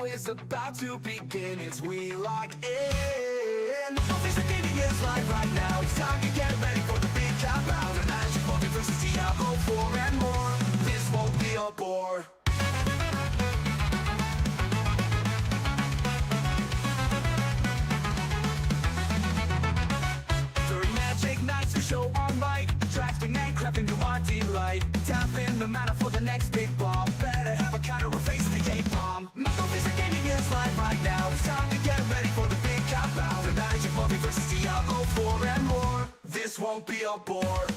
is about to begin as we lock in. This beginning is live right now. It's time to get ready for the big countdown. The magic moment versus Diablo 4 and more. This won't be a bore. During magic nights we show our might, drafting and crafting to our delight. Tap in the mana for the next big bomb. Better have a counter or face the gate bomb. This gaming is live right now. It's time to get ready for the big countdown. The magic moment versus Diablo 4 and more. This won't be a bore.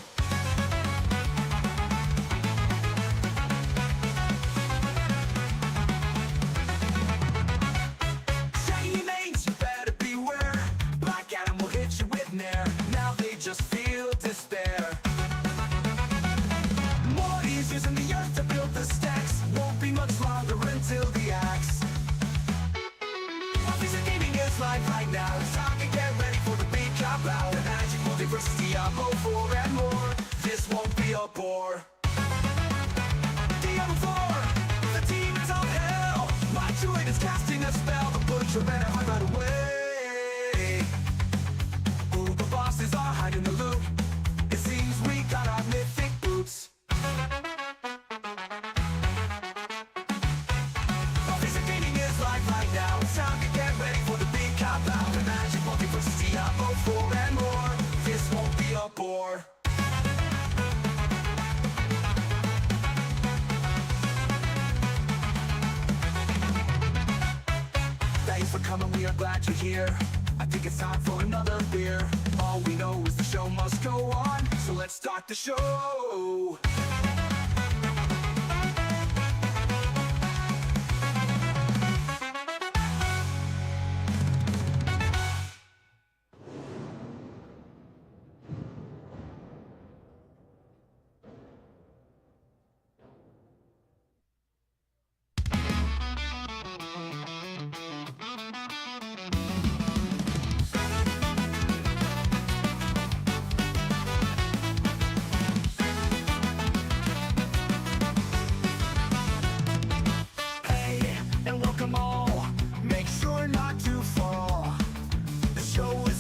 Shiny mains, you better beware. Black Adam will hit you with nair. Now they just feel despair. More ease using the earth to build the stacks. Won't be much longer until the axe. Gaming is live right now. It's time to get ready for the big countdown. The magic multi versus Diablo 4 and more. This won't be a bore. Diablo 4, the demons of hell. My Druid is casting a spell. The butcher better hide right away. Ooh, the bosses are hiding the loot. It seems we got our mythic boots. Gaming is live right now. It's time to get ready for the big countdown. The magic multi versus Diablo 4 and more. This won't be a bore. Thanks for coming, we are glad you're here. I think it's time for another beer. All we know is the show must go on, so let's start the show.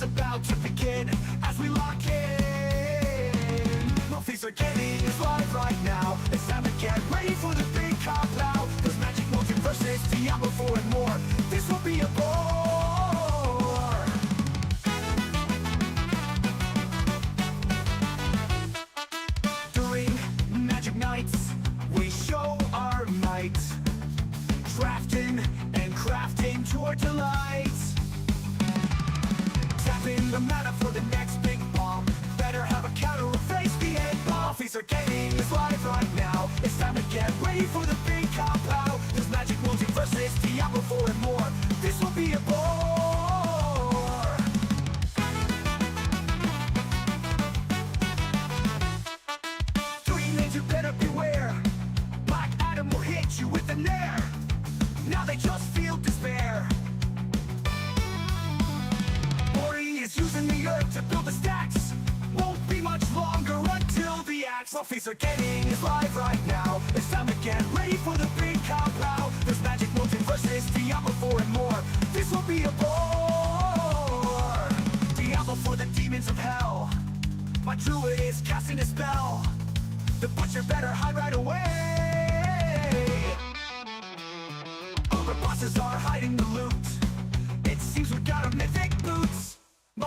About to begin as we lock in. These are gaming is live right now. It's time to get ready for the big countdown. There's magic multi versus Diablo 4 and more. This will be a bore. During magic nights we show our might, drafting and crafting to our delights. Tapping the mana for the next big bomb. Better have a counter or face the end bomb. These are gaming is live right now. It's time to get ready for the big compound. There's magic multi versus Diablo 4 and more. This will be a bore. Three names you better beware. Black Adam will hit you with a nair. Now they just feel despair. Is using the earth to build the stacks. Won't be much longer until the axe. These are getting is live right now. It's time to get ready for the big compound. There's magic multi versus Diablo 4 and more. This will be a bore. Diablo for the demons of hell. My Druid is casting a spell. The butcher better hide right away. Other bosses are hiding the loot. It seems we got a mythic boots.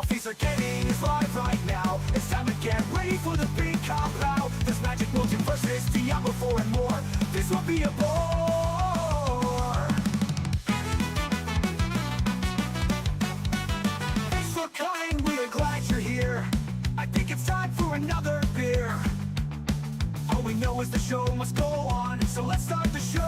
These are gaming is live right now. It's time to get ready for the big compound. There's magic multi versus Diablo 4 and more. This will be a bore. Thanks for coming, we are glad you're here. I think it's time for another beer. All we know is the show must go on, so let's start the show.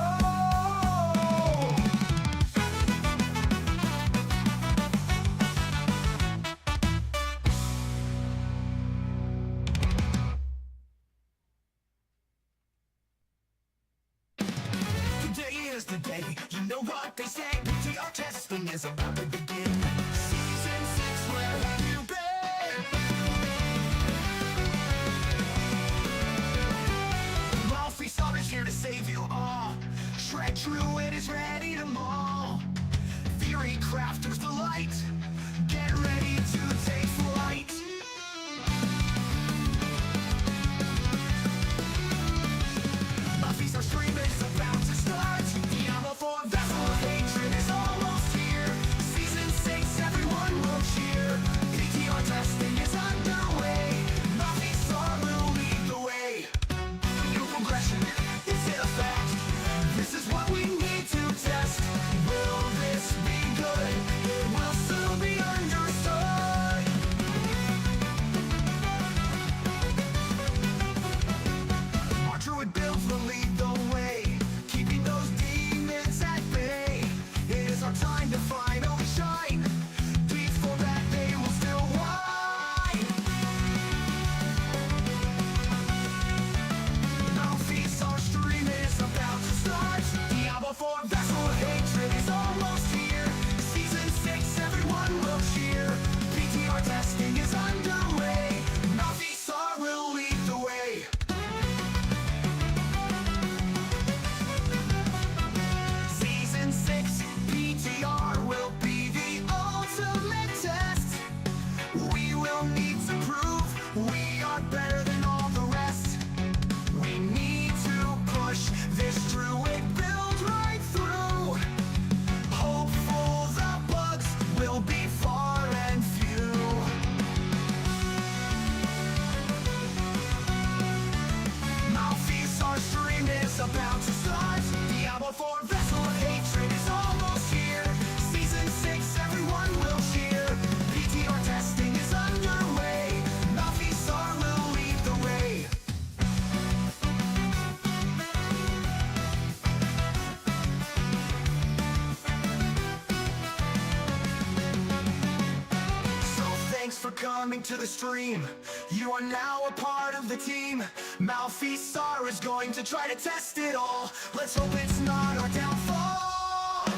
The day, you know what they say, PTR testing is about to begin. Season 6, where have you been? Malfi Star is here to save you all. Druid is ready to maul. theorycrafting's delight. Get ready to take flight. My feast, our stream is about to start. Diablo 4 vessel of hatred is almost here. Season 6, everyone will cheer. PTR testing is underway. My feast will lead the way. New progression, is it a fact? This is what we need to test. Will this be good? It will soon be understood. Our Druid builds will lead the way, keeping those demons at bay. It is our time to finally shine. Before that they will still whine. Now feast, our stream is about to start. Diablo 4 vessel of hatred is almost here. Season 6, everyone will cheer. PTR testing is underway. Now feast will lead the way. Season 6, PTR will be the ultimate test. We will need to prove we are better than all the rest. We need to push this Druid build right through. Hopeful the bugs will be far and few. Mouthpiece, our stream is about to start. Diablo 4 vessel of hatred is almost here. Season 6, everyone will cheer. PTR testing is underway. Mouthpiece will lead the way. So thanks for coming to the stream. You are now a part of the team. Malfeasar is going to try to test it all. Let's hope it's not our downfall.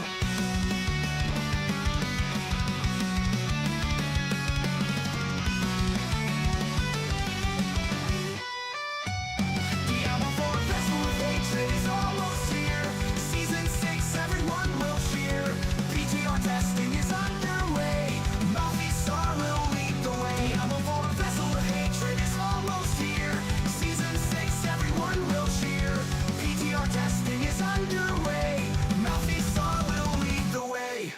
Diablo 4 vessel of hatred is almost here. Season 6, everyone will cheer. PTR testing is underway. Malfeasar will lead the way. Diablo 4 vessel of hatred is almost here. Season 6, everyone will cheer. PTR testing is underway. Malfeasar will lead the way.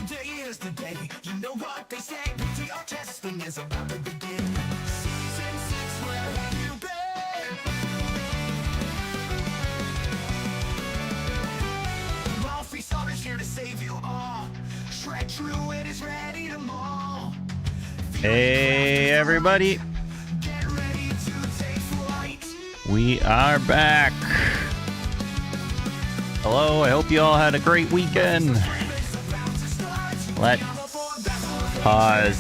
Today is the day, you know what they say. PTR testing is about to begin. Season 6, where have you been? Malfeasar is here to save you all. Shred Druid is ready to maul. Hey everybody, Get ready to take flight. we are back. Hello, I hope you all had a great weekend. Let's pause.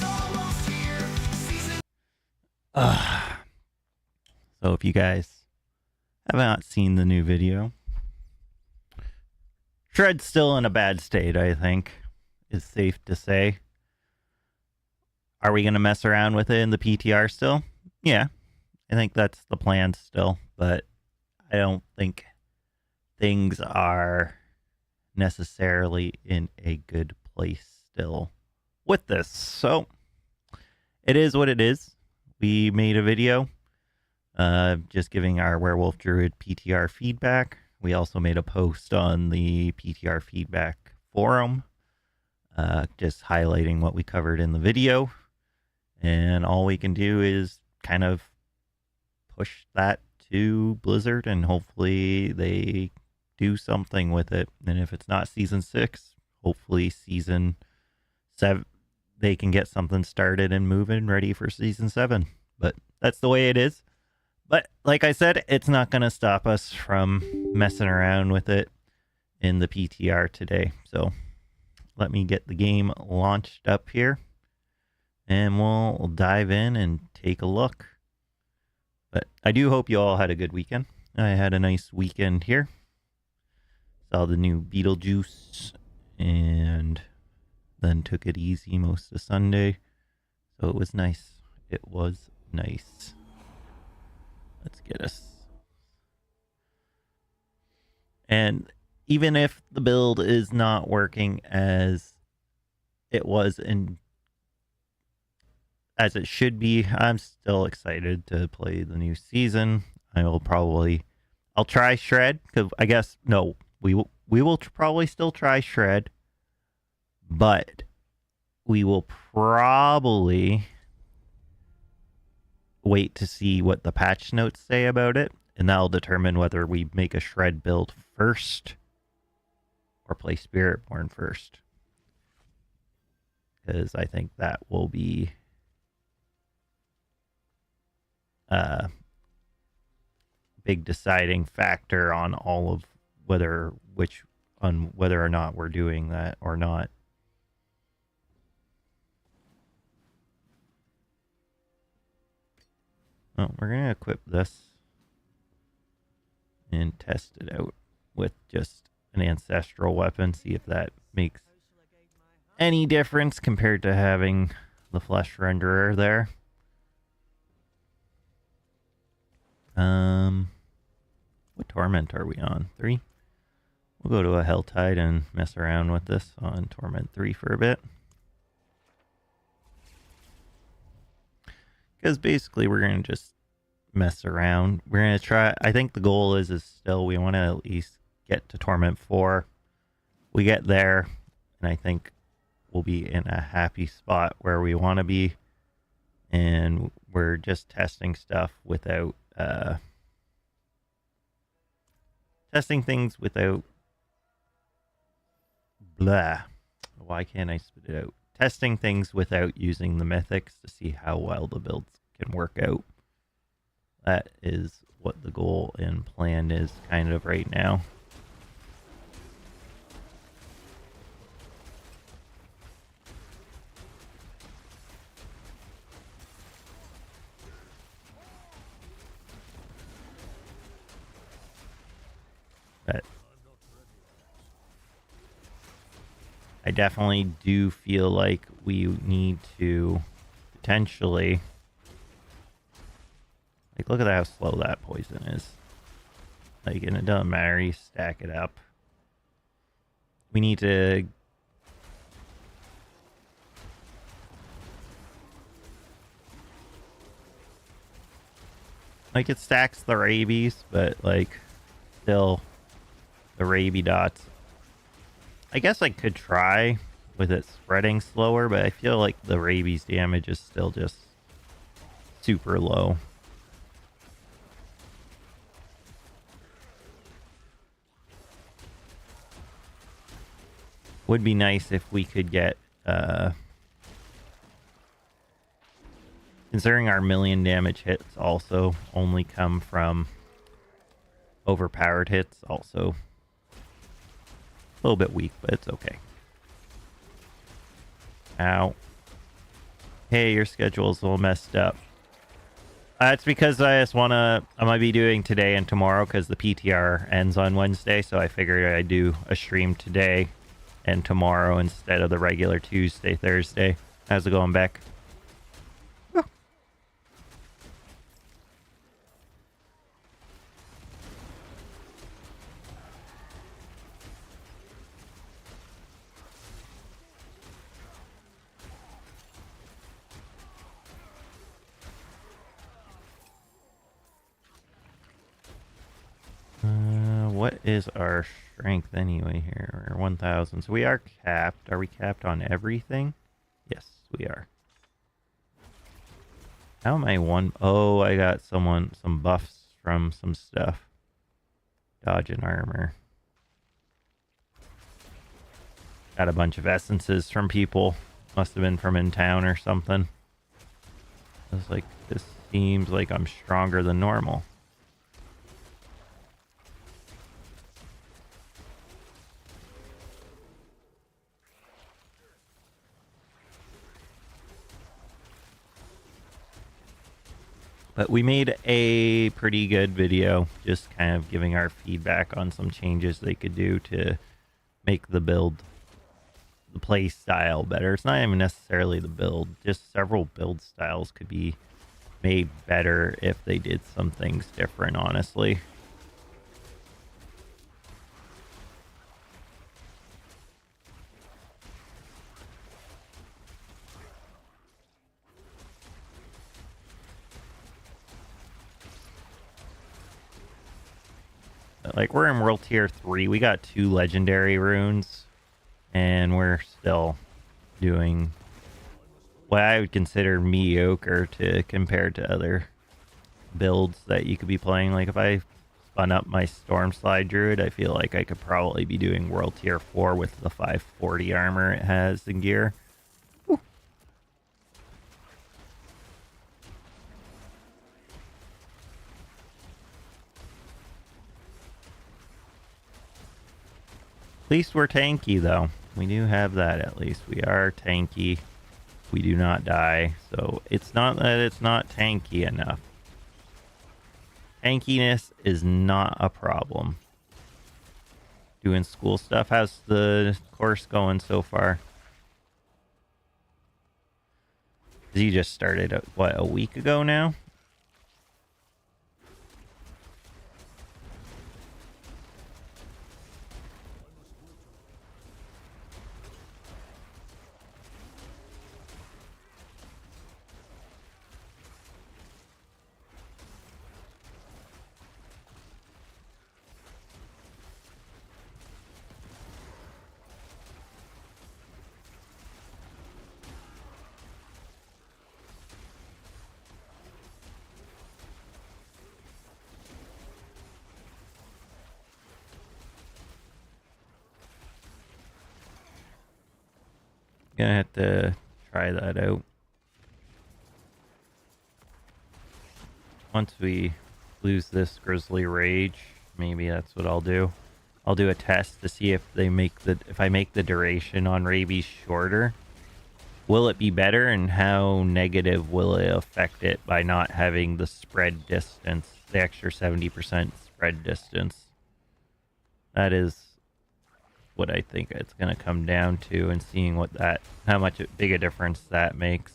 So if you guys have not seen the new video, Shred's still in a bad state, I think, is safe to say. Are we going to mess around with it in the PTR still? Yeah, I think that's the plan still, but I don't think things are necessarily in a good place still with this. So it is what it is. We made a video just giving our Werewolf Druid PTR feedback. We also made a post on the PTR feedback forum just highlighting what we covered in the video. And all we can do is kind of push that to Blizzard and hopefully they do something with it. And if it's not Season 6, hopefully Season 7, they can get something started and moving ready for Season 7. But that's the way it is. But like I said, it's not going to stop us from messing around with it in the PTR today. So let me get the game launched up here and we'll dive in and take a look. But I do hope you all had a good weekend. I had a nice weekend here. Saw the new Beetlejuice and then took it easy most of Sunday. So it was nice. It was nice. Let's get us. And even if the build is not working as it was as it should be, I'm still excited to play the new season. I'll try Shred, because I guess, no, we will probably still try Shred, but we will probably wait to see what the patch notes say about it, and that'll determine whether we make a Shred build first or play Spiritborn first, because I think that will be a big deciding factor on all of whether or not we're doing that or not. Oh, we're gonna equip this and test it out with just an ancestral weapon, see if that makes any difference compared to having the flesh renderer there. What torment are we on? 3? We'll go to a Helltide and mess around with this on Torment 3 for a bit. Because basically we're going to just mess around. We're going to try, I think the goal is still we want to at least get to Torment 4. We get there, and I think we'll be in a happy spot where we want to be. And we're just testing stuff without, testing things without, blah. Why can't I spit it out? Testing things without using the mythics to see how well the builds can work out. That is what the goal and plan is kind of right now. But I definitely do feel like we need to potentially, like, look at how slow that poison is. Like, and it doesn't matter, you stack it up. We need to like, it stacks the rabies, but like still the rabies dots. I guess I could try with it spreading slower, but I feel like the rabies damage is still just super low. Would be nice if we could get, considering our million damage hits also only come from overpowered hits, also a little bit weak, but it's okay. Ow. Hey, your schedule's a little messed up. It's because I might be doing today and tomorrow because the PTR ends on Wednesday, so I figured I'd do a stream today and tomorrow instead of the regular Tuesday, Thursday. How's it going, Beck? What is our strength anyway here? We're 1,000. So we are capped. Are we capped on everything? Yes, we are. How am I one? Oh, I got some buffs from some stuff. Dodge and armor. Got a bunch of essences from people. Must have been from in town or something. I was like, this seems like I'm stronger than normal. But we made a pretty good video, just kind of giving our feedback on some changes they could do to make the build the play style better. It's not even necessarily the build. Just several build styles could be made better if they did some things different, honestly. Like, we're in World Tier 3. We got 2 legendary runes, and we're still doing what I would consider mediocre to compared to other builds that you could be playing. Like, if I spun up my Storm Slide Druid, I feel like I could probably be doing World Tier 4 with the 540 armor it has in gear. Woo. At least we're tanky, though. We do have that, at least. We are tanky. We do not die. So it's not that it's not tanky enough. Tankiness is not a problem. Doing school stuff. How's the course going so far? You just started, what, a week ago now? Gonna have to try that out. Once we lose this Grizzly Rage, maybe that's what I'll do. I'll do a test to see if I make the duration on rabies shorter. Will it be better, and how negative will it affect it by not having the spread distance, the extra 70% spread distance? That is what I think it's going to come down to, and seeing how much big a difference that makes.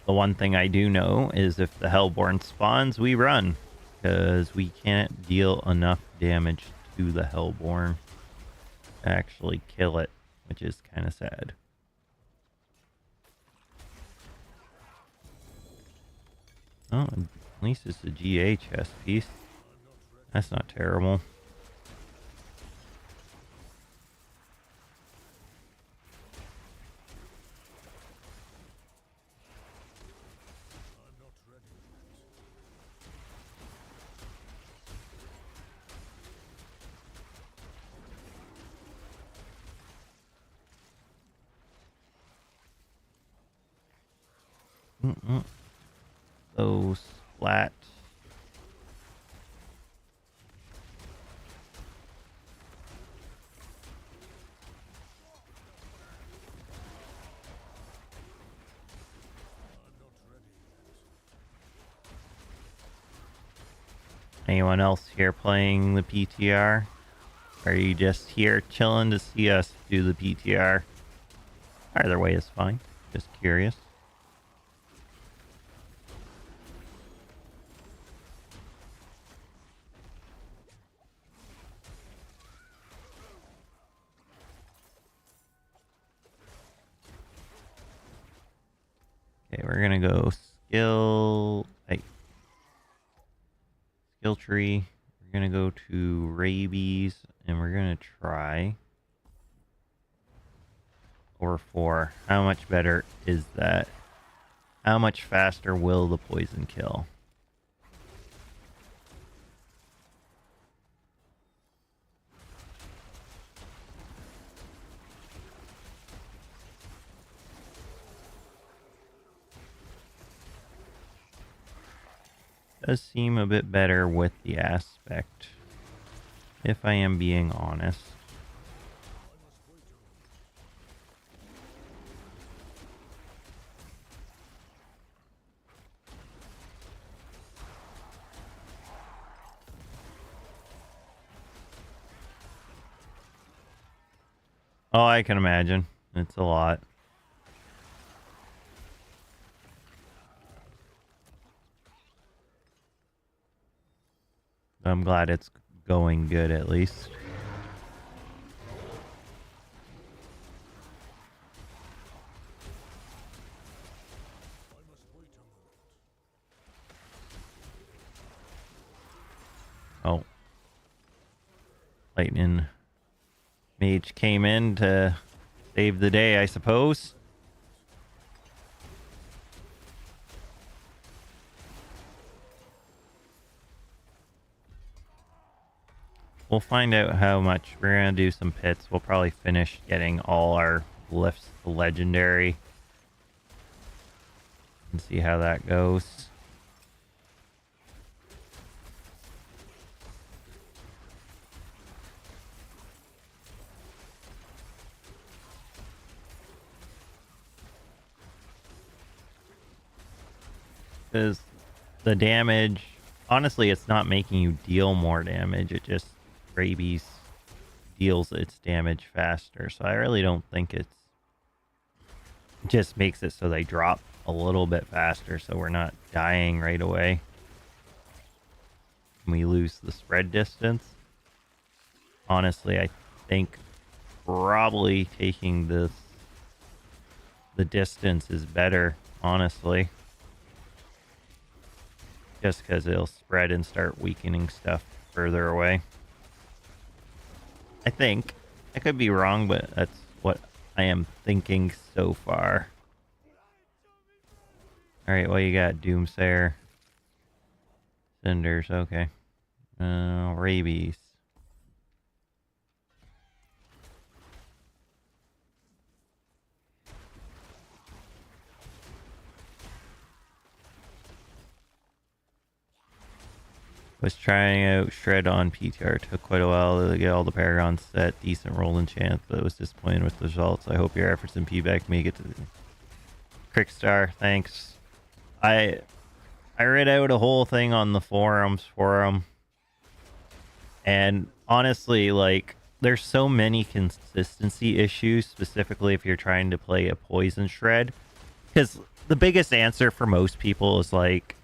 The one thing I do know is if the Hellborn spawns, we run. Because we can't deal enough damage to the Hellborn to actually kill it, which is kind of sad. Oh, at least it's a GA chest piece. That's not terrible. Those flat. Anyone else here playing the PTR? Or are you just here chilling to see us do the PTR? Either way is fine. Just curious. Okay, we're gonna go skill tree. We're gonna go to rabies, and we're gonna try over 4. How much better is that? How much faster will the poison kill? does seem a bit better with the aspect, if I am being honest. Oh, I can imagine. It's a lot. I'm glad it's going good at least. Oh. Lightning Mage came in to save the day, I suppose. We'll find out how much. We're going to do some pits. We'll probably finish getting all our lifts to legendary. And see how that goes. Because the damage, honestly, it's not making you deal more damage. It just rabies deals its damage faster. So I really don't think it just makes it so they drop a little bit faster, so we're not dying right away. We lose the spread distance. Honestly, I think probably taking the distance is better, honestly. Just because it'll spread and start weakening stuff further away. I think. I could be wrong, but that's what I am thinking so far. Alright, well, you got Doomsayer. Cinders, okay. Rabies. Was trying out Shred on PTR. Took quite a while to get all the Paragons set. Decent roll and chance, but was disappointed with the results. I hope your efforts in P-Back make it to the Crickstar. Thanks. I read out a whole thing on the forums for them. And honestly, like, there's so many consistency issues, specifically if you're trying to play a Poison Shred. Because the biggest answer for most people is like,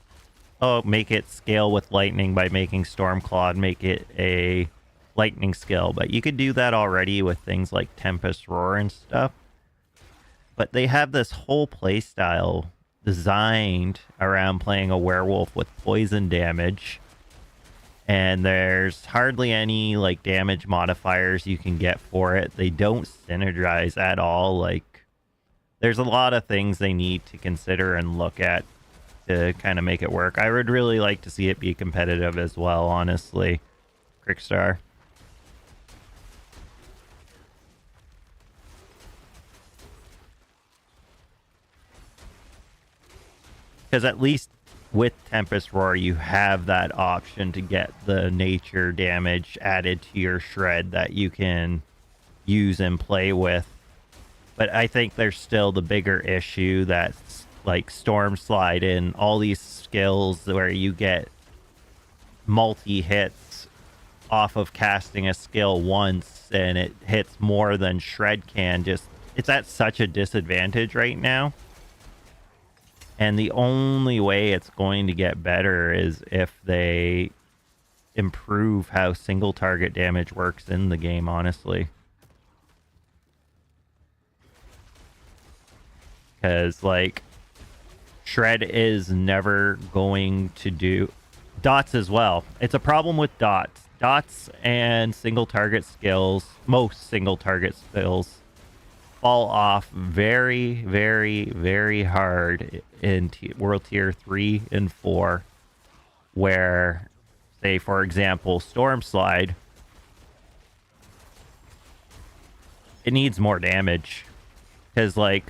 oh, make it scale with lightning by making Stormclaw, make it a lightning skill. But you could do that already with things like Tempest Roar and stuff. But they have this whole playstyle designed around playing a werewolf with poison damage. And there's hardly any like damage modifiers you can get for it. They don't synergize at all. Like, there's a lot of things they need to consider and look at to kind of make it work. I would really like to see it be competitive as well, honestly. Crickstar. Because at least with Tempest Roar, you have that option to get the nature damage added to your shred that you can use and play with. But I think there's still the bigger issue that's like Storm Slide and all these skills where you get multi-hits off of casting a skill once and it hits more than Shred can. Just, it's at such a disadvantage right now. And the only way it's going to get better is if they improve how single target damage works in the game, honestly. Because, like, Shred is never going to do dots as well. It's a problem with dots. Dots and single target skills, most single target skills, fall off very, very, very hard in World Tier 3 and 4, where, say, for example, Storm Slide, it needs more damage. Because, like,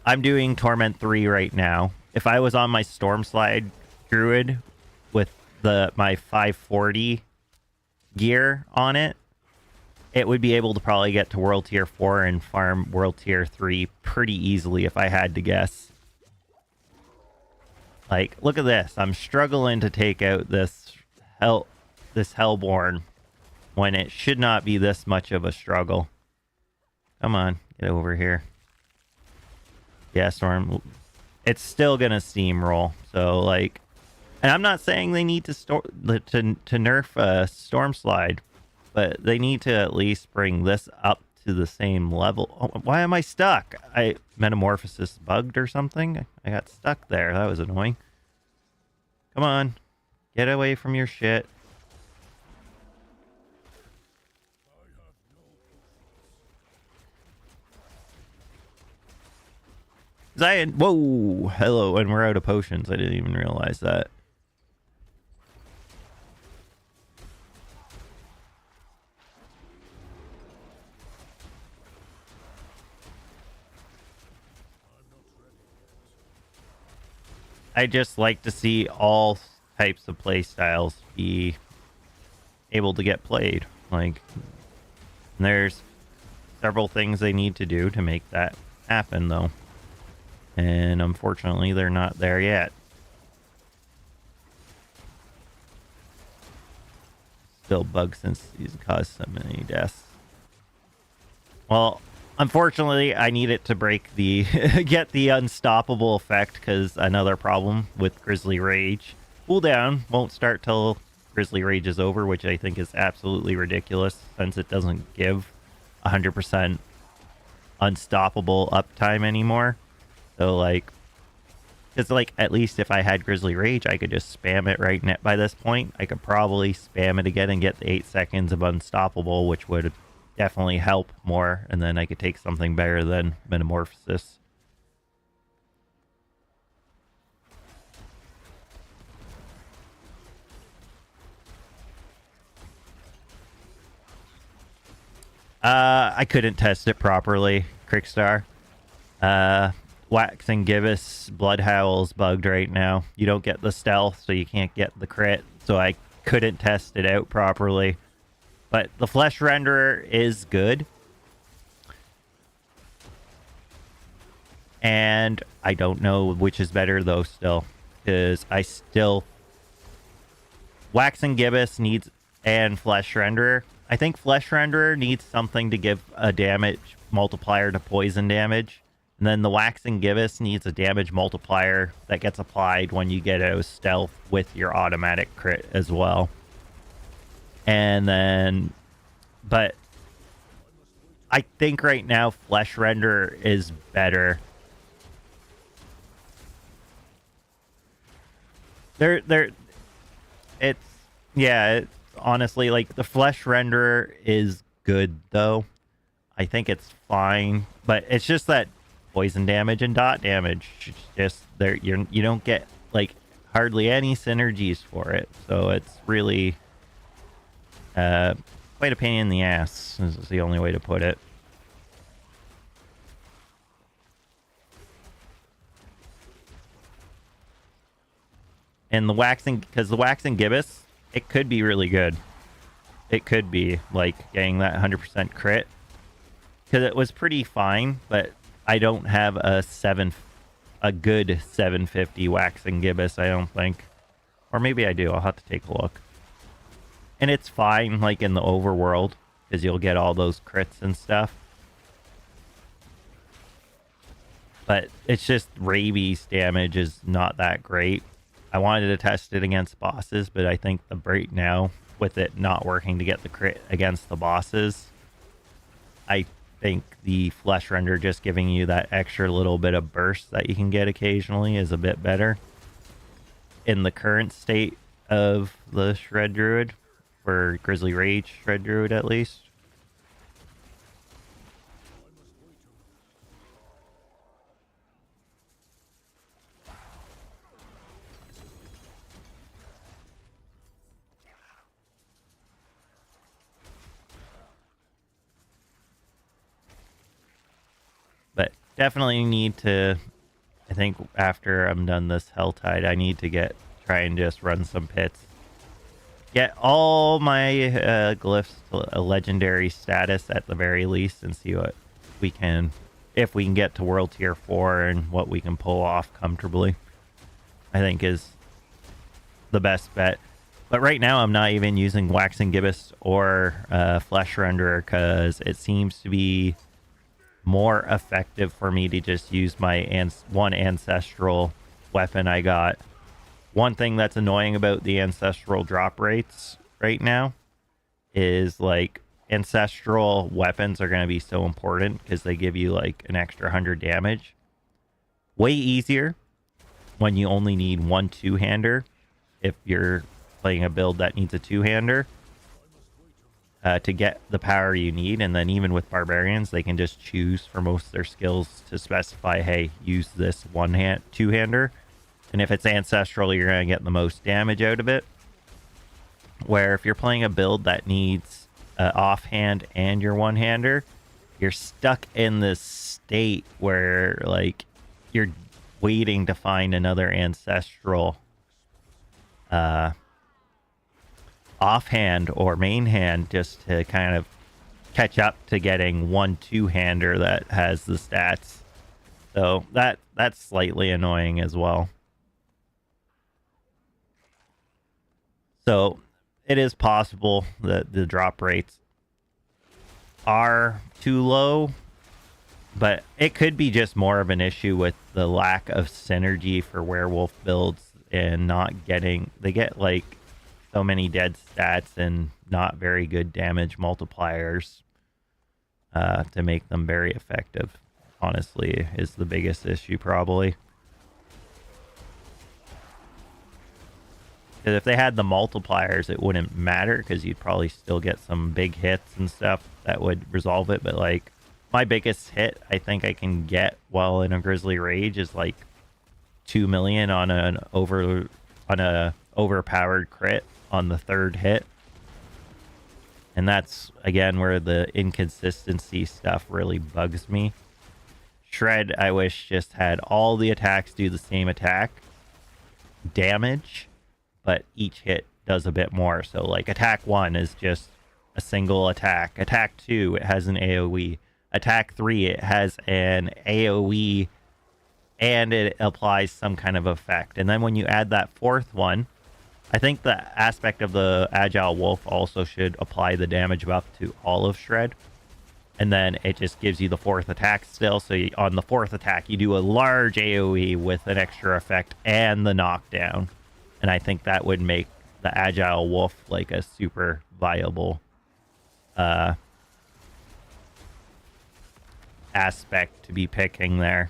I'm doing Torment 3 right now. If I was on my Storm Slide Druid with my 540 gear on it, it would be able to probably get to World Tier 4 and farm World Tier 3 pretty easily if I had to guess. Like, look at this. I'm struggling to take out this Hellborn when it should not be this much of a struggle. Come on, get over here. Yeah, Storm. It's still gonna steamroll. So, like, and I'm not saying they need to nerf Storm Slide, but they need to at least bring this up to the same level. Oh, why am I stuck? Metamorphosis bugged or something? I got stuck there. That was annoying. Come on. Get away from your shit. Whoa! Hello, and we're out of potions. I didn't even realize that. I just like to see all types of play styles be able to get played. Like, there's several things they need to do to make that happen, though. And unfortunately, they're not there yet. Still bugged since he's caused so many deaths. Well, unfortunately, I need it to break the get the unstoppable effect, because another problem with Grizzly Rage. Cooldown won't start till Grizzly Rage is over, which I think is absolutely ridiculous since it doesn't give 100% unstoppable uptime anymore. So, like, because, like, at least if I had Grizzly Rage, I could just spam it right by this point. I could probably spam it again and get the 8 seconds of unstoppable, which would definitely help more, and then I could take something better than Metamorphosis. I couldn't test it properly, Crickstar. Wax and Gibbous Blood Howl's bugged right now. You don't get the stealth, so you can't get the crit, so I couldn't test it out properly. But the Flesh Renderer is good. And I don't know which is better, though, still. Because I still... Wax and Gibbous needs... and Flesh Renderer. I think Flesh Renderer needs something to give a damage multiplier to poison damage. And then the Wax and Gibbous needs a damage multiplier that gets applied when you get a stealth with your automatic crit as well. And then... But I think right now Flesh Renderer is better. It's honestly, like, the Flesh Renderer is good, though. I think it's fine, but it's just that poison damage and dot damage, just there, you don't get, like, hardly any synergies for it, so it's really quite a pain in the ass, is the only way to put it. And the waxing, because the waxing gibbous, it could be really good. It could be, like, getting that 100% crit. Because it was pretty fine, but I don't have a good 750 waxing gibbous, I don't think. Or maybe I do, I'll have to take a look. And it's fine, like, in the overworld, because you'll get all those crits and stuff. But it's just rabies damage is not that great. I wanted to test it against bosses, but I think the right now, with it not working to get the crit against the bosses, I think the Flesh Render just giving you that extra little bit of burst that you can get occasionally is a bit better. In the current state of the Shred Druid, for Grizzly Rage Shred Druid at least. But definitely need to, I think after I'm done this Helltide, I need to try and just run some pits. Get all my glyphs to a legendary status at the very least, and see what we can, if we can get to world tier 4 and what we can pull off comfortably, I think is the best bet. But right now I'm not even using Waxing Gibbous or Flesh Renderer, because it seems to be more effective for me to just use my one ancestral weapon I got. One thing that's annoying about the ancestral drop rates right now is, like, ancestral weapons are going to be so important because they give you like an extra 100 damage. Way easier when you only need one two-hander, if you're playing a build that needs a two-hander, to get the power you need. And then even with barbarians, they can just choose for most of their skills to specify, hey, use this two-hander. And if it's ancestral, you're going to get the most damage out of it. Where if you're playing a build that needs offhand and your one-hander, you're stuck in this state where, like, you're waiting to find another ancestral offhand or main hand just to kind of catch up to getting one two-hander that has the stats. So that's slightly annoying as well. So it is possible that the drop rates are too low, but it could be just more of an issue with the lack of synergy for werewolf builds and not getting, they get like so many dead stats and not very good damage multipliers to make them very effective, honestly, is the biggest issue probably. Because if they had the multipliers, it wouldn't matter, because you'd probably still get some big hits and stuff that would resolve it. But like, my biggest hit I think I can get while in a Grizzly Rage is like 2 million on a overpowered crit on the third hit. And that's again where the inconsistency stuff really bugs me. Shred, I wish, just had all the attacks do the same attack damage, but each hit does a bit more. So like attack 1 is just a single attack. Attack 2, it has an AoE. Attack 3, it has an AoE and it applies some kind of effect. And then when you add that fourth one, I think the aspect of the Agile Wolf also should apply the damage buff to all of Shred. And then it just gives you the fourth attack still. So on the fourth attack, you do a large AoE with an extra effect and the knockdown. And I think that would make the Agile Wolf like a super viable aspect to be picking there.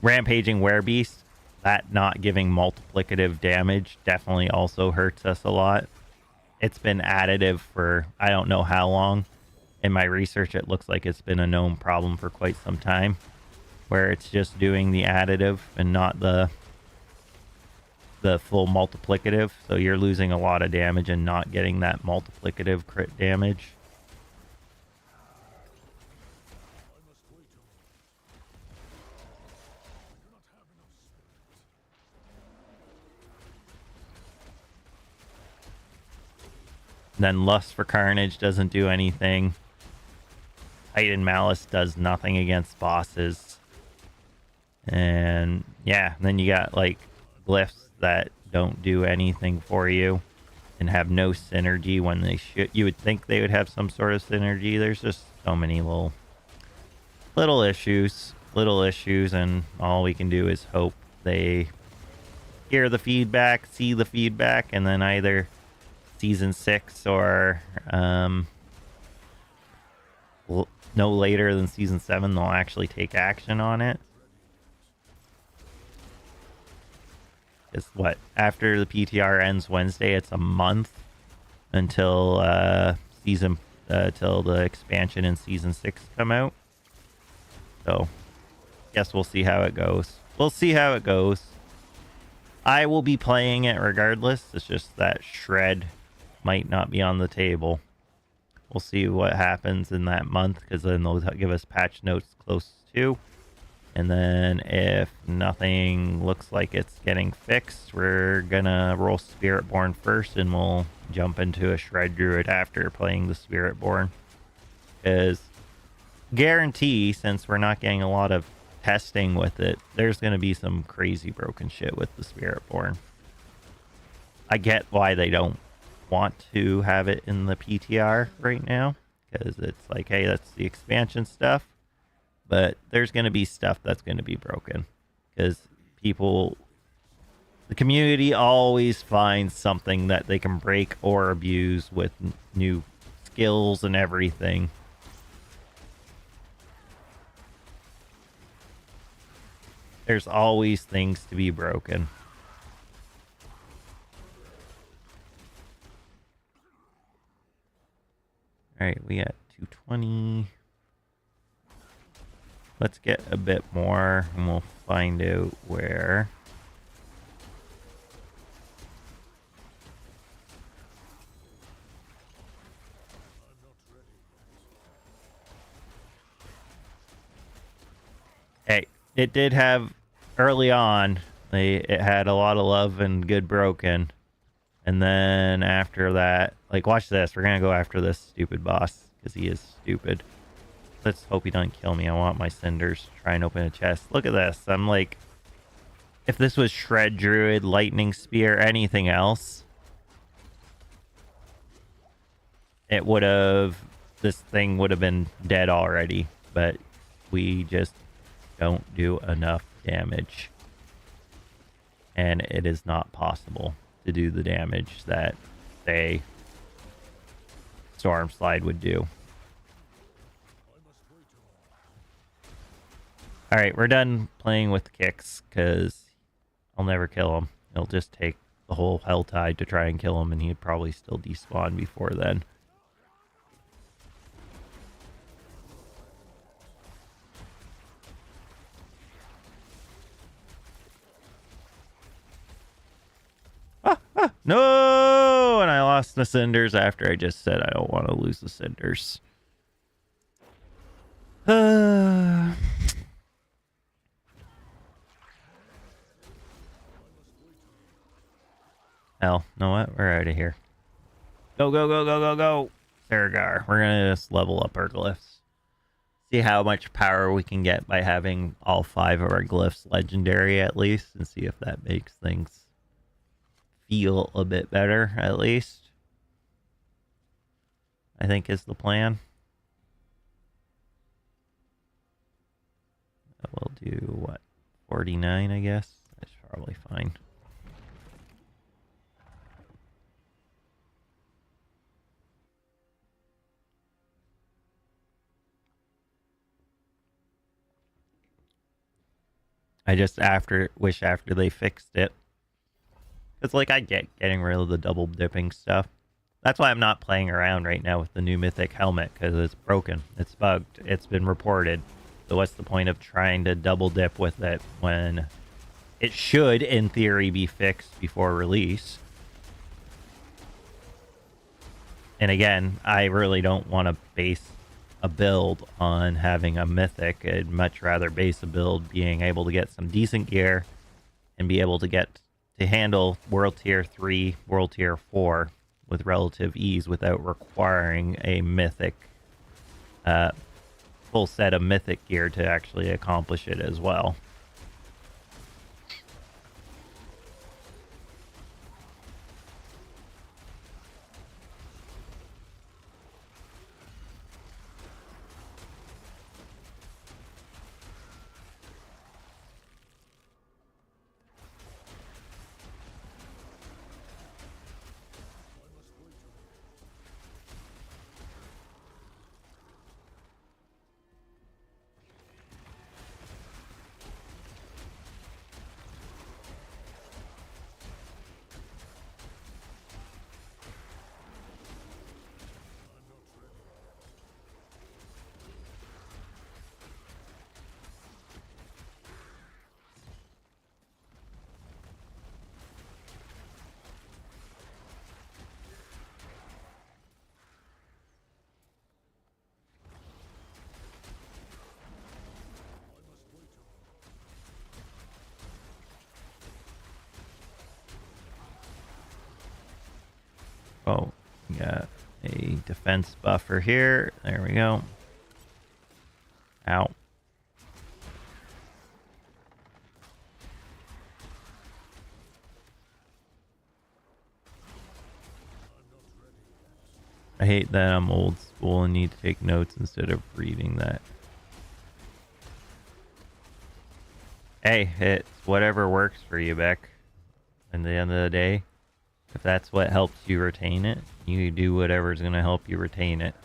Rampaging Werebeast, that not giving multiplicative damage definitely also hurts us a lot. It's been additive for I don't know how long. In my research, it looks like it's been a known problem for quite some time, where it's just doing the additive and not the full multiplicative. So you're losing a lot of damage and not getting that multiplicative crit damage. Then Lust for Carnage doesn't do anything. Heightened Malice does nothing against bosses. And yeah, then you got like glyphs that don't do anything for you and have no synergy when they should. You would think they would have some sort of synergy. There's just so many little issues, and all we can do is hope they hear the feedback, see the feedback, and then either Season 6 or no later than Season 7 they'll actually take action on it. It's what, after the PTR ends Wednesday, it's a month until till the expansion in Season 6 come out. So guess we'll see how it goes. I will be playing it regardless. It's just that Shred might not be on the table. We'll see what happens in that month, because then they'll give us patch notes close 2. And then if nothing looks like it's getting fixed, we're gonna roll Spiritborn first, and we'll jump into a Shred Druid after playing the Spiritborn. Because guarantee, since we're not getting a lot of testing with it, there's gonna be some crazy broken shit with the Spiritborn. I get why they don't want to have it in the PTR right now, because it's like, hey, that's the expansion stuff. But there's going to be stuff that's going to be broken, because the community always finds something that they can break or abuse with new skills and everything. There's always things to be broken. All right, we got 220. Let's get a bit more, and we'll find out where. Hey, it did have, early on, it had a lot of love and good broken. And then after that, like, watch this. We're going to go after this stupid boss, because he is stupid. Let's hope he doesn't kill me. I want my cinders to try and open a chest. Look at this. I'm like, if this was Shred Druid, Lightning Spear, anything else, it would have, this thing would have been dead already. But we just don't do enough damage. And it is not possible to do the damage that, say, Storm Slide would do. Alright, we're done playing with kicks, because I'll never kill him. It'll just take the whole Hell Tide to try and kill him, and he'd probably still despawn before then. No! And I lost the cinders after I just said I don't want to lose the cinders. Hell, know what? We're out of here. Go, go, go, go, go, go! Theragar. We're gonna just level up our glyphs. See how much power we can get by having all 5 of our glyphs legendary at least, and see if that makes things feel a bit better, at least. I think is the plan. We'll do, what, 49, I guess? That's probably fine. I just wish after they fixed it. Because, like, I get getting rid of the double dipping stuff. That's why I'm not playing around right now with the new Mythic helmet, because it's broken. It's bugged. It's been reported. So what's the point of trying to double dip with it when it should, in theory, be fixed before release? And again, I really don't want to base a build on having a Mythic. I'd much rather base a build being able to get some decent gear and be able to get to handle World Tier 3, World Tier 4 with relative ease without requiring a Mythic, full set of Mythic gear to actually accomplish it as well. Oh, we got a defense buffer here. There we go. Ow. I hate that I'm old school and need to take notes instead of reading that. Hey, it's whatever works for you, Beck. At the end of the day, if that's what helps you retain it, you do whatever's going to help you retain it.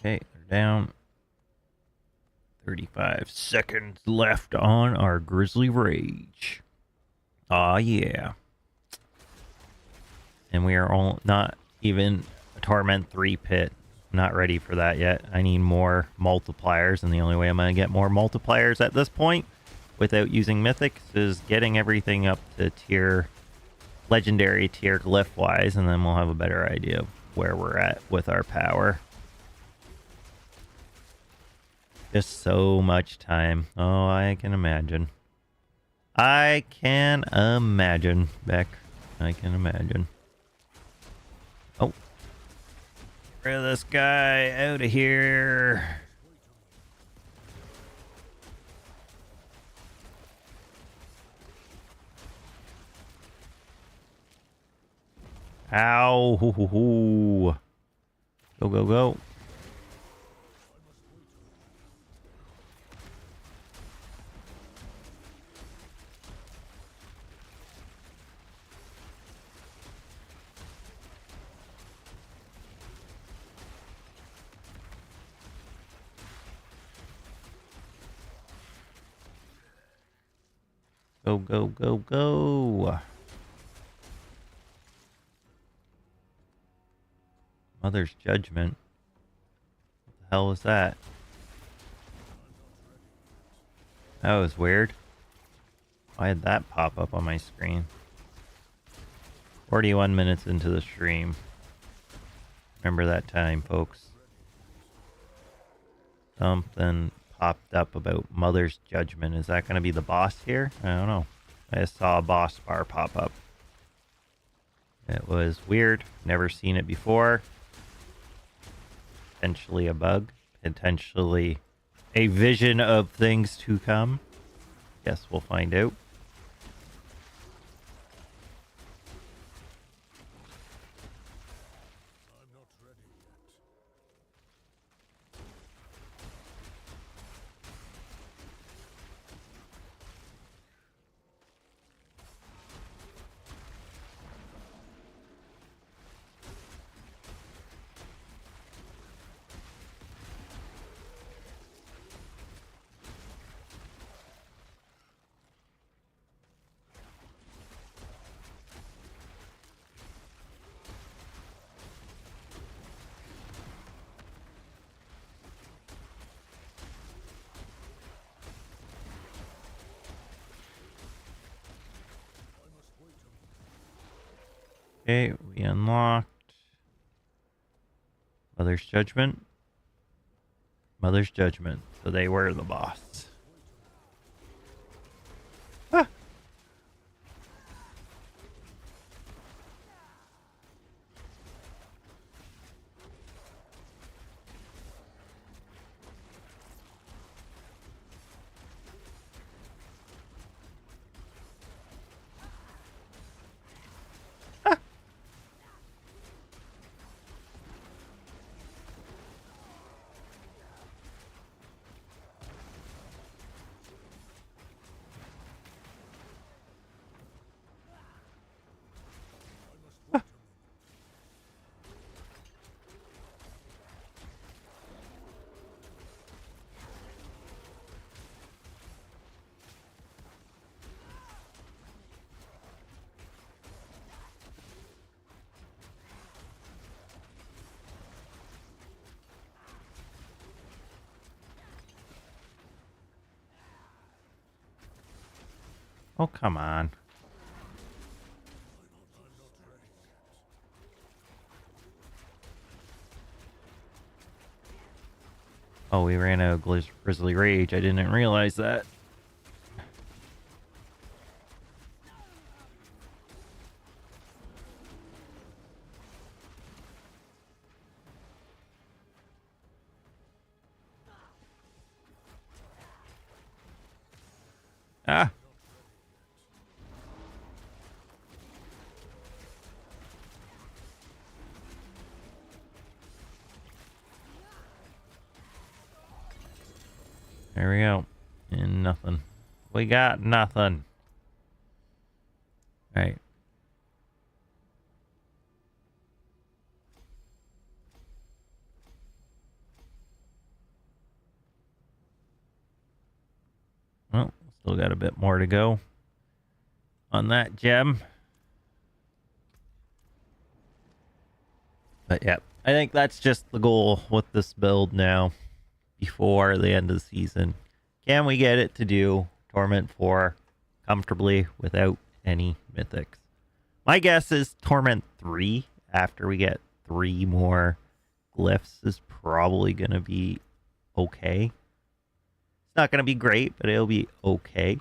Okay, they're down. 35 seconds left on our Grizzly Rage. Aw, yeah. And we are all not even a Torment 3 pit. Not ready for that yet. I need more multipliers, and the only way I'm going to get more multipliers at this point, without using mythics, is getting everything up to tier, legendary tier glyph-wise, and then we'll have a better idea of where we're at with our power. Just so much time. Oh, I can imagine. I can imagine, Beck. I can imagine. Oh. Get rid of this guy. Out of here. Ow. Hoo, hoo, hoo. Go, go, go. Go, go, go, go. Mother's Judgment. What the hell was that? That was weird. Why did that pop up on my screen? 41 minutes into the stream. Remember that time, folks. Something popped up about Mother's Judgment. Is that going to be the boss here? I don't know. I just saw a boss bar pop up. It was weird. Never seen it before. Potentially a bug. Potentially a vision of things to come. Guess we'll find out. Okay, we unlocked Mother's Judgment. Mother's Judgment. So they were the boss. Ah. Oh, come on. Oh, we ran out of Grizzly Rage. I didn't realize that. Ah. There we go. And nothing. We got nothing. Right. Well, still got a bit more to go on that gem. But yeah, I think that's just the goal with this build now before the end of the season. Can we get it to do Torment 4 comfortably without any mythics? My guess is Torment 3, after we get 3 more glyphs, is probably going to be okay. It's not going to be great, but it'll be okay.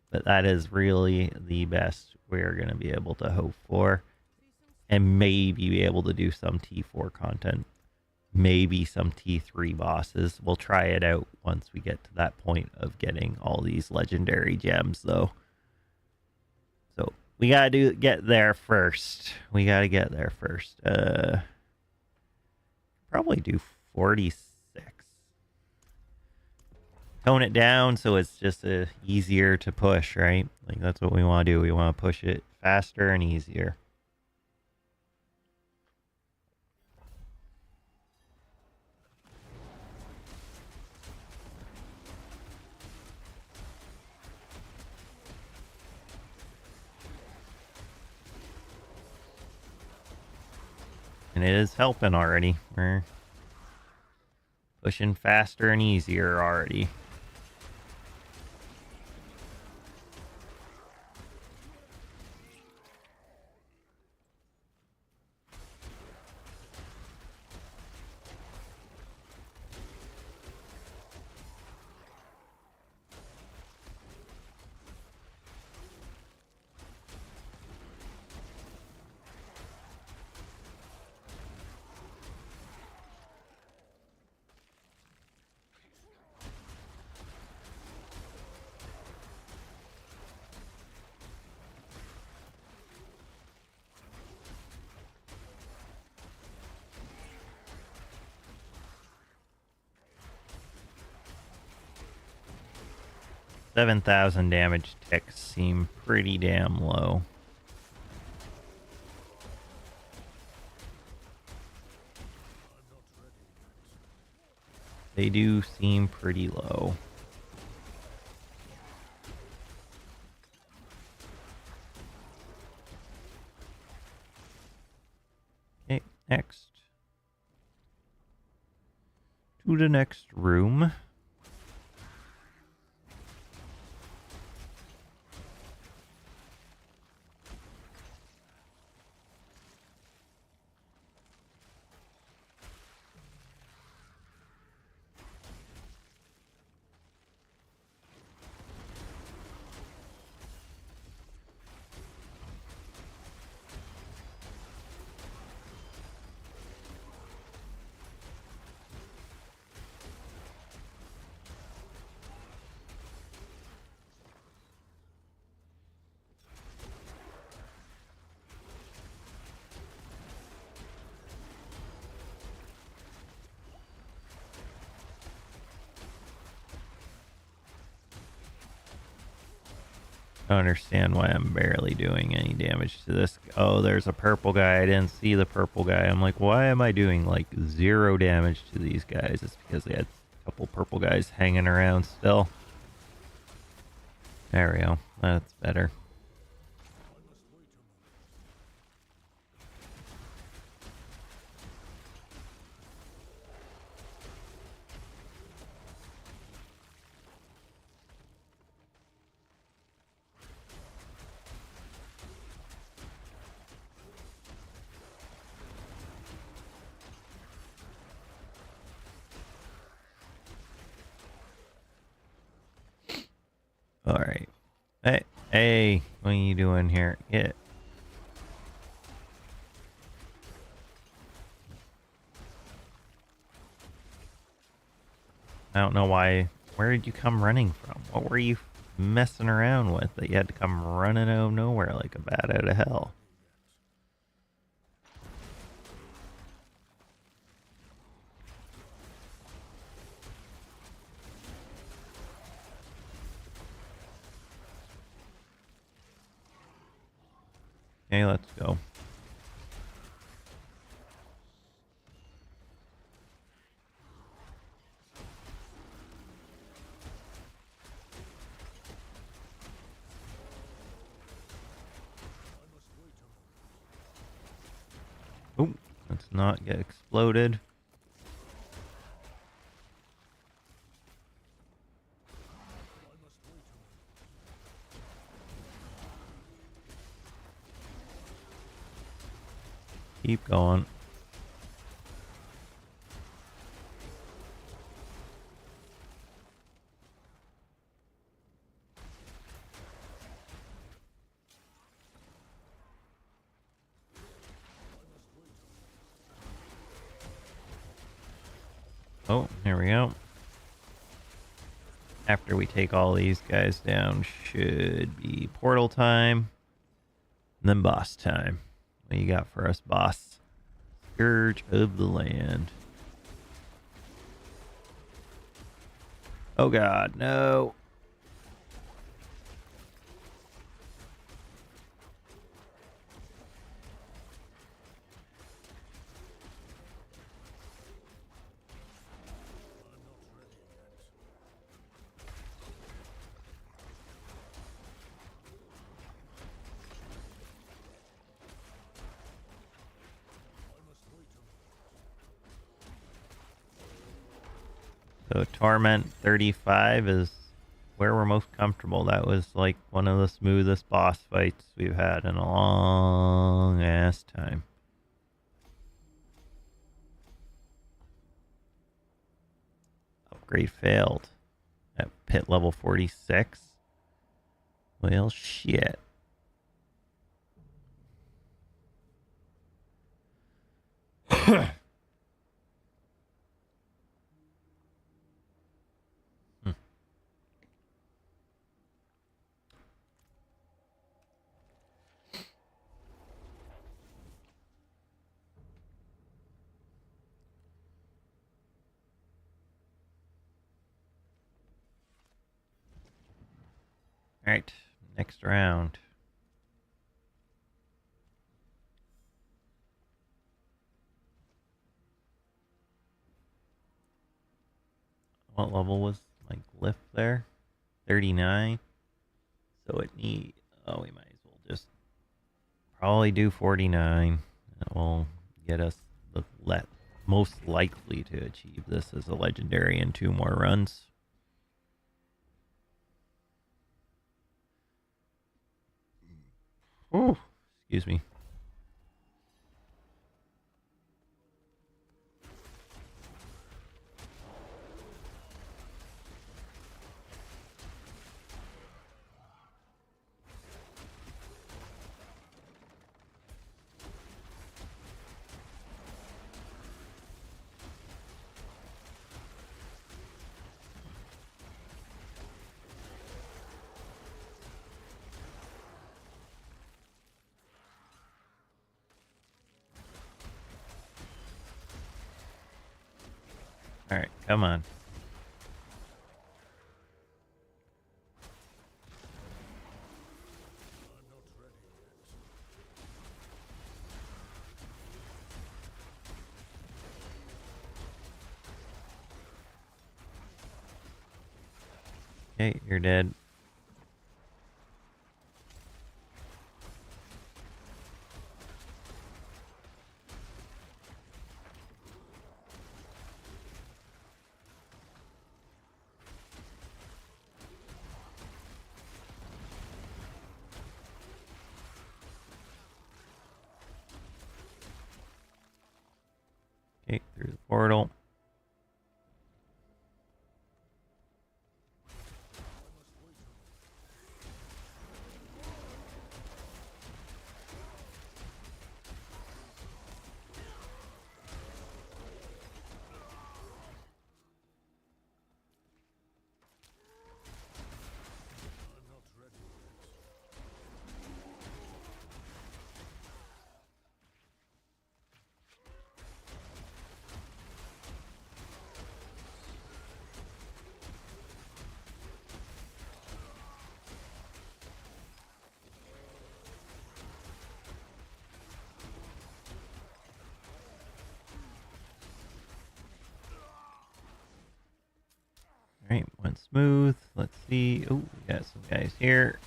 But that is really the best we're going to be able to hope for. And maybe be able to do some T4 content. Maybe some T3 bosses. We'll try it out once we get to that point of getting all these legendary gems, though. So we gotta get there first. We gotta get there first. Probably do 46. Tone it down so it's just easier to push, right? Like that's what we want to do. We want to push it faster and easier. And it is helping already. We're pushing faster and easier already. $7,000 damage ticks seem pretty damn low. They do seem pretty low. Okay, next. To the next room. I don't understand why I'm barely doing any damage to this. Oh, there's a purple guy. I didn't see the purple guy. I'm like, why am I doing like 0 damage to these guys? It's because they had a couple purple guys hanging around still. There we go. That's better. Hey, what are you doing here? Yeah. I don't know why. Where did you come running from? What were you messing around with that you had to come running out of nowhere like a bat out of hell? Okay, let's go. Oh, let's not get exploded. Keep going. Oh, here we go. After we take all these guys down, should be portal time. And then boss time. What you got for us, boss? Scourge of the Land. Oh god, no. So Torment 35 is where we're most comfortable. That was like one of the smoothest boss fights we've had in a long ass time. Upgrade failed at pit level 46. Well, shit. Alright, next round. What level was my glyph there? 39. So it need. Oh, we might as well just probably do 49. That will get us the most likely to achieve this as a legendary in 2 more runs. Oh, excuse me. All right, come on. Okay, you're dead. Okay, through the portal. Alright, went smooth. Let's see. Oh, we got some guys here.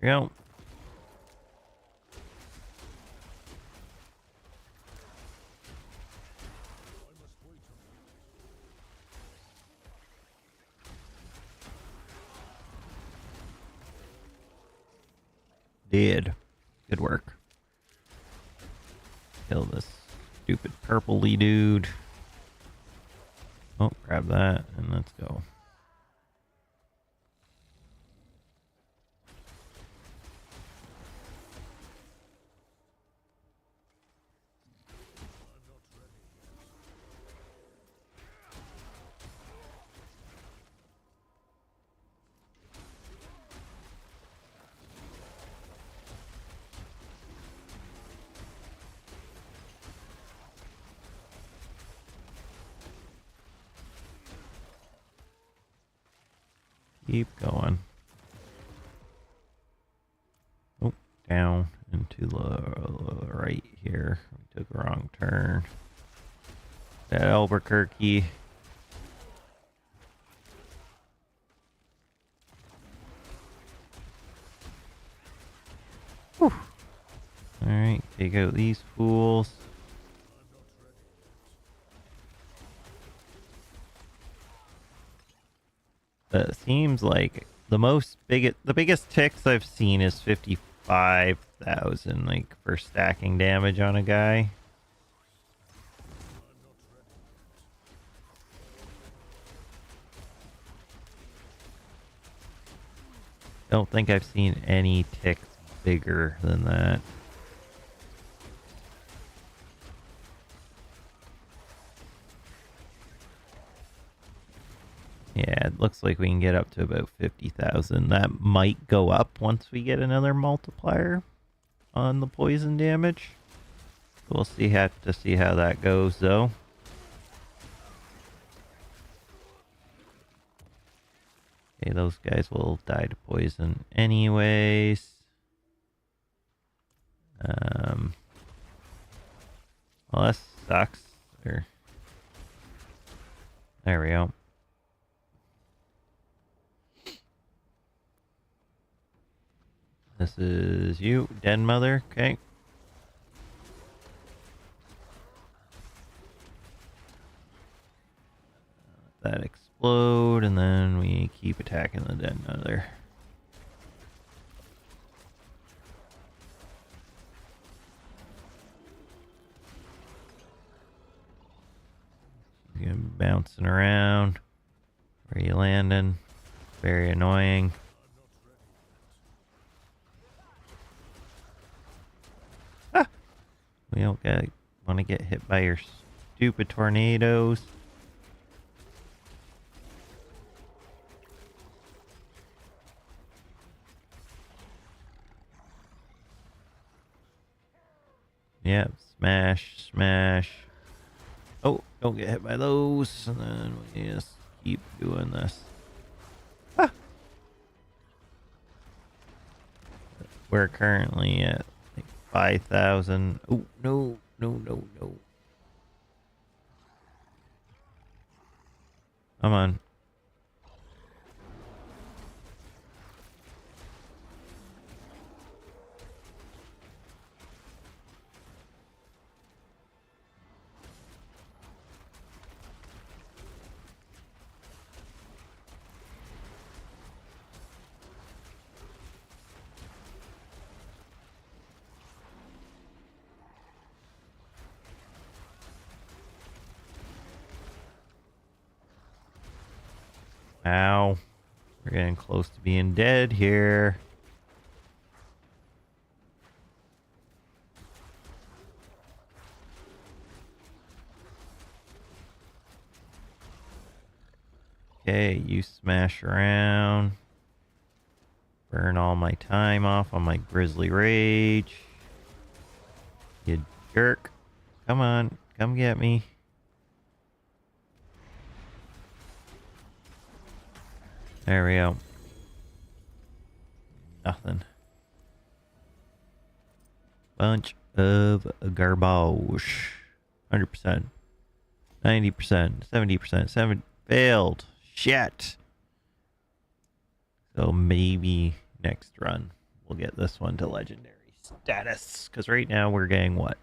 There we go. Did. Good work. Kill this stupid purpley dude. Oh, grab that and let's go. Keep going. Oh, down into the right here. We took a wrong turn. That Albuquerque. Whew. Alright, take out these fools. It seems like the biggest ticks I've seen is 55,000, like, for stacking damage on a guy. Don't think I've seen any ticks bigger than that. Yeah, it looks like we can get up to about 50,000. That might go up once we get another multiplier on the poison damage. We'll have to see how that goes, though. Okay, those guys will die to poison anyways. Well, that sucks. There we go. This is you, Den Mother. Okay. Let that explode, and then we keep attacking the Den Mother. She's bouncing around. Where are you landing? Very annoying. We don't want to get hit by your stupid tornadoes. Yep, smash, smash. Oh, don't get hit by those. And then we just keep doing this. Ah! We're currently at 5,000. Oh, no, no, no, no. Come on. Ow. We're getting close to being dead here. Okay, you smash around. Burn all my time off on my Grizzly Rage. You jerk. Come on, come get me. There we go. Nothing. Bunch of garbage. 100%. 90%. 70%. Failed. Shit. So maybe next run we'll get this one to legendary status. Because right now we're getting what?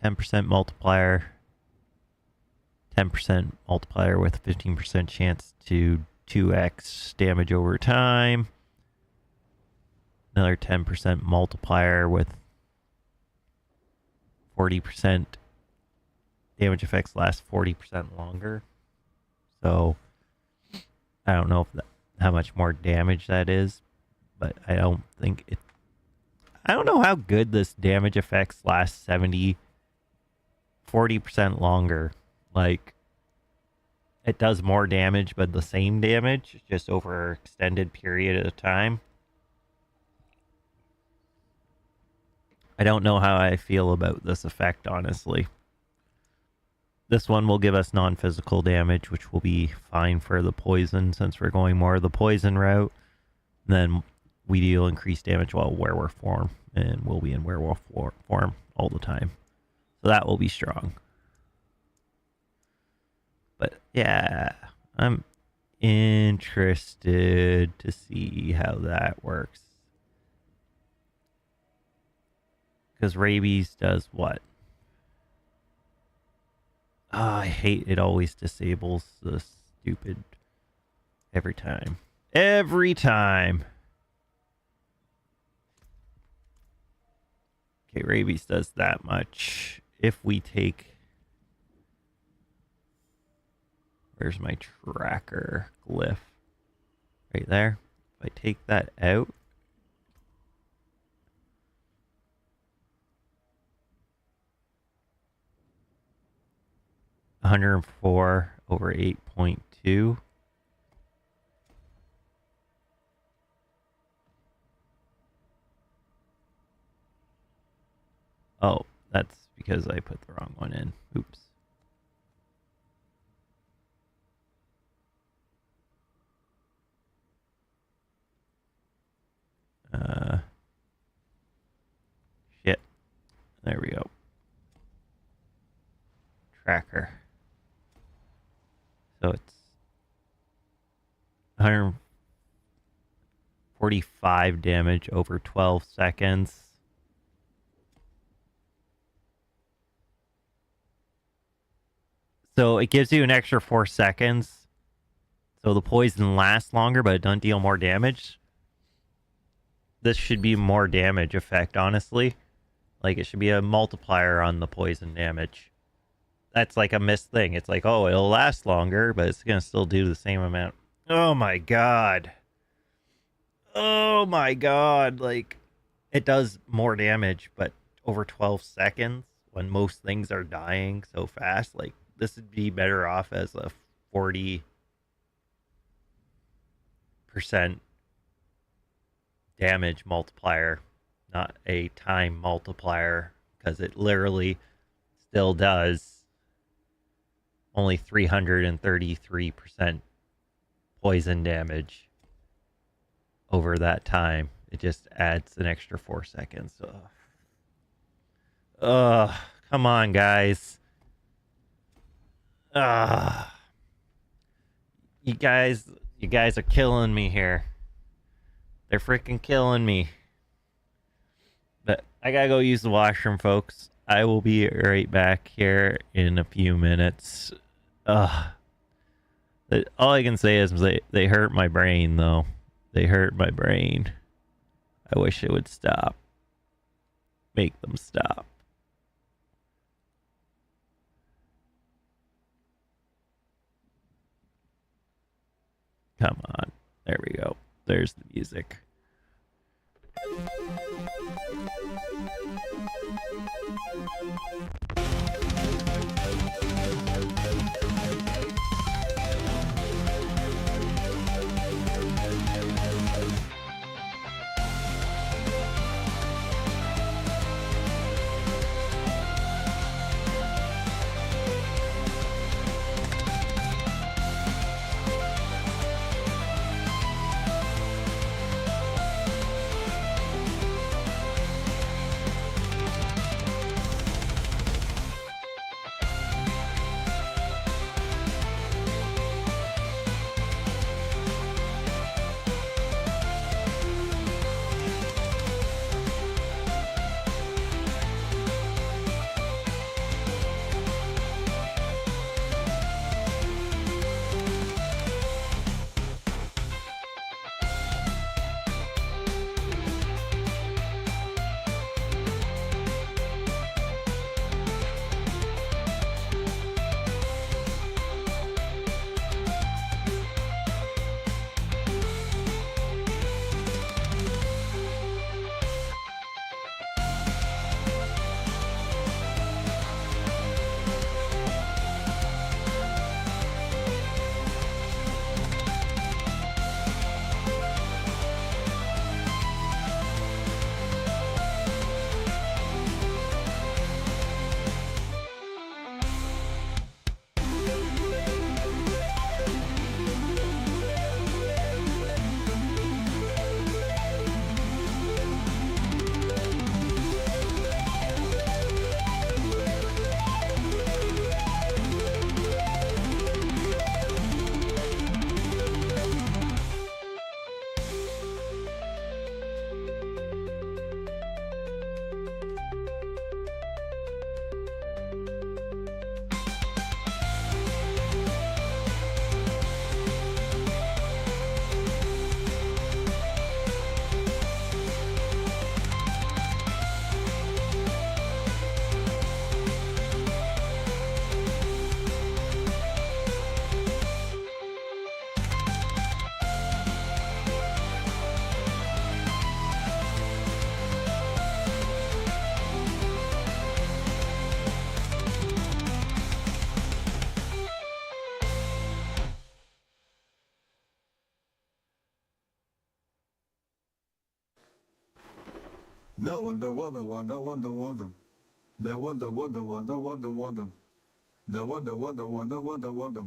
10% multiplier. 10% multiplier with 15% chance to 2x damage over time. Another 10% multiplier with 40% damage effects last 40% longer. So I don't know if how much more damage that is, but I don't think it. I don't know how good this damage effects last 40% longer. Like, it does more damage, but the same damage, just over an extended period of time. I don't know how I feel about this effect, honestly. This one will give us non-physical damage, which will be fine for the poison, since we're going more of the poison route. Then we deal increased damage while werewolf form, and we'll be in werewolf form all the time. So that will be strong. But yeah, I'm interested to see how that works. Because rabies does what? Oh, I hate it always disables the stupid every time. Every time. Okay, rabies does that much. If we take... Where's my tracker glyph? Right there. If I take that out... $104 over 8.2. Oh, that's because I put the wrong one in. Oops. Shit. There we go. Tracker. So it's 145 damage over 12 seconds. So it gives you an extra 4 seconds. So the poison lasts longer, but it doesn't deal more damage. This should be more damage effect, honestly. Like, it should be a multiplier on the poison damage. That's like a missed thing. It's like, oh, it'll last longer, but it's going to still do the same amount. Oh my god. Oh my god. Like, it does more damage, but over 12 seconds when most things are dying so fast. Like, this would be better off as a 40% damage multiplier, not a time multiplier, because it literally still does only 333% poison damage over that time. It just adds an extra 4 seconds. Ugh, come on, guys. You guys are killing me here. They're freaking killing me. But I gotta go use the washroom, folks. I will be right back here in a few minutes. All I can say is they hurt my brain, though. They hurt my brain. I wish it would stop. Make them stop. Come on. There we go. There's the music. No wonder, wonder, wonder, wonder, wonder. No wonder, wonder, wonder, wonder, wonder. No wonder, wonder, wonder, wonder, wonder.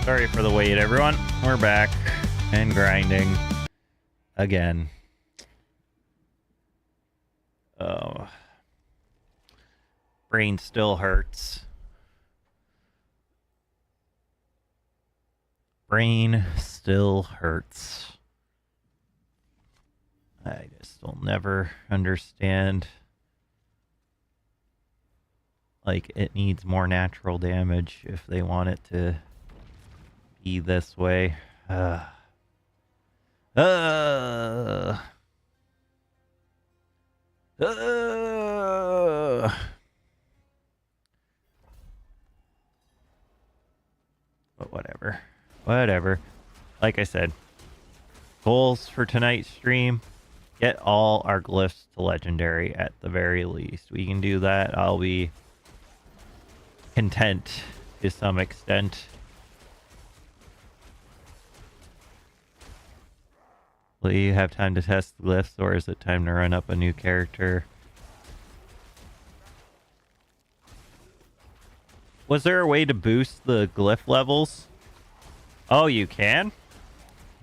Sorry for the wait, everyone. We're back and grinding again. Oh, brain still hurts. Brain still hurts. I just will never understand. Like, it needs more natural damage if they want it to be this way. But whatever. Whatever. Like I said, goals for tonight's stream, get all our glyphs to legendary at the very least. We can do that. I'll be content to some extent. Will you have time to test the glyphs, or is it time to run up a new character? Was there a way to boost the glyph levels? Oh, you can?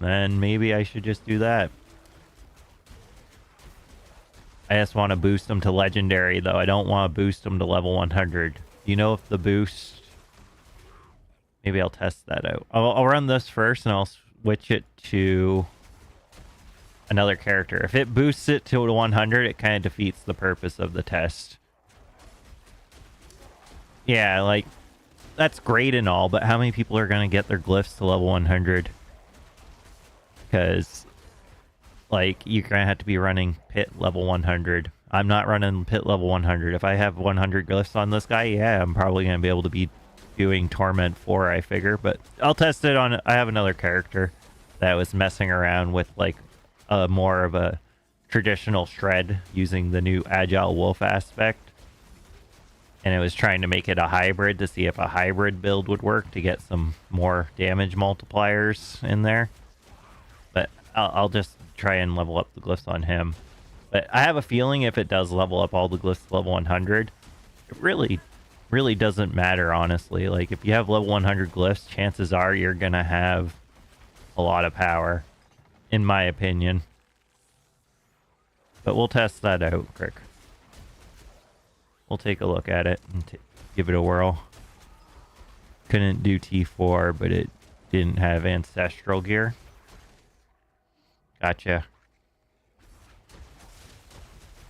Then maybe I should just do that. I just want to boost them to legendary, though. I don't want to boost them to level 100. Do you know if the boost... Maybe I'll test that out. I'll run this first, and I'll switch it to another character. If it boosts it to 100, it kind of defeats the purpose of the test. Yeah, like, that's great and all, but how many people are going to get their glyphs to level 100? Because, like, you're going to have to be running pit level 100. I'm not running pit level 100. If I have 100 glyphs on this guy, yeah, I'm probably going to be able to be doing Torment 4, I figure. But I'll test it on... I have another character that was messing around with, like, more of a traditional shred using the new Agile Wolf aspect. And it was trying to make it a hybrid to see if a hybrid build would work to get some more damage multipliers in there. But I'll just try and level up the glyphs on him. But I have a feeling if it does level up all the glyphs to level 100, it really really doesn't matter, honestly. Like, if you have level 100 glyphs, chances are you're gonna have a lot of power, in my opinion. But we'll test that out, Crick. We'll take a look at it and give it a whirl. Couldn't do T4, but it didn't have ancestral gear. Gotcha.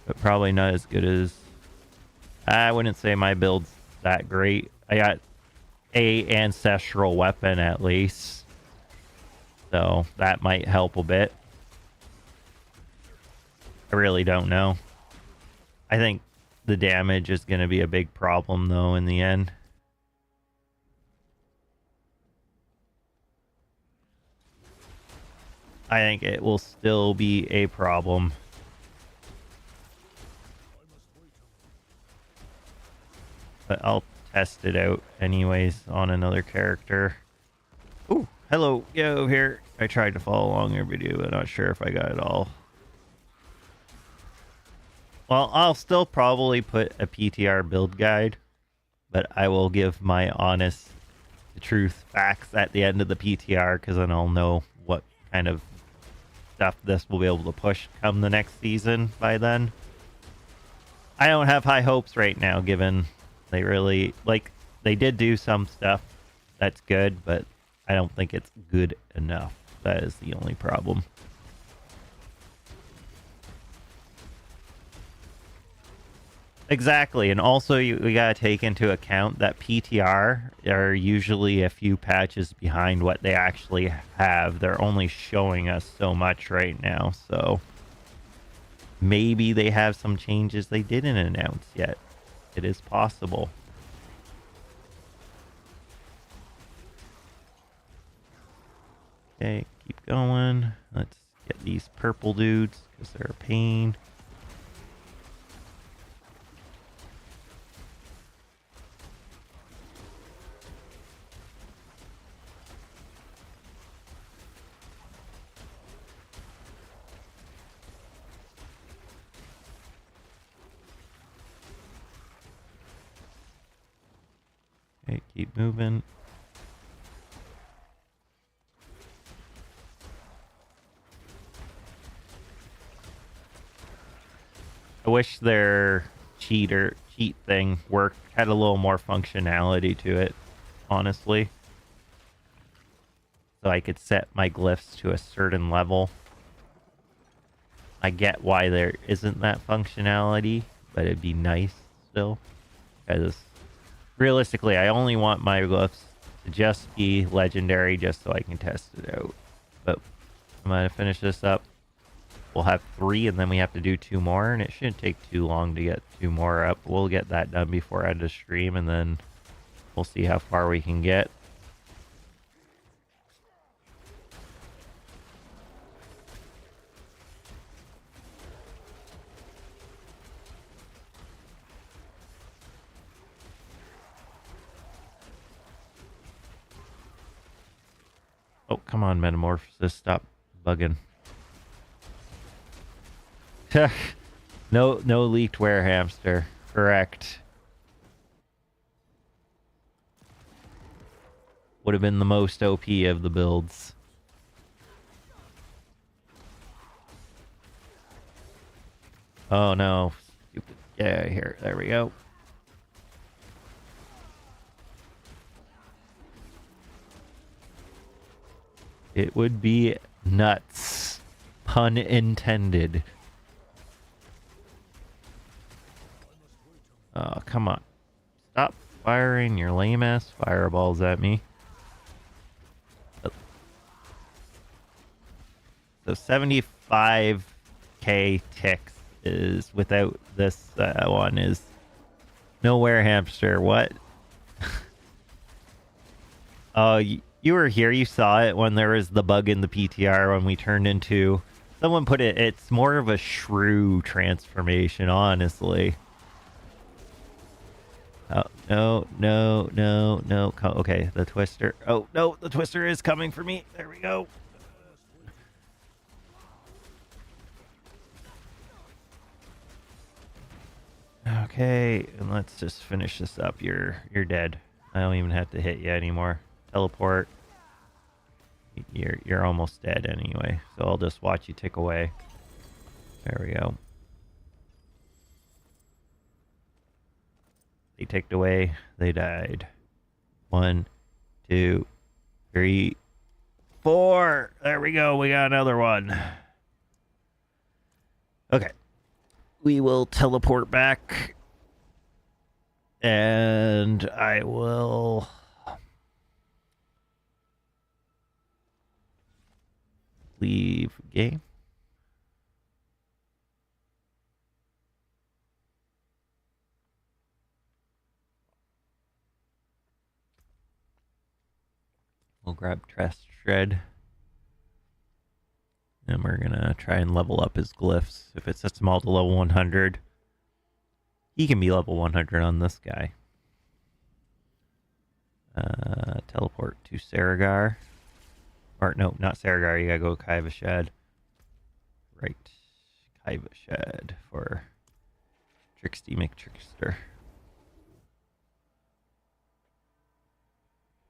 But probably not as good as... I wouldn't say my build's that great. I got a ancestral weapon at least, so that might help a bit. I really don't know. I think the damage is going to be a big problem, though, in the end. I think it will still be a problem. But I'll test it out anyways on another character. Ooh, hello, yo, here. I tried to follow along your video, but not sure if I got it all. Well, I'll still probably put a PTR build guide, but I will give my honest, the truth, facts at the end of the PTR, because then I'll know what kind of stuff this will be able to push come the next season by then. I don't have high hopes right now, given they really, like, they did do some stuff that's good, but I don't think it's good enough. That is the only problem. Exactly, and also we gotta take into account that PTR are usually a few patches behind what they actually have. They're only showing us so much right now, so maybe they have some changes they didn't announce yet. It is possible. Okay, keep going. Let's get these purple dudes because they're a pain. Okay, keep moving. I wish their cheat thing had a little more functionality to it, honestly. So I could set my glyphs to a certain level. I get why there isn't that functionality, but it'd be nice still. Because realistically, I only want my glyphs to just be legendary just so I can test it out. But I'm going to finish this up. We'll have 3, and then we have to do 2 more, and it shouldn't take too long to get 2 more up. We'll get that done before end of stream, and then we'll see how far we can get. Oh, come on, Metamorphosis, stop bugging. No leaked werehamster. Correct. Would have been the most OP of the builds. Oh no. Stupid. Yeah, here. There we go. It would be nuts. Pun intended. Oh, come on. Stop firing your lame-ass fireballs at me. So 75k ticks is, without this one, is no werehamster. What? Oh, you were here. You saw it when there was the bug in the PTR when we turned into... Someone put it, it's more of a shrew transformation, honestly. Oh, no. Okay, the twister. Oh, no, the twister is coming for me. There we go. Okay. Okay, and let's just finish this up. You're dead. I don't even have to hit you anymore. Teleport. You're almost dead anyway, so I'll just watch you tick away. There we go. They ticked away. They died. 1, 2, 3, 4. There we go. We got another one. Okay. We will teleport back. And I will... leave game. We'll grab Trust Shred. And we're gonna try and level up his glyphs. If it sets them all to level 100, he can be level 100 on this guy. Teleport to Saragar. Or no, not Saragar. You gotta go Kaiva Shed. Right, Kaiva Shed for Tricksty McTrickster.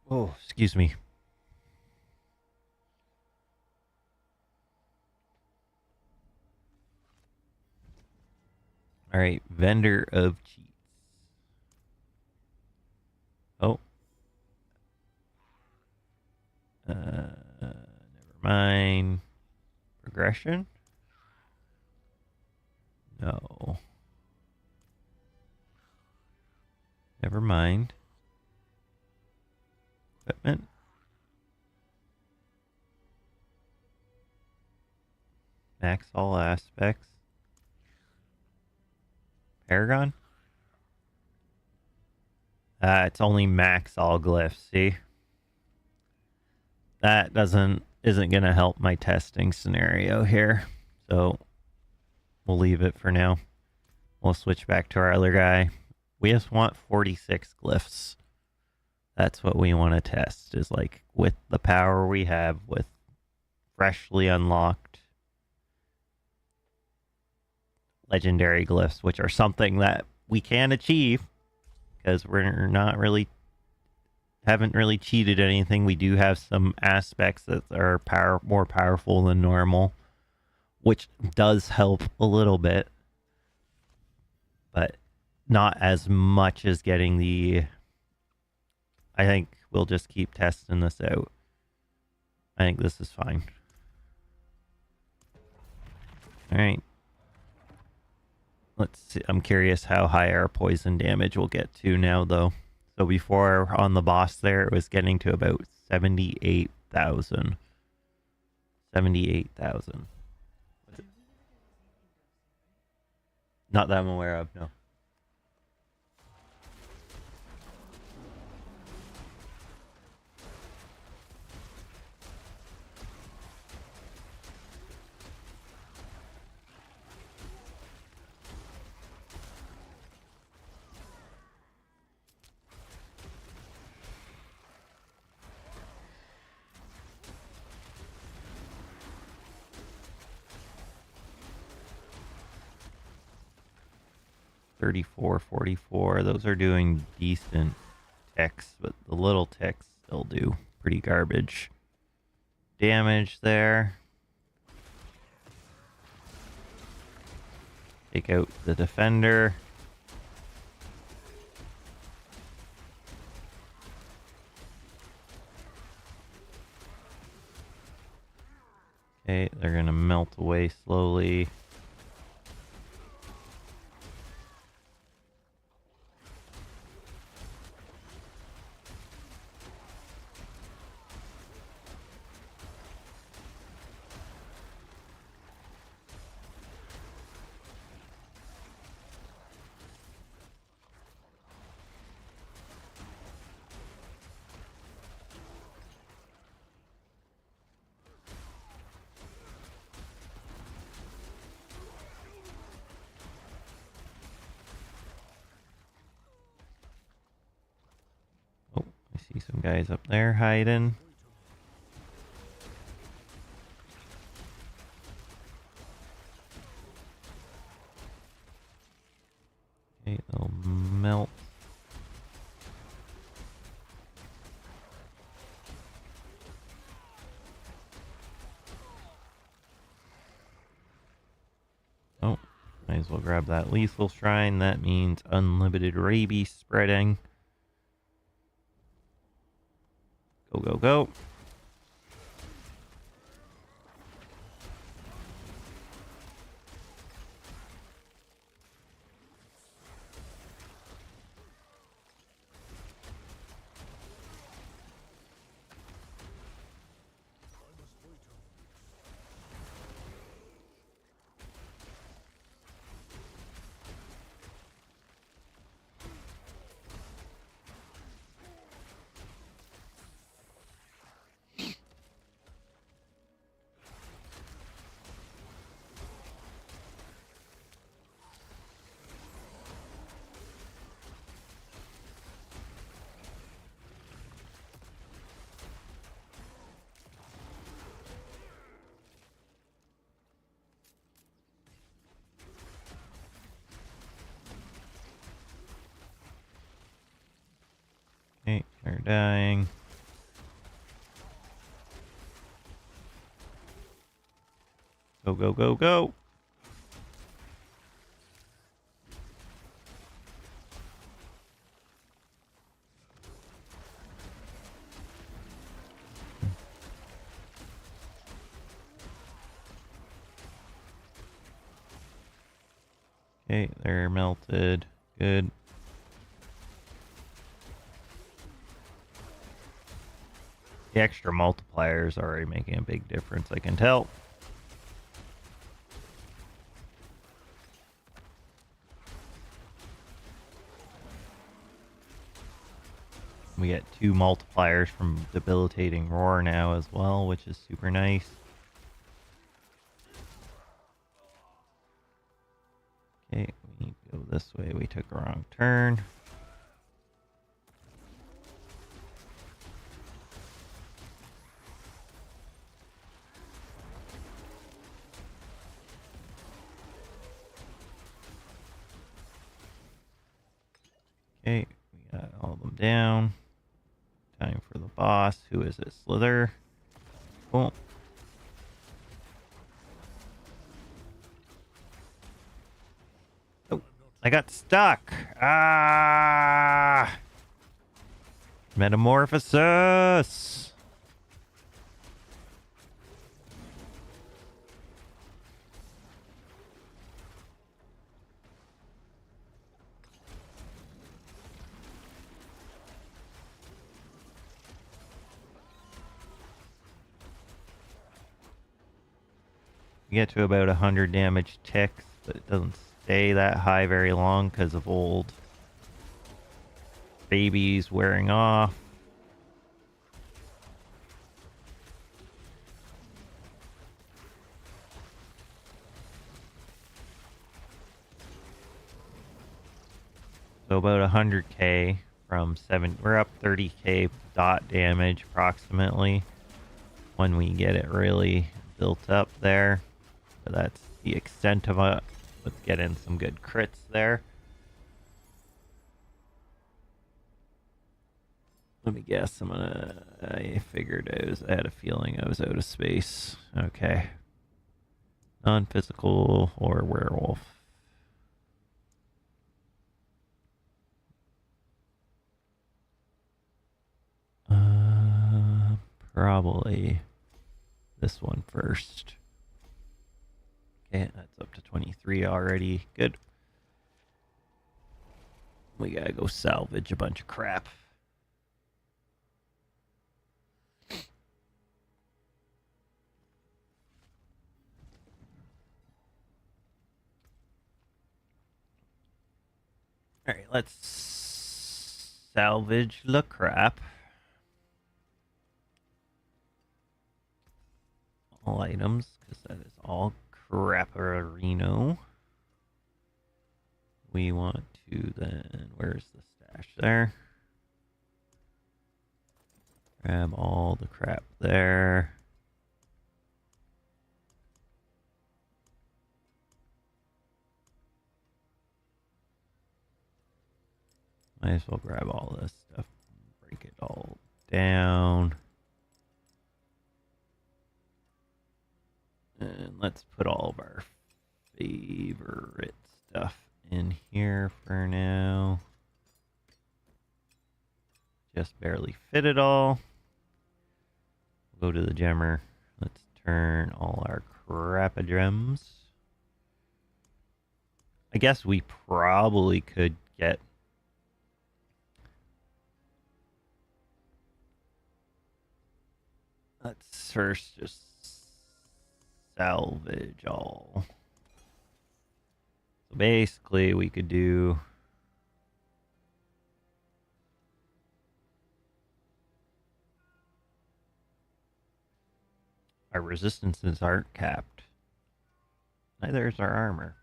Oh, excuse me. All right, vendor of cheats. Oh. Never mind. Progression? No. Never mind. Equipment? Max all aspects. Paragon? It's only max all glyphs, see? That isn't gonna help my testing scenario here. So we'll leave it for now. We'll switch back to our other guy. We just want 46 glyphs. That's what we want to test, is like with the power we have with freshly unlocked legendary glyphs, which are something that we can achieve because we're not really haven't really cheated anything. We do have some aspects that are more powerful than normal, which does help a little bit, but not as much as getting the... I think we'll just keep testing this out. I think this is fine. All right. Let's see. I'm curious how high our poison damage will get to now, though. So before on the boss there, it was getting to about 78,000. 78,000. Not that I'm aware of, no. $34, $44. Those are doing decent ticks, but the little ticks still do pretty garbage damage there. Take out the defender. Okay, they're gonna melt away slowly. See some guys up there hiding. Okay, the Might as well grab that lethal shrine. That means unlimited rabies spreading. Go, go, go. Okay, they're dying. Go, go, go, go. Okay, they're melted. Good. The extra multipliers are already making a big difference, I can tell. We get 2 multipliers from Debilitating Roar now as well, which is super nice. Okay, we need to go this way. We took a wrong turn. Okay, we got all of them down. Time for the boss. Who is it? Slither. Cool. Oh, I got stuck. Ah! Metamorphosis! You get to about 100 damage ticks, but it doesn't stay that high very long because of old babies wearing off. So about 100k from 7. We're up 30k dot damage approximately when we get it really built up there. But that's the extent of it. Let's get in some good crits there. Let me guess. I figured I had a feeling I was out of space. Okay. Non-physical or werewolf. Probably this one first. Okay, that's up to 23 already. Good. We gotta go salvage a bunch of crap. Alright, let's salvage the crap. All items, because that is all crapperino. We want to then, where's the stash there? Grab all the crap there. Might as well grab all this stuff, break it all down. And let's put all of our favorite stuff in here for now. Just barely fit it all. We'll go to the gemmer. Let's turn all our crap-a-gems. I guess we probably could get... Let's first just salvage all. So basically we could do... Our resistances aren't capped. Neither is our armor.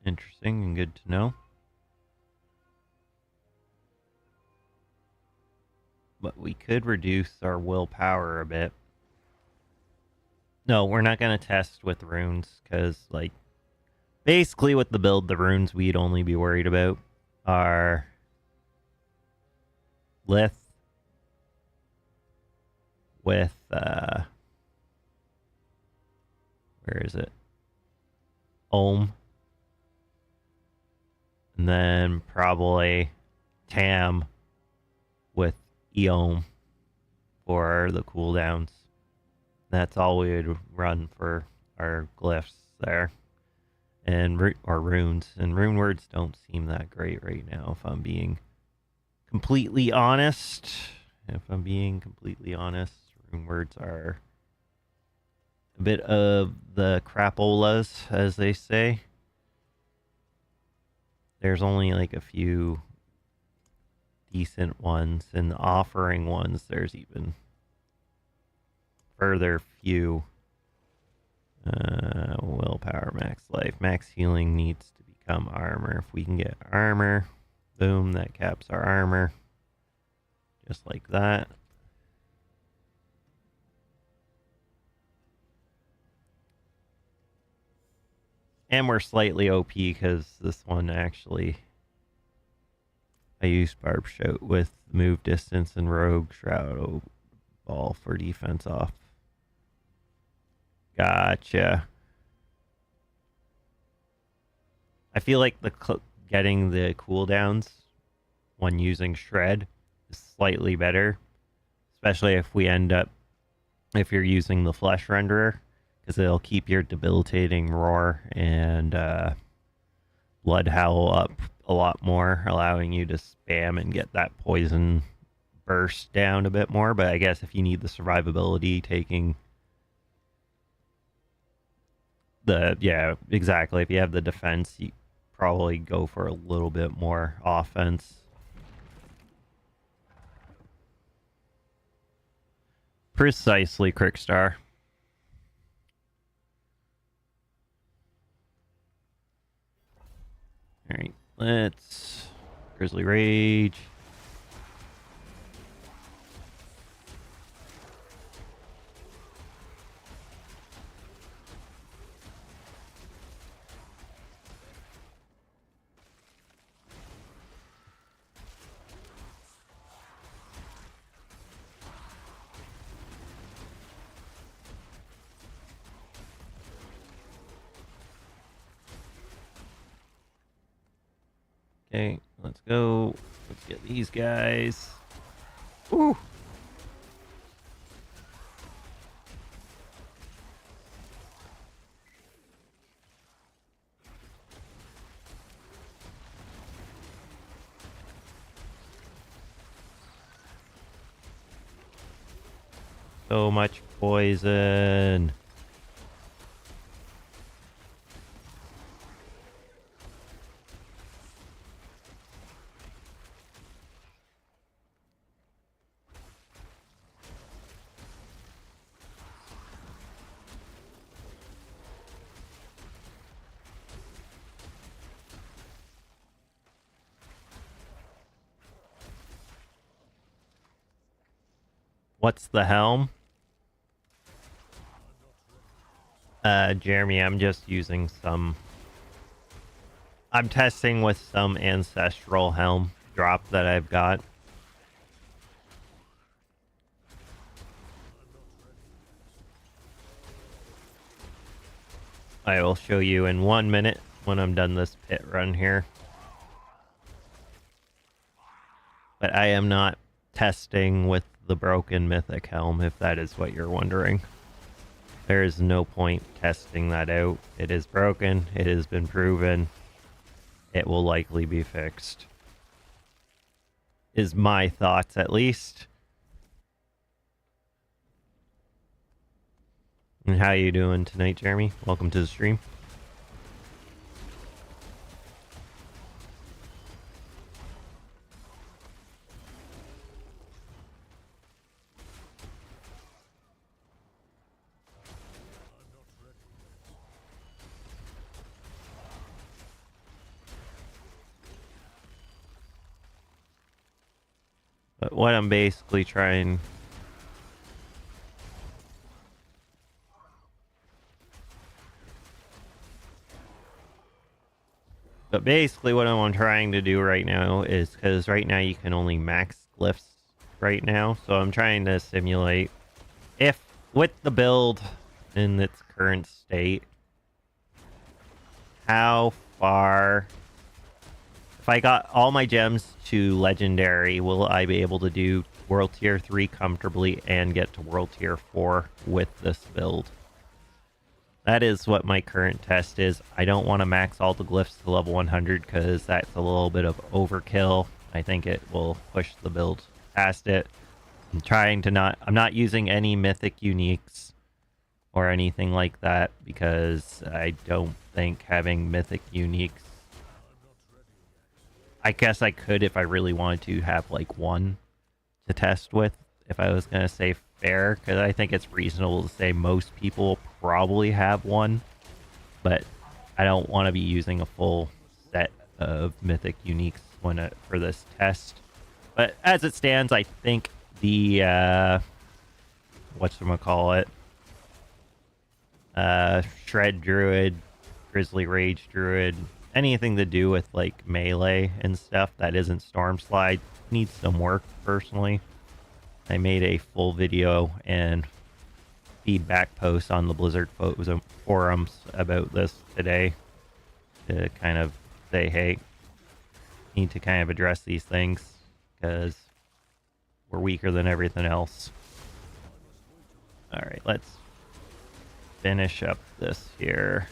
Interesting and good to know. But we could reduce our willpower a bit. No, we're not going to test with runes, because, like, basically with the build, the runes we'd only be worried about are Lith with, where is it? Ohm. And then probably Tam with Eom for the cooldowns. That's all we would run for our glyphs there. And or runes. And rune words don't seem that great right now, if I'm being completely honest. If I'm being completely honest, rune words are a bit of the crapolas, as they say. There's only like a few decent ones, and the offering ones, there's even further few. Willpower, max life, max healing needs to become armor. If we can get armor, boom, that caps our armor. Just like that. And we're slightly OP because this one actually... I used Barb Shout with move distance and Rogue Shroud Ball for defense off. Gotcha. I feel like getting the cooldowns when using Shred is slightly better. Especially if we end up... If you're using the Flesh Renderer. Because it'll keep your debilitating roar and blood howl up a lot more, allowing you to spam and get that poison burst down a bit more. But I guess if you need the survivability, taking the... Yeah, exactly. If you have the defense, you probably go for a little bit more offense. Precisely, Crickstar. Alright, let's... Grizzly Rage. Okay, let's go. Let's get these guys. Woo! So much poison. What's the helm? Jeremy, I'm just using some... I'm testing with some ancestral helm drop that I've got. I will show you in 1 minute when I'm done this pit run here. But I am not testing with the broken mythic helm, if that is what you're wondering. There is no point testing that out. It is broken. It has been proven. It will likely be fixed. Is my thoughts, at least. And how you doing tonight, Jeremy? Welcome to the stream. But what I'm basically trying... But basically what I'm trying to do right now is, because right now you can only max glyphs right now, so I'm trying to simulate if, with the build in its current state, how far... If I got all my gems to Legendary, will I be able to do World Tier 3 comfortably and get to World Tier 4 with this build? That is what my current test is. I don't want to max all the glyphs to level 100 because that's a little bit of overkill. I think it will push the build past it. I'm not using any mythic uniques or anything like that because I don't think having mythic uniques... I guess I could if I really wanted to have like one to test with, if I was going to say fair, because I think it's reasonable to say most people probably have one, but I don't want to be using a full set of mythic uniques for this test. But as it stands, I think the whatchamacallit, Shred Druid, Grizzly Rage Druid, anything to do with like melee and stuff that isn't Storm Slide needs some work personally. I made a full video and feedback post on the Blizzard forums about this today to kind of say, hey, need to kind of address these things because we're weaker than everything else. All right, let's finish up this here.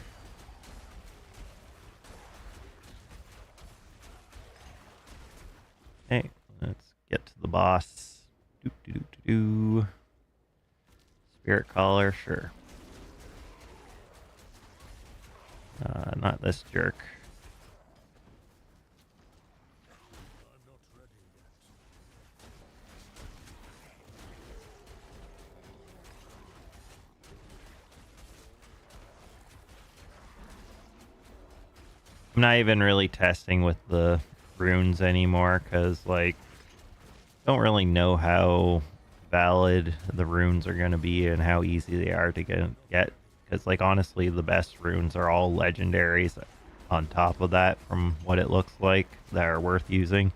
Okay, let's get to the boss. Spirit Collar, sure. Not this jerk. I'm not even really testing with the runes anymore because, like, don't really know how valid the runes are going to be and how easy they are to get. Because, like, honestly, the best runes are all legendaries on top of that from what it looks like that are worth using.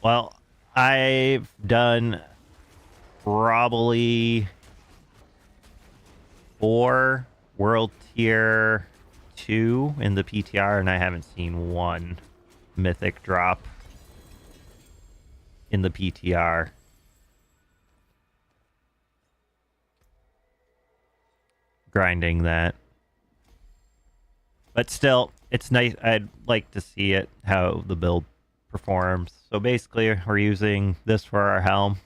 Well, I've done probably 4 World Tier 2 in the PTR, and I haven't seen one mythic drop in the PTR. Grinding that. But still, it's nice. I'd like to see it, how the build performs. So basically, we're using this for our helm.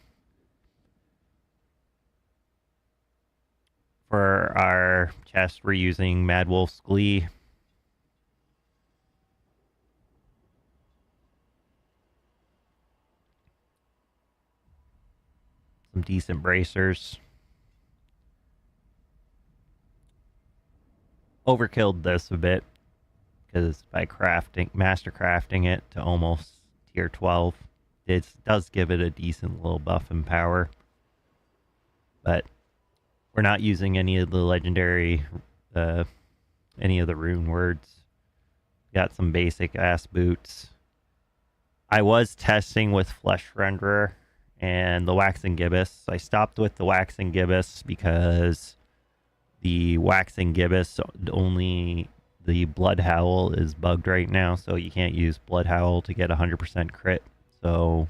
For our chest, we're using Mad Wolf's Glee. Some decent bracers. Overkilled this a bit because by master crafting it to almost tier 12, it does give it a decent little buff and power. But we're not using any of the legendary, any of the rune words. Got some basic ass boots. I was testing with Flesh Renderer and the waxing gibbous. I stopped with the waxing gibbous because the waxing gibbous only the blood howl is bugged right now, so you can't use blood howl to get 100% crit. So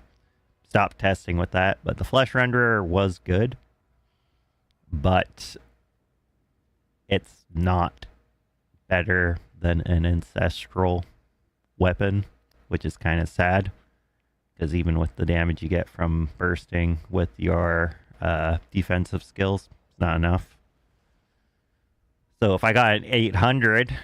stop testing with that. But the flesh renderer was good, but it's not better than an ancestral weapon, which is kind of sad, because even with the damage you get from bursting with your defensive skills, it's not enough. So if I got an 800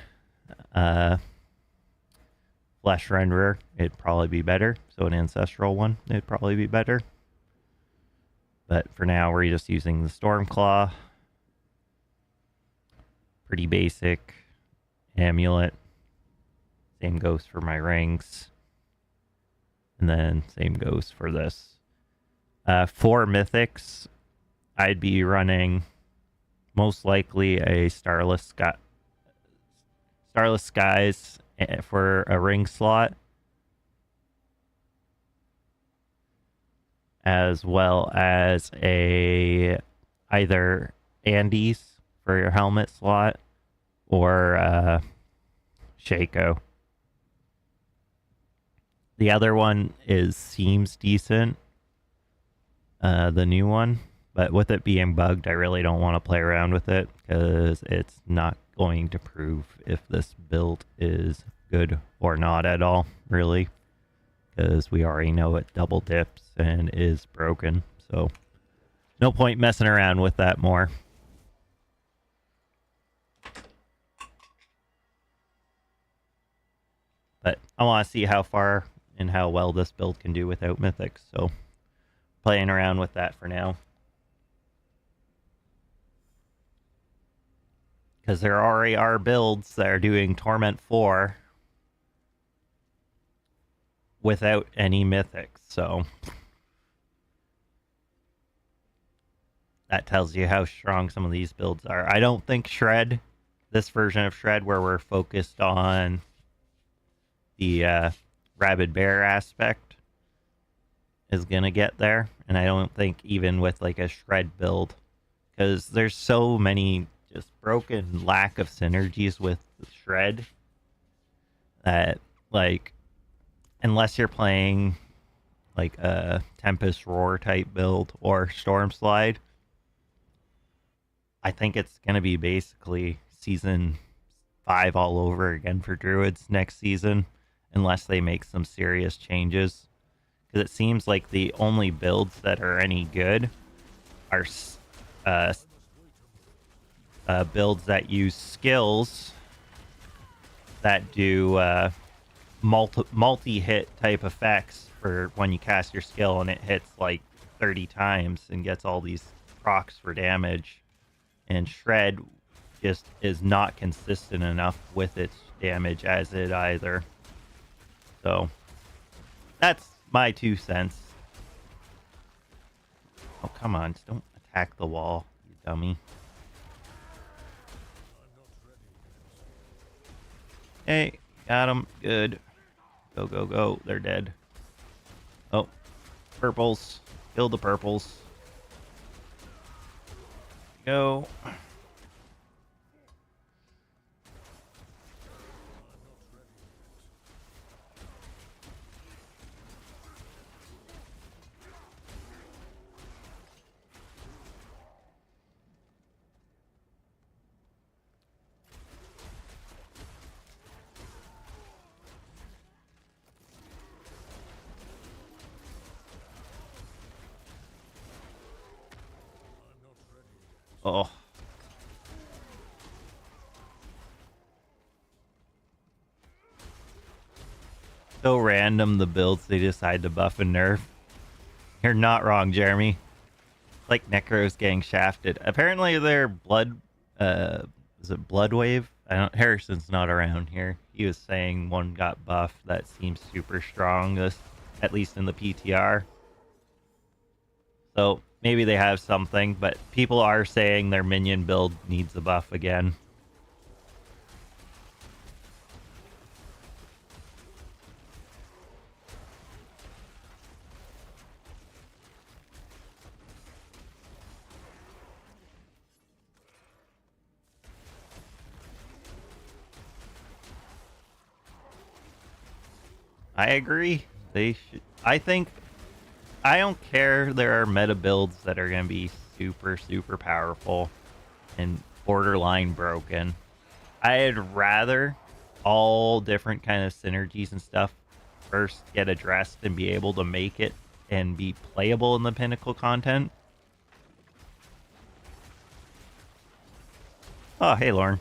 flesh renderer, it'd probably be better. So an ancestral one, it'd probably be better. But for now, we're just using the Stormclaw. Pretty basic amulet. Same goes for my rings. And then same goes for this. For mythics, I'd be running most likely a Starless Skies for a ring slot, as well as a either Andes for your helmet slot or Shaco. The other one seems decent, the new one, but with it being bugged, I really don't want to play around with it because it's not going to prove if this build is good or not at all, really, because we already know it double dips and is broken, so no point messing around with that more. But I want to see how far and how well this build can do without mythics, so playing around with that for now. Because there already are builds that are doing Torment 4 without any mythics, so that tells you how strong some of these builds are. I don't think Shred, this version of Shred where we're focused on the Rabid Bear aspect, is going to get there. And I don't think even with like a Shred build, because there's so many just broken lack of synergies with Shred that, like, unless you're playing like a Tempest Roar type build or Storm Slide, I think it's going to be basically season 5 all over again for Druids next season, unless they make some serious changes. Because it seems like the only builds that are any good are builds that use skills that do multi-hit type effects for when you cast your skill and it hits like 30 times and gets all these procs for damage. And Shred just is not consistent enough with its damage as it either. So that's my 2 cents. Oh, come on. Just don't attack the wall, you dummy. Hey, got him. Good. Go, go, go. They're dead. Oh, purples. Kill the purples. Go. Oh. So random, the builds they decide to buff and nerf. You're not wrong, Jeremy. Like Necros getting shafted. Apparently their blood, is it Blood Wave? Harrison's not around here. He was saying one got buffed that seems super strong, at least in the PTR. So maybe they have something, but people are saying their minion build needs a buff again. I agree. They should. I think I don't care. There are meta builds that are going to be super, super powerful and borderline broken. I'd rather all different kind of synergies and stuff first get addressed and be able to make it and be playable in the pinnacle content. Oh, hey, Lauren.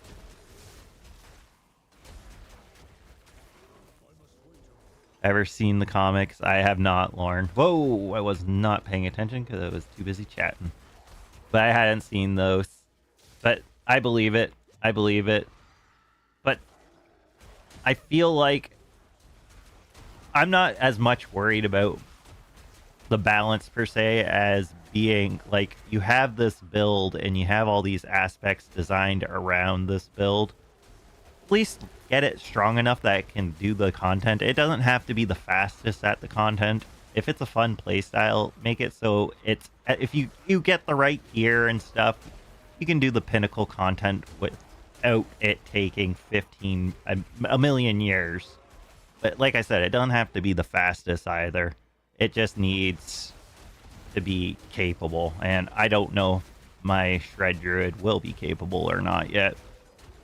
Ever seen the comics? I have not, Lauren. Whoa, I was not paying attention because I was too busy chatting. But I hadn't seen those. But I believe it. I believe it. But I feel like I'm not as much worried about the balance per se as being like you have this build and you have all these aspects designed around this build. At least get it strong enough that it can do the content. It doesn't have to be the fastest at the content. If it's a fun playstyle, make it so it's if you get the right gear and stuff, you can do the pinnacle content without it taking a million years. But like I said, it doesn't have to be the fastest either. It just needs to be capable, and I don't know if my Shred Druid will be capable or not yet.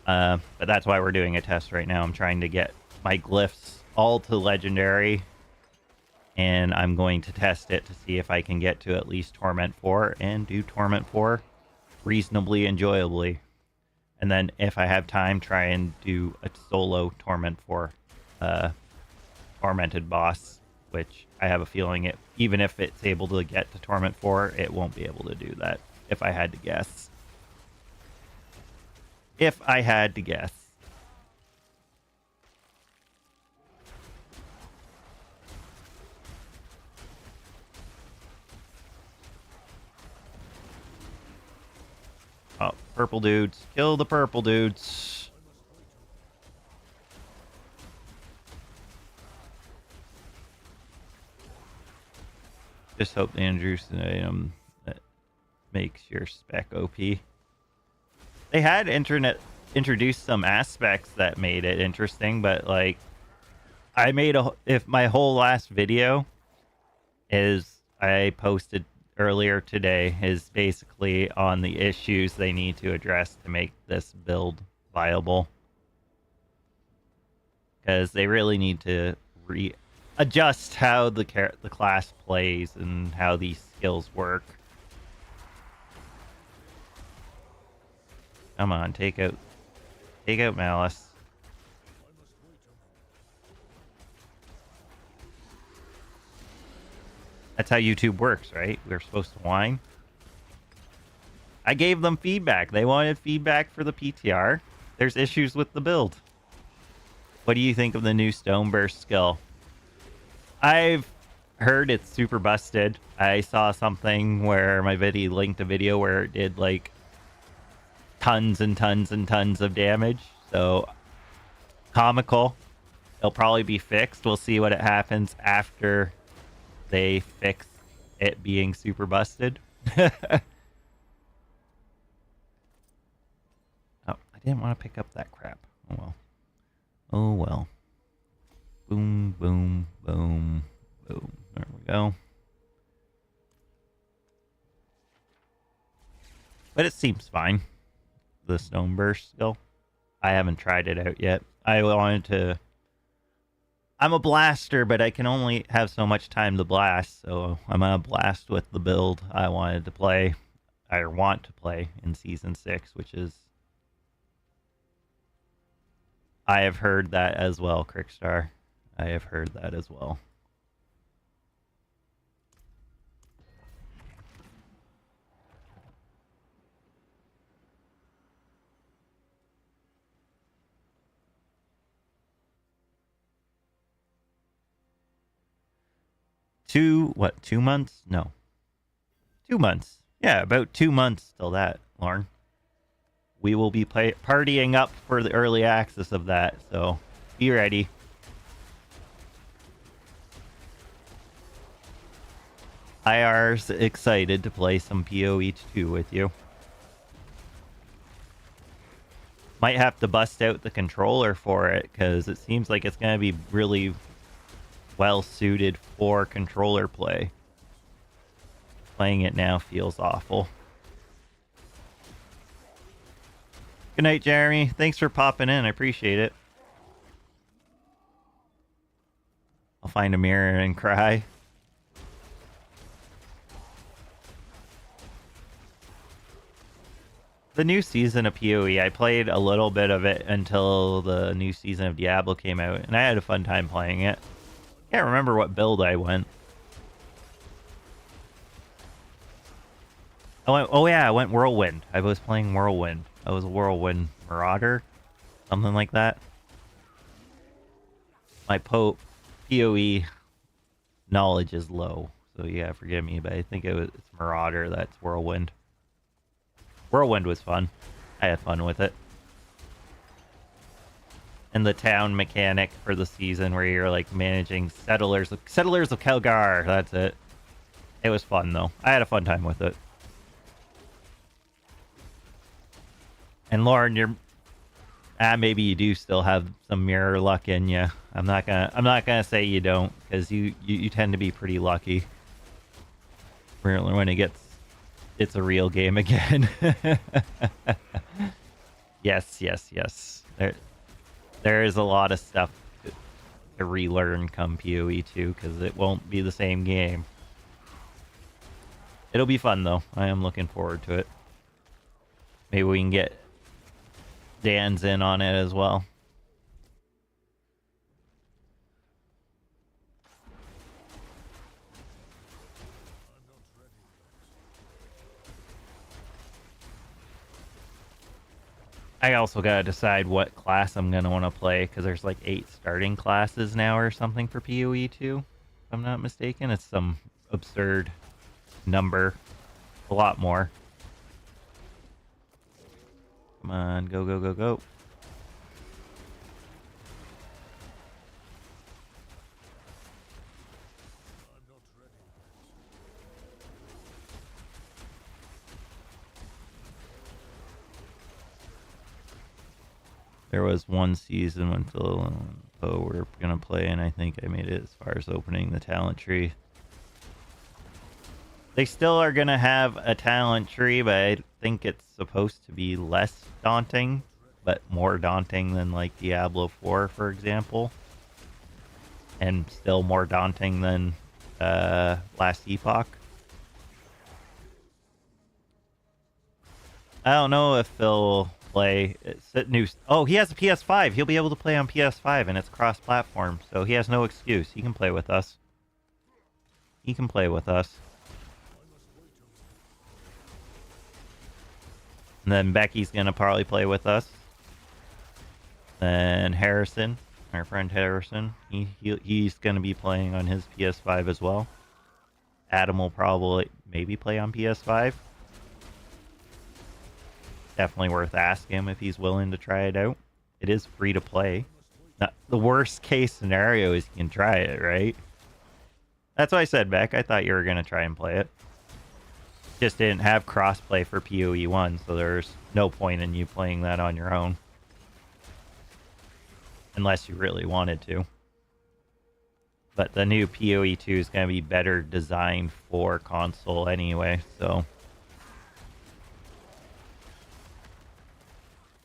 But that's why we're doing a test right now. I'm trying to get my glyphs all to legendary, and I'm going to test it to see if I can get to at least Torment 4 and do Torment 4 reasonably enjoyably. And then if I have time, try and do a solo Torment 4 Tormented boss, which I have a feeling even if it's able to get to Torment 4, it won't be able to do that, if I had to guess. If I had to guess. Oh, purple dudes. Kill the purple dudes. Just hope they introduce an item that makes your spec OP. They had introduced some aspects that made it interesting, but like I made if my whole last video is I posted earlier today is basically on the issues they need to address to make this build viable, because they really need to adjust how the class plays and how these skills work. Come on, take out Malice. That's how YouTube works, right? We're supposed to whine. I gave them feedback. They wanted feedback for the PTR. There's issues with the build. What do you think of the new Stone Burst skill? I've heard it's super busted. I saw something where my video linked a video where it did like tons and tons and tons of damage. So comical. It'll probably be fixed. We'll see what happens after they fix it being super busted. Oh, I didn't want to pick up that crap. Oh well. Oh well. Boom, boom, boom, boom. There we go. But it seems fine. The Stone Burst still. I haven't tried it out yet. I wanted to... I'm a blaster, but I can only have so much time to blast, so I'm gonna blast with the build I wanted to play. I want to play in Season 6, which is... I have heard that as well, Crickstar. I have heard that as well. Two months? No. 2 months. Yeah, about 2 months till that, Lauren. We will be partying up for the early access of that, so be ready. IR's excited to play some PoE2 with you. Might have to bust out the controller for it, because it seems like it's going to be really well suited for controller play. Playing it now feels awful. Good night, Jeremy. Thanks for popping in. I appreciate it. I'll find a mirror and cry. The new season of PoE, I played a little bit of it until the new season of Diablo came out, and I had a fun time playing it. Can't remember what build I went. I went Whirlwind. I was playing Whirlwind. I was a Whirlwind Marauder, something like that. My PoE knowledge is low, so yeah, forgive me, but I think it's Marauder that's Whirlwind. Whirlwind was fun. I had fun with it. And the town mechanic for the season where you're like managing settlers of Kelgar. That's it. It was fun though. I had a fun time with it. And Lauren, maybe you do still have some mirror luck in you. I'm not gonna say you don't, because you tend to be pretty lucky. When it's a real game again. Yes. There is a lot of stuff to relearn come PoE 2, because it won't be the same game. It'll be fun though. I am looking forward to it. Maybe we can get Dan's in on it as well. I also gotta decide what class I'm gonna want to play, because there's like 8 starting classes now or something for PoE 2. If I'm not mistaken, it's some absurd number. A lot more. Come on, go. There was one season when Phil and Poe were going to play, and I think I made it as far as opening the talent tree. They still are going to have a talent tree, but I think it's supposed to be less daunting, but more daunting than like Diablo 4, for example. And still more daunting than Last Epoch. I don't know if Phil play. Oh, he has a PS5. He'll be able to play on PS5, and it's cross-platform, so he has no excuse. He can play with us. He can play with us. And then Becky's gonna probably play with us. Then Harrison, our friend Harrison, he's gonna be playing on his PS5 as well. Adam will probably maybe play on PS5. Definitely worth asking him if he's willing to try it out. It is free to play. Not, the worst case scenario is you can try it, right? That's what I said, Beck. I thought you were going to try and play it. Just didn't have crossplay for PoE 1, so there's no point in you playing that on your own. Unless you really wanted to. But the new PoE 2 is going to be better designed for console anyway, so...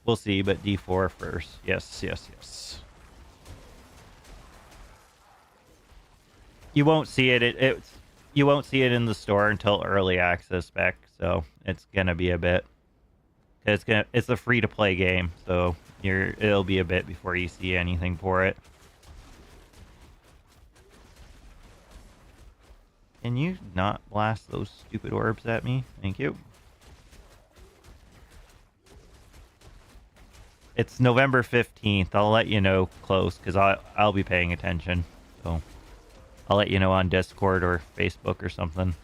We'll see, but D4 first. Yes. You won't see it. You won't see it in the store until early access spec, so it's gonna be a bit. It's a free to play game, so it'll be a bit before you see anything for it. Can you not blast those stupid orbs at me? Thank you. It's November 15th. I'll let you know close, because I'll be paying attention. So I'll let you know on Discord or Facebook or something.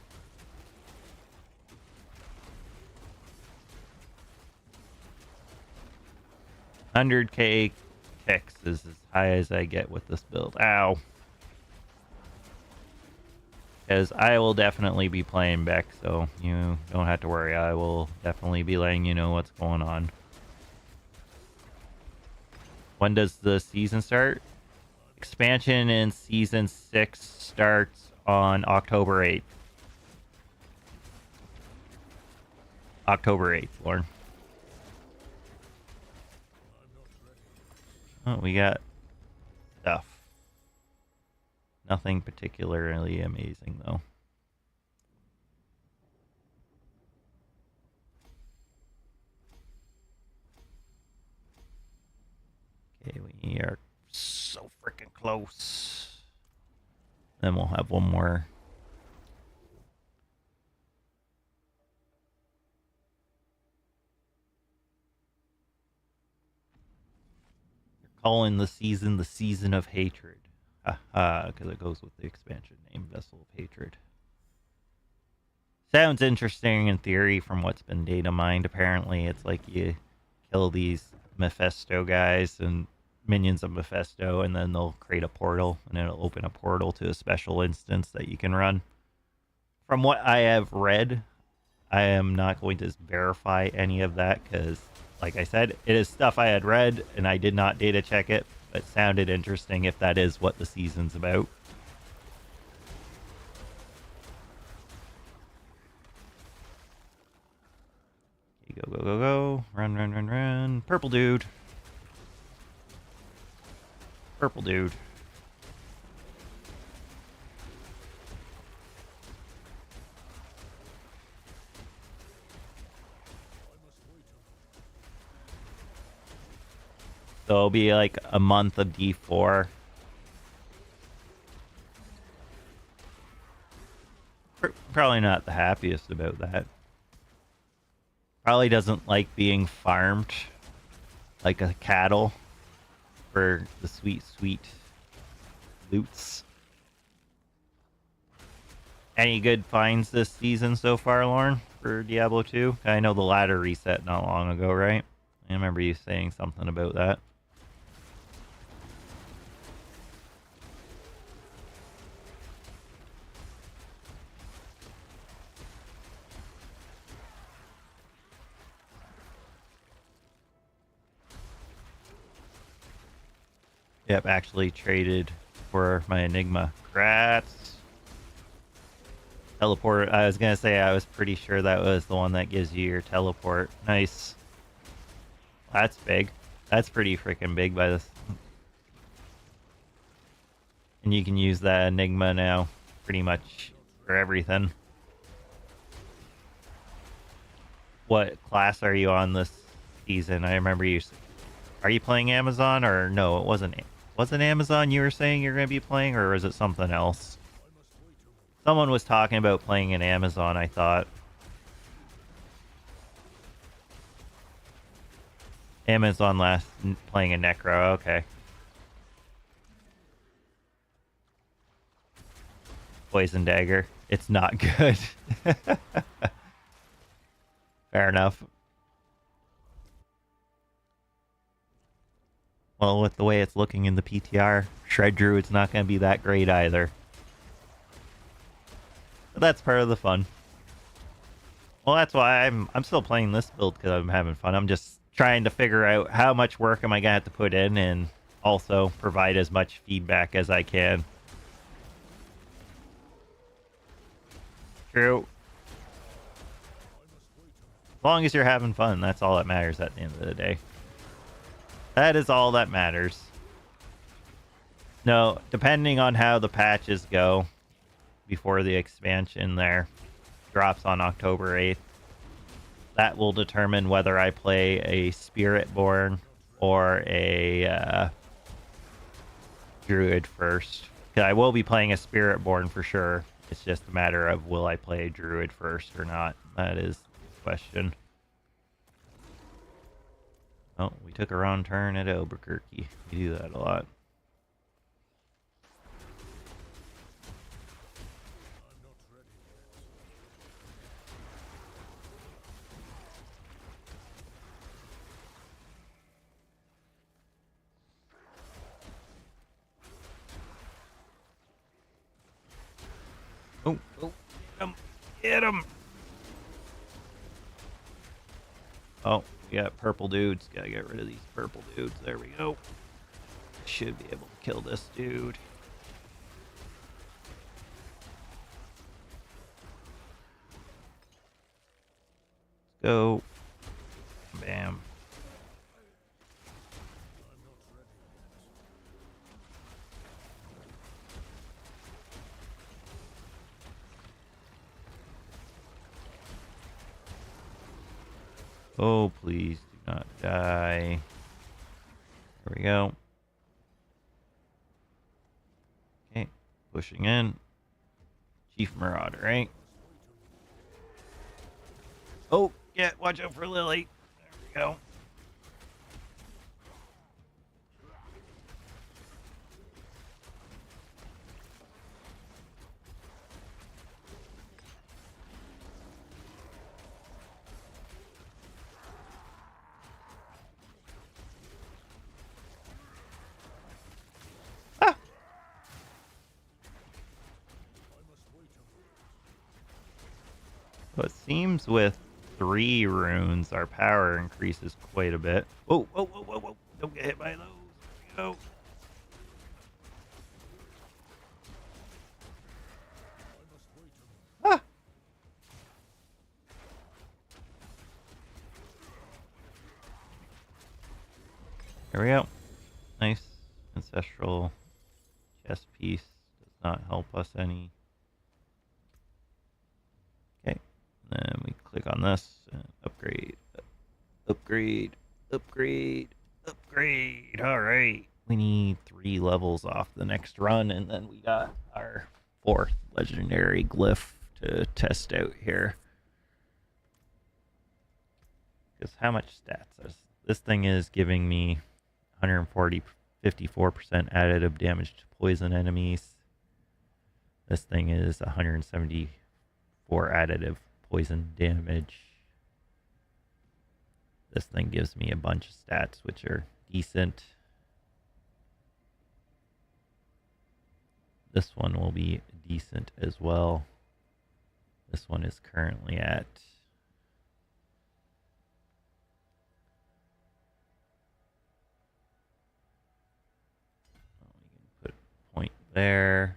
$100K kicks is as high as I get with this build. Ow. Because I will definitely be playing Beck, so you don't have to worry. I will definitely be letting you know what's going on. When does the season start? Expansion in Season 6 starts on October 8th. October 8th, Lauren. Oh, we got stuff. Nothing particularly amazing, though. Okay, we are so freaking close. Then we'll have one more. You're calling the season of hatred. Because it goes with the expansion name, Vessel of Hatred. Sounds interesting in theory from what's been data mined. Apparently, it's like you kill these Mephisto guys and minions of Mephisto, and then they'll create a portal, and it'll open a portal to a special instance that you can run. From what I have read, I am not going to verify any of that because, like I said, it is stuff I had read, and I did not data check it, but it sounded interesting if that is what the season's about. Go, go, go, go. Run, run, run, run. Purple dude. Purple dude. So it'll be like a month of D4. Probably not the happiest about that. Probably doesn't like being farmed like a cattle for the sweet, sweet loots. Any good finds this season so far, Lauren, for Diablo 2? I know the ladder reset not long ago, right? I remember you saying something about that. Yep, actually traded for my Enigma. Grats. Teleport. I was going to say I was pretty sure that was the one that gives you your teleport. Nice. That's big. That's pretty freaking big by this. And you can use that Enigma now pretty much for everything. What class are you on this season? I remember you... Are you playing Amazon or no? It wasn't... Was it Amazon you were saying you're going to be playing, or is it something else? Someone was talking about playing in Amazon, I thought. Amazon last playing a Necro, okay. Poison Dagger. It's not good. Fair enough. Well, with the way it's looking in the PTR, Shred Druid's not going to be that great either. But that's part of the fun. Well, that's why I'm still playing this build, because I'm having fun. I'm just trying to figure out how much work am I going to have to put in, and also provide as much feedback as I can. True. As long as you're having fun, that's all that matters at the end of the day. That is all that matters. No, depending on how the patches go before the expansion there drops on October 8th, that will determine whether I play a Spiritborn or a Druid first. Because I will be playing a Spiritborn for sure. It's just a matter of will I play a Druid first or not. That is the question. Oh, we took a wrong turn at Albuquerque. We do that a lot. Oh, oh, get him! Get him! Oh, we got purple dudes. Gotta get rid of these purple dudes. There we go. Should be able to kill this dude. Let's go. Bam. Oh, please do not die. There we go. Okay, pushing in. Chief Marauder, right? Oh, yeah, watch out for Lily. There we go. So it seems with 3 runes, our power increases quite a bit. Whoa, whoa, whoa, whoa, whoa. Don't get hit by those. There we go. Ah! There we go. Nice ancestral chest piece. Does not help us any. Okay. Then we click on this and upgrade. Upgrade. Upgrade. Upgrade. All right. We need 3 levels off the next run, and then we got our 4th legendary glyph to test out here. Because how much stats is this thing is giving me 54% additive damage to poison enemies. This thing is 174 additive poison damage. This thing gives me a bunch of stats which are decent. This one will be decent as well. This one is currently at point there.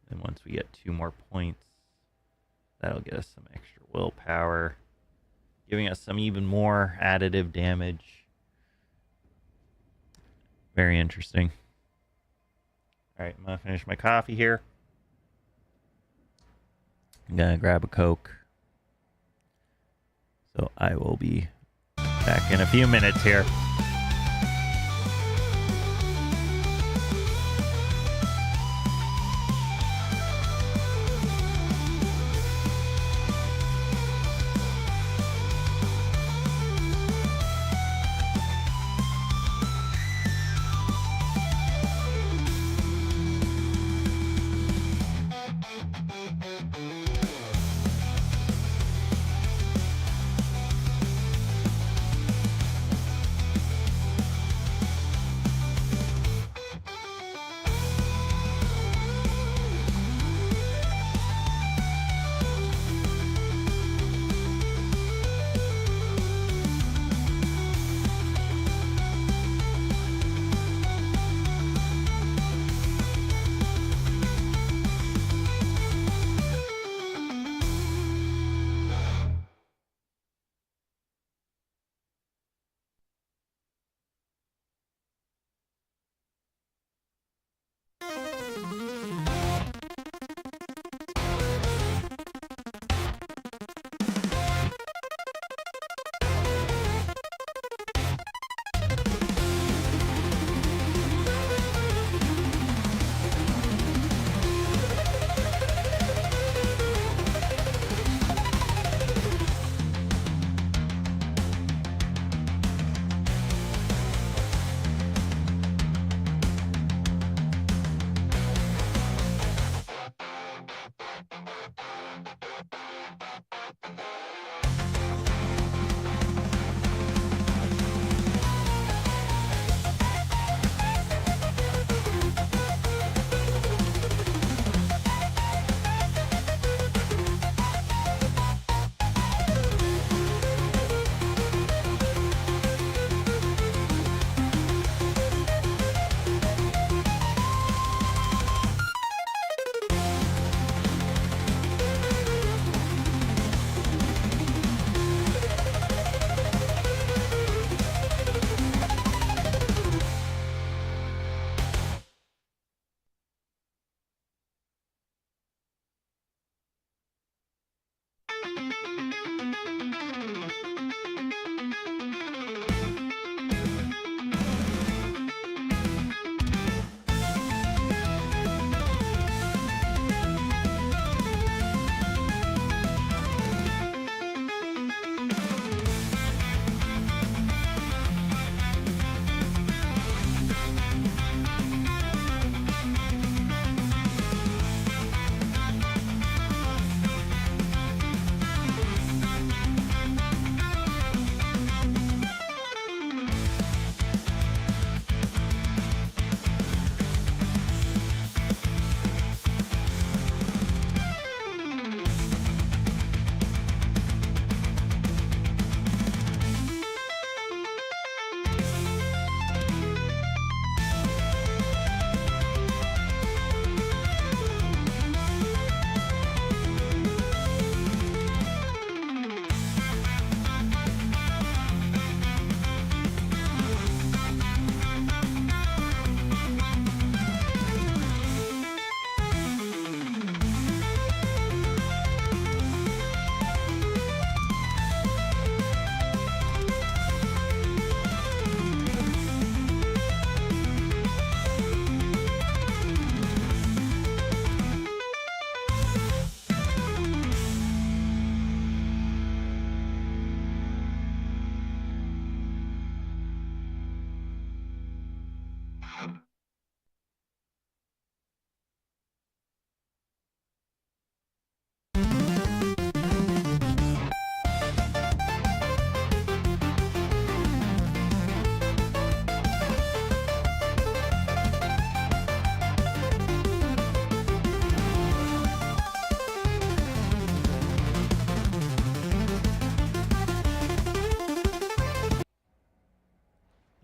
And once we get 2 more points, that'll get us some extra willpower, giving us some even more additive damage. Very interesting. All right, I'm going to finish my coffee here. I'm going to grab a Coke. So I will be back in a few minutes here.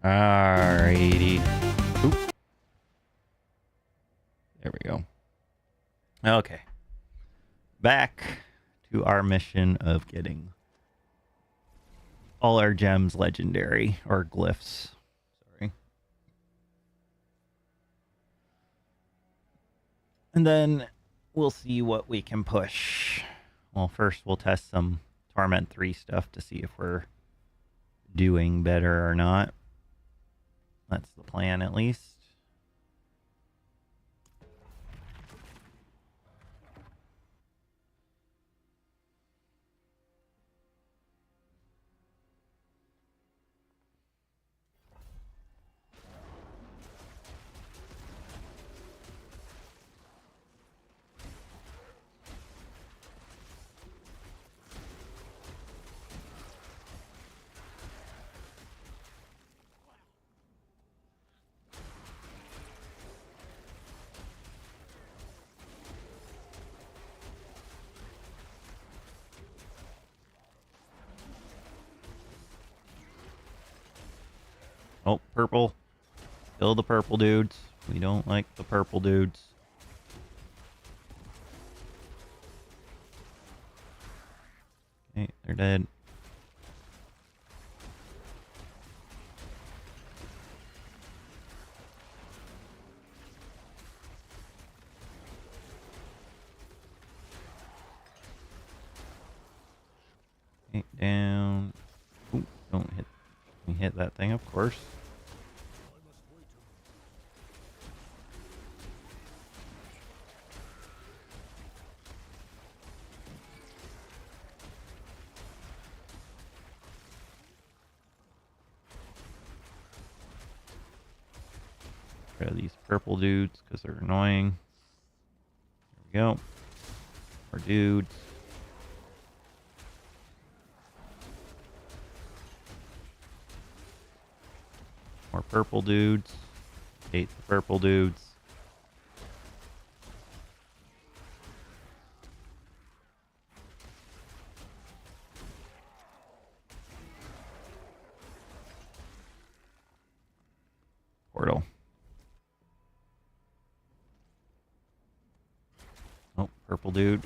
Alrighty. Oop. There we go. Okay. Back to our mission of getting all our gems legendary, or glyphs. Sorry. And then we'll see what we can push. Well, first we'll test some Torment 3 stuff to see if we're doing better or not. That's the plan, at least. Oh, purple. Kill the purple dudes. We don't like the purple dudes. Okay, they're dead. Okay, down. Ooh, don't hit. We hit that thing, of course. Rid of these purple dudes because they're annoying. There we go. More dudes. More purple dudes. Hate the purple dudes. Portal. Oh, purple dude.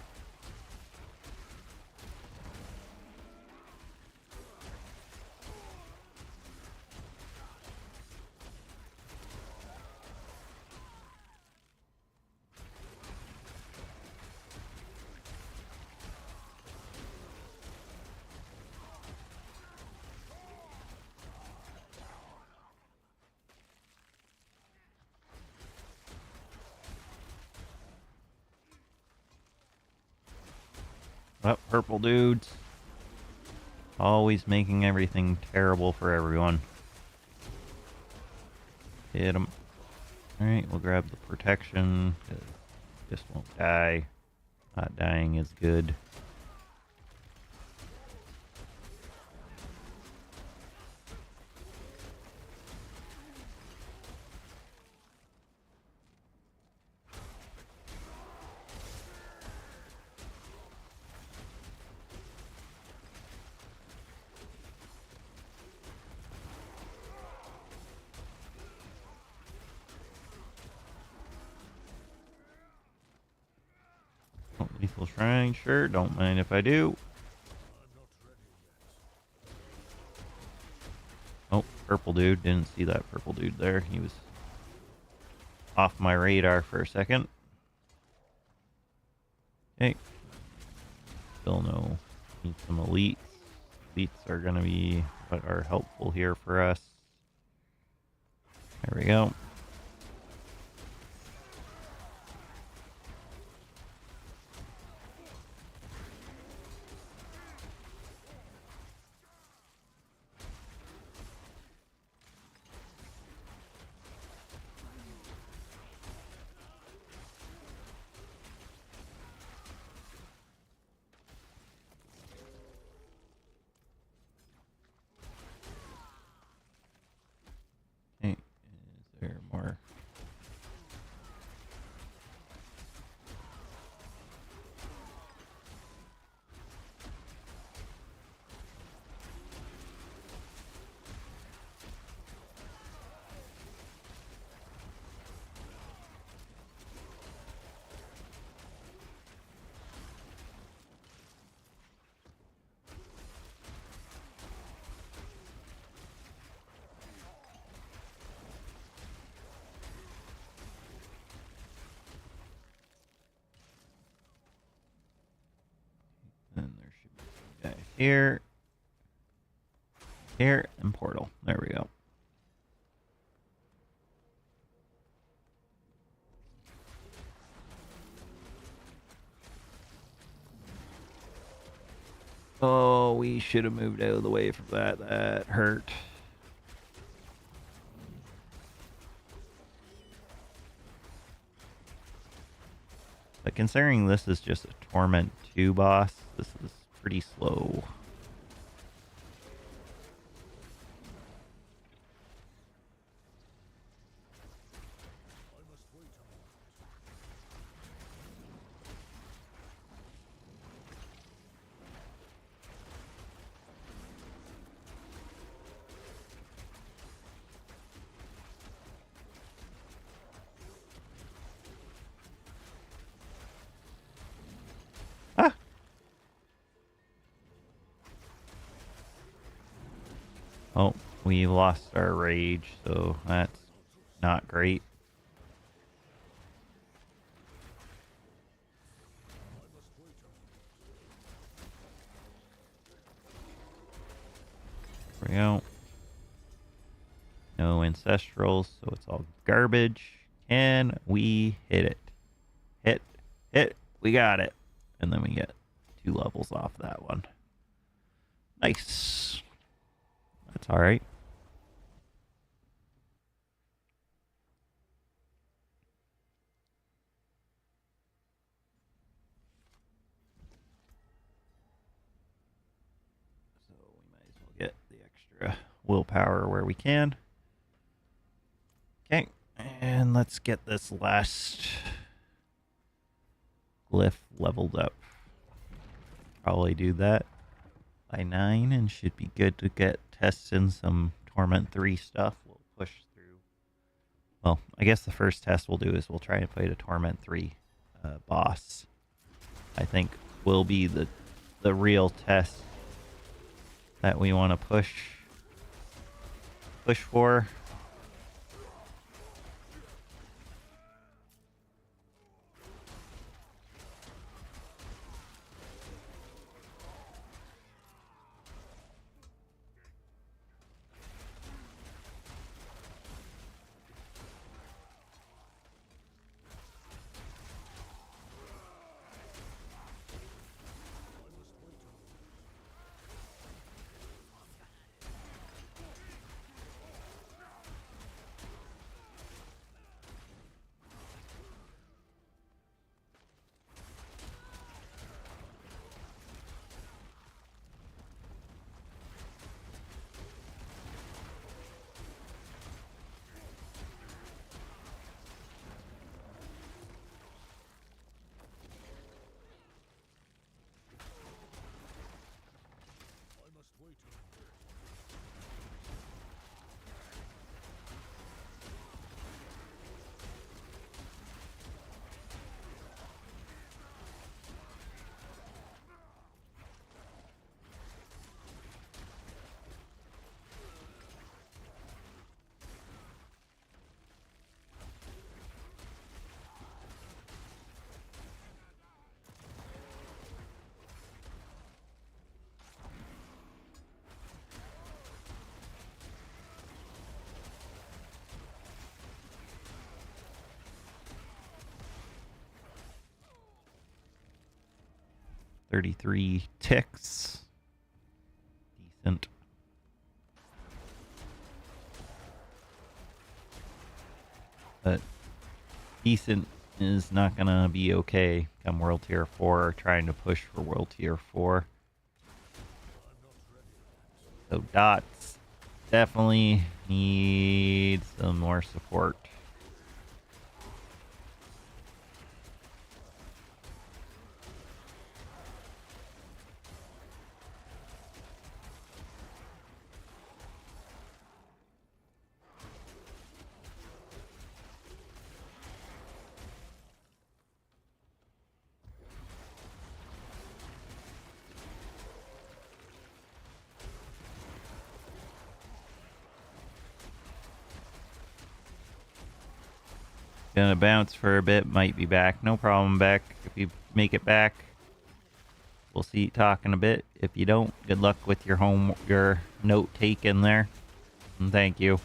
Oh, purple dudes. Always making everything terrible for everyone. Hit them. Alright, we'll grab the protection. Just won't die. Not dying is good. Oh, lethal shrine, sure. Don't mind if I do. Oh, purple dude. Didn't see that purple dude there. He was off my radar for a second. Okay. Still no. Need some elites. Elites are going to be what are helpful here for us. There we go. Okay, is there Here, and portal. There we go. Oh, we should have moved out of the way from that. That hurt. But considering this is just a Torment 2 boss, this is pretty slow. Ah! Oh, we lost our rage, so that's not great. There we go. No ancestrals, so it's all garbage. And we hit it. Hit. We got it. And then we get 2 levels off that one. Nice. That's alright. So we might as well get the extra willpower where we can. Okay, and let's get this last glyph leveled up. Probably do that by 9 and should be good to get testing some Torment 3 stuff. We'll push through. Well, I guess the first test we'll do is we'll try and fight a Torment 3 boss. I think will be the real test that we want to push for. $33 ticks. Decent. But decent is not gonna be okay come World Tier 4, trying to push for World Tier 4. So dots definitely need some more support. Gonna bounce for a bit, might be back. No problem, back. If you make it back, we'll see you talking a bit. If you don't, Good luck with your note taken there. And thank you.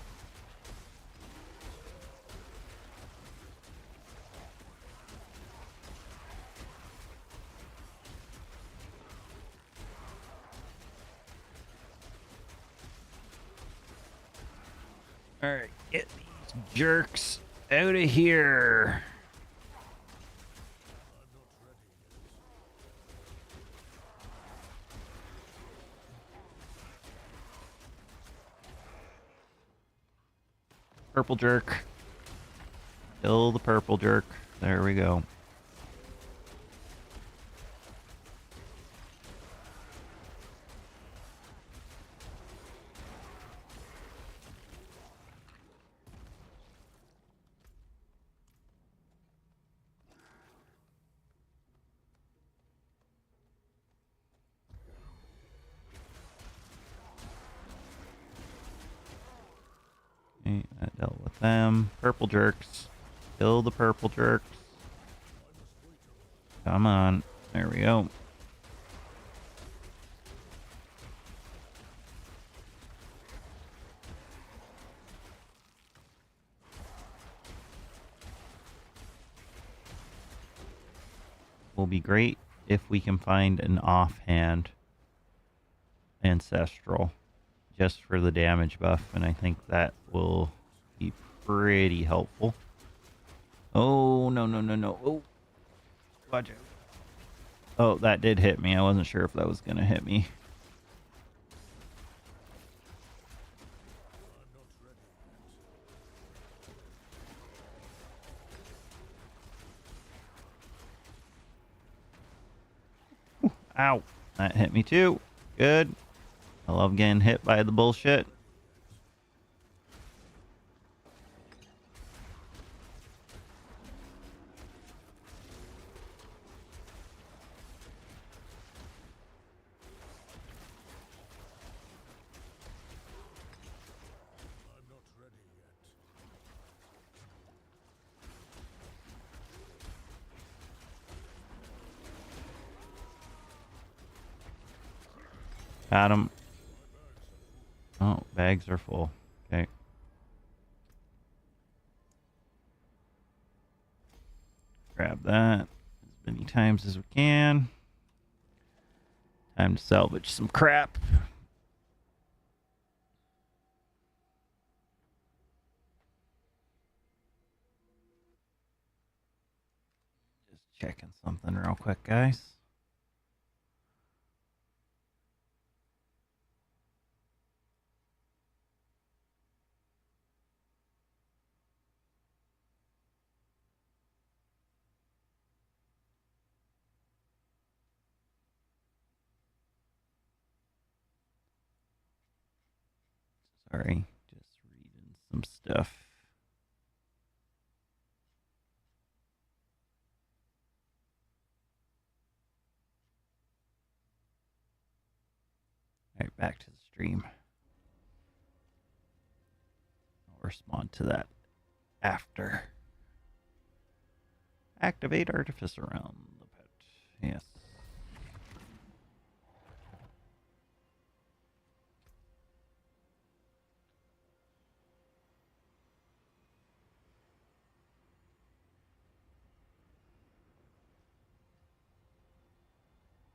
Alright, get these jerks out of here. Purple jerk. Kill the purple jerk. There we go. Okay, that dealt with them. Purple jerks. Kill the purple jerks. Come on. There we go. Will be great if we can find an offhand ancestral just for the damage buff, and I think that will be pretty helpful. Oh, no, no, no, no. Oh, watch out. Oh, that did hit me. I wasn't sure if that was going to hit me. Ow. That hit me too. Good. I love getting hit by the bullshit. Got him. Oh, bags are full. Okay. Grab that as many times as we can. Time to salvage some crap. Just checking something real quick, guys. Sorry, just reading some stuff. Alright, back to the stream. I'll respond to that after. Activate artifice around the pet. Yes.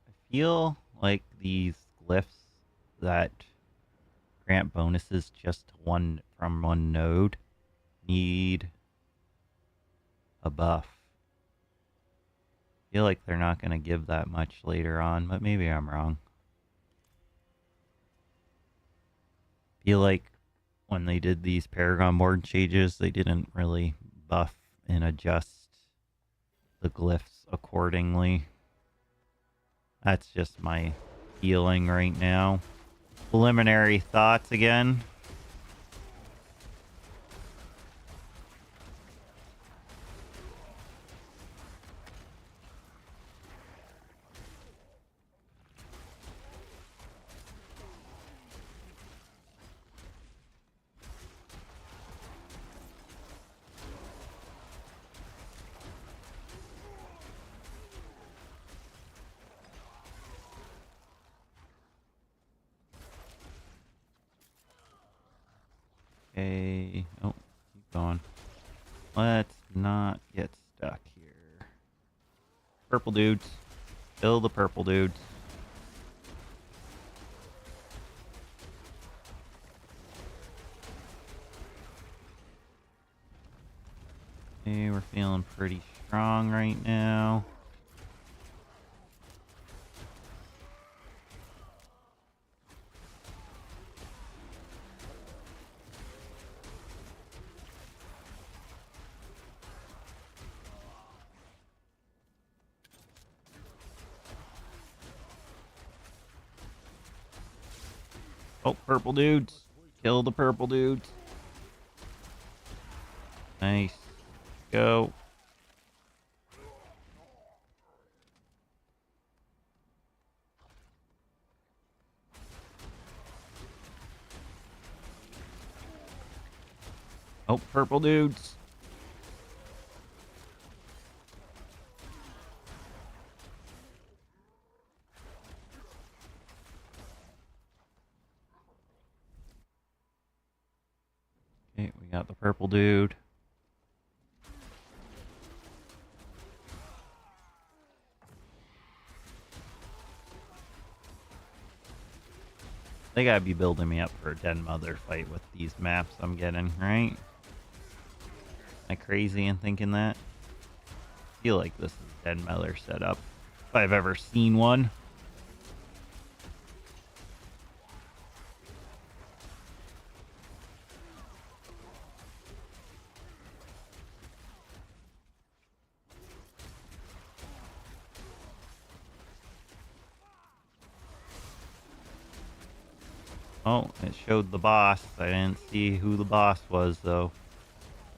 I feel like these glyphs that grant bonuses just one from one node need a buff. I feel like they're not going to give that much later on, but maybe I'm wrong. I feel like when they did these Paragon board changes, they didn't really buff and adjust the glyphs accordingly. That's just my feeling right now. Preliminary thoughts again. Okay. Oh, keep going. Let's not get stuck here. Purple dudes. Kill the purple dudes. Okay, we're feeling pretty strong right now. Oh, purple dudes. Kill the purple dudes. Nice. Go. Oh, purple dudes. Okay, we got the purple dude. They gotta be building me up for a Den Mother fight with these maps I'm getting, right? Am I crazy in thinking that? I feel like this is Den Mother setup, if I've ever seen one. Oh, it showed the boss. I didn't see who the boss was, though.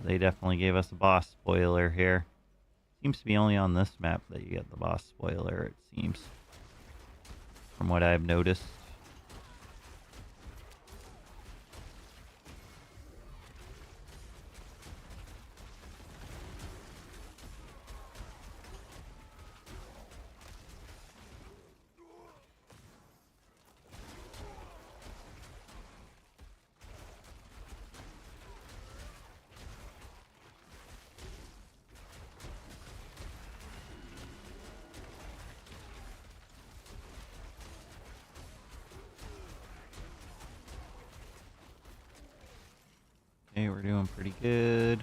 They definitely gave us a boss spoiler here. Seems to be only on this map that you get the boss spoiler, it seems. From what I've noticed. Okay, we're doing pretty good.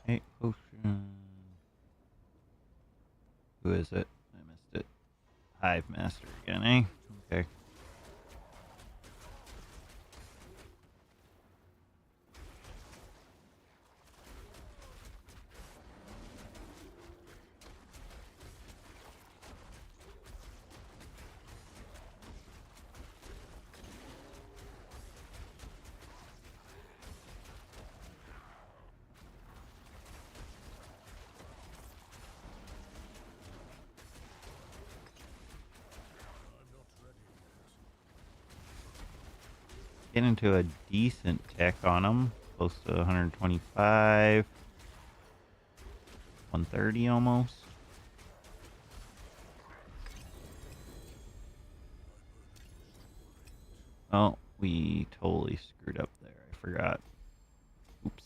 Hey, potion. Who is it? I missed it. Hive Master again, eh? Okay. Get into a decent tech on them. Close to 125. 130 almost. Oh, we totally screwed up there. I forgot. Oops.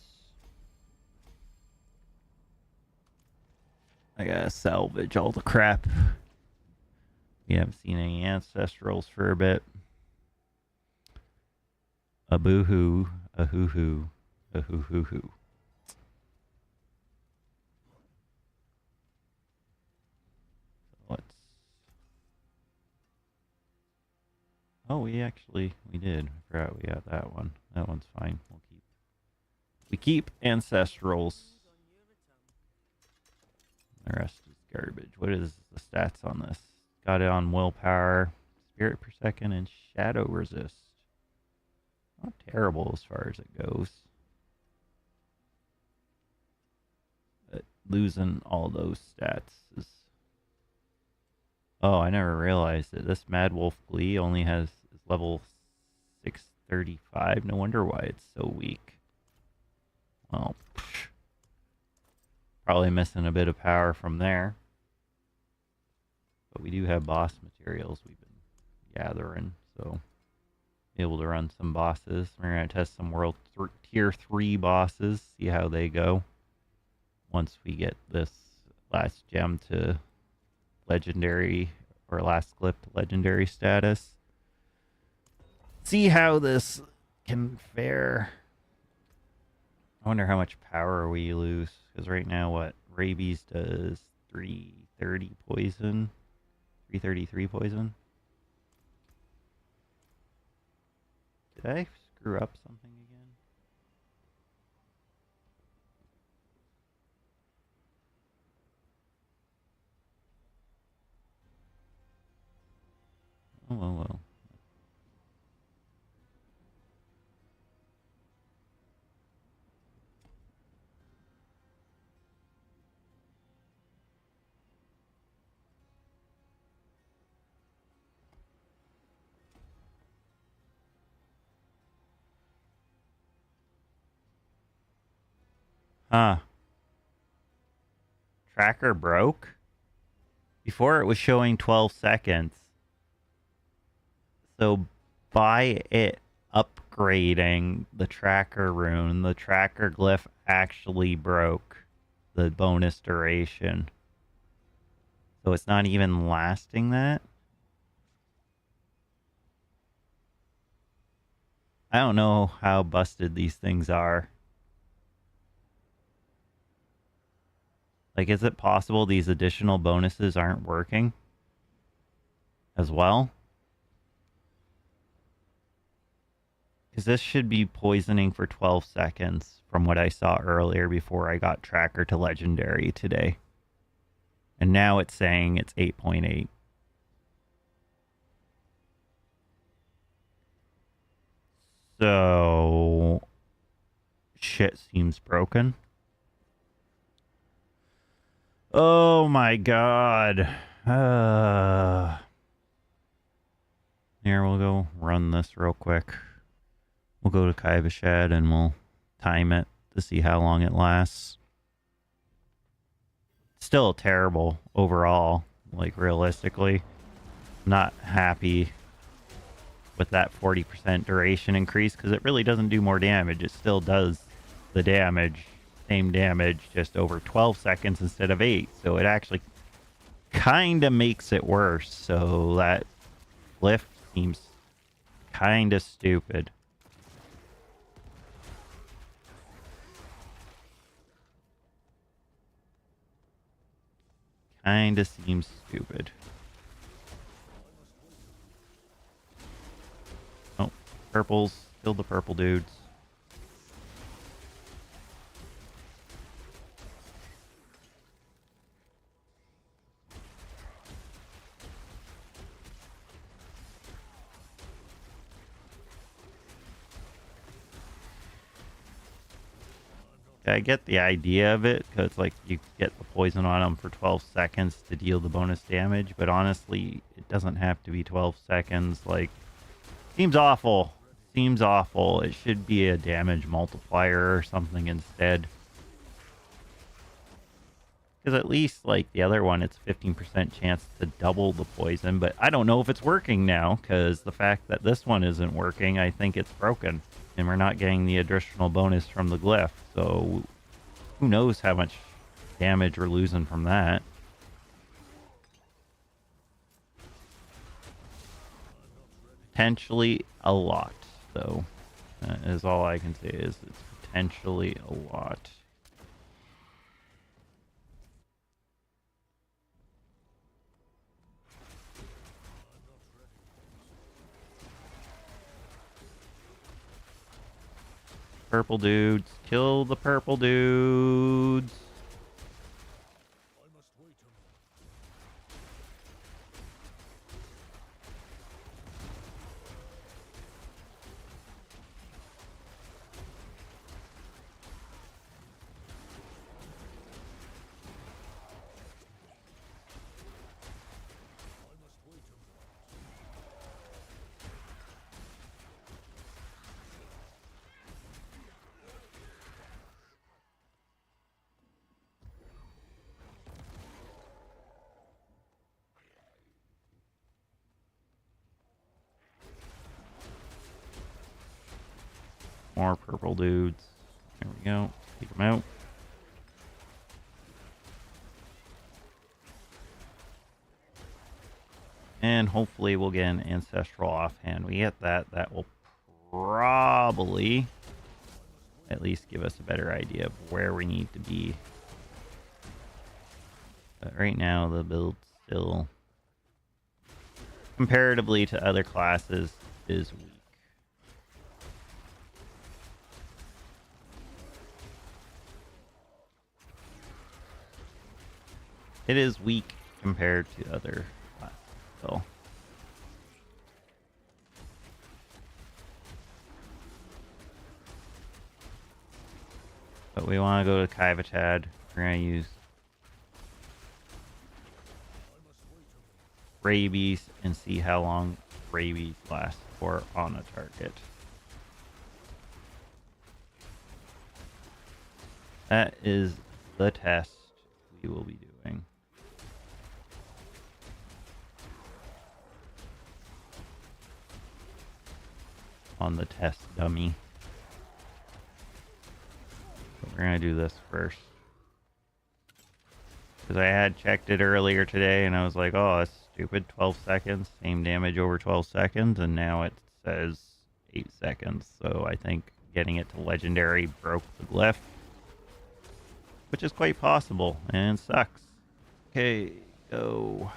I gotta salvage all the crap. We haven't seen any ancestrals for a bit. A boo-hoo. A hoo-hoo. A hoo-hoo-hoo. Let's... Oh, we did. I forgot we got that one. That one's fine. We keep ancestrals. The rest is garbage. What is the stats on this? Got it on willpower, spirit per second, and shadow resist. Not terrible as far as it goes. But losing all those stats is... Oh, I never realized that this Mad Wolf Glee only has level 635. No wonder why it's so weak. Well, Probably missing a bit of power from there. But we do have boss materials we've been gathering, so able to run some bosses. We're going to test some tier 3 bosses, see how they go once we get this last gem to legendary, or last clip to legendary status. See how this can fare. I wonder how much power we lose, because right now what rabies does 330 poison, 333 poison. Did I screw up something again? Oh, well. Huh. Tracker broke? Before it was showing 12 seconds. So by it upgrading the tracker rune, the tracker glyph actually broke the bonus duration. So it's not even lasting that? I don't know how busted these things are. Like, is it possible these additional bonuses aren't working as well? Because this should be poisoning for 12 seconds from what I saw earlier before I got tracker to legendary today. And now it's saying it's 8.8. So shit seems broken. Oh my god. Here, we'll go run this real quick. We'll go to Kaivashad and we'll time it to see how long it lasts. Still terrible overall, like realistically. Not happy with that 40% duration increase because it really doesn't do more damage. It still does the damage, same damage, just over 12 seconds instead of 8. So it actually kind of makes it worse. So that glyph seems kind of stupid. Kind of seems stupid. Oh, purples. Kill the purple dudes. I get the idea of it, because like you get the poison on them for 12 seconds to deal the bonus damage, but honestly, it doesn't have to be 12 seconds. Like, seems awful. Seems awful. It should be a damage multiplier or something instead. Because at least, like, the other one, it's 15% chance to double the poison, but I don't know if it's working now, because the fact that this one isn't working, I think it's broken. And we're not getting the additional bonus from the glyph, so who knows how much damage we're losing from that. Potentially a lot, though. That is all I can say, is it's potentially a lot. Purple dudes. Kill the purple dudes. More purple dudes. There we go. Take them out. And hopefully we'll get an ancestral offhand. We get that. That will probably at least give us a better idea of where we need to be. But right now the build still, comparatively to other classes, is weak. It is weak compared to other classes, so. But we want to go to Kaivatad. We're going to use rabies and see how long rabies lasts for on a target. That is the test we will be doing. On the test dummy. So we're going to do this first. Because I had checked it earlier today and I was like, oh, that's stupid. 12 seconds. Same damage over 12 seconds. And now it says 8 seconds. So I think getting it to legendary broke the glyph. Which is quite possible and sucks. Okay, go.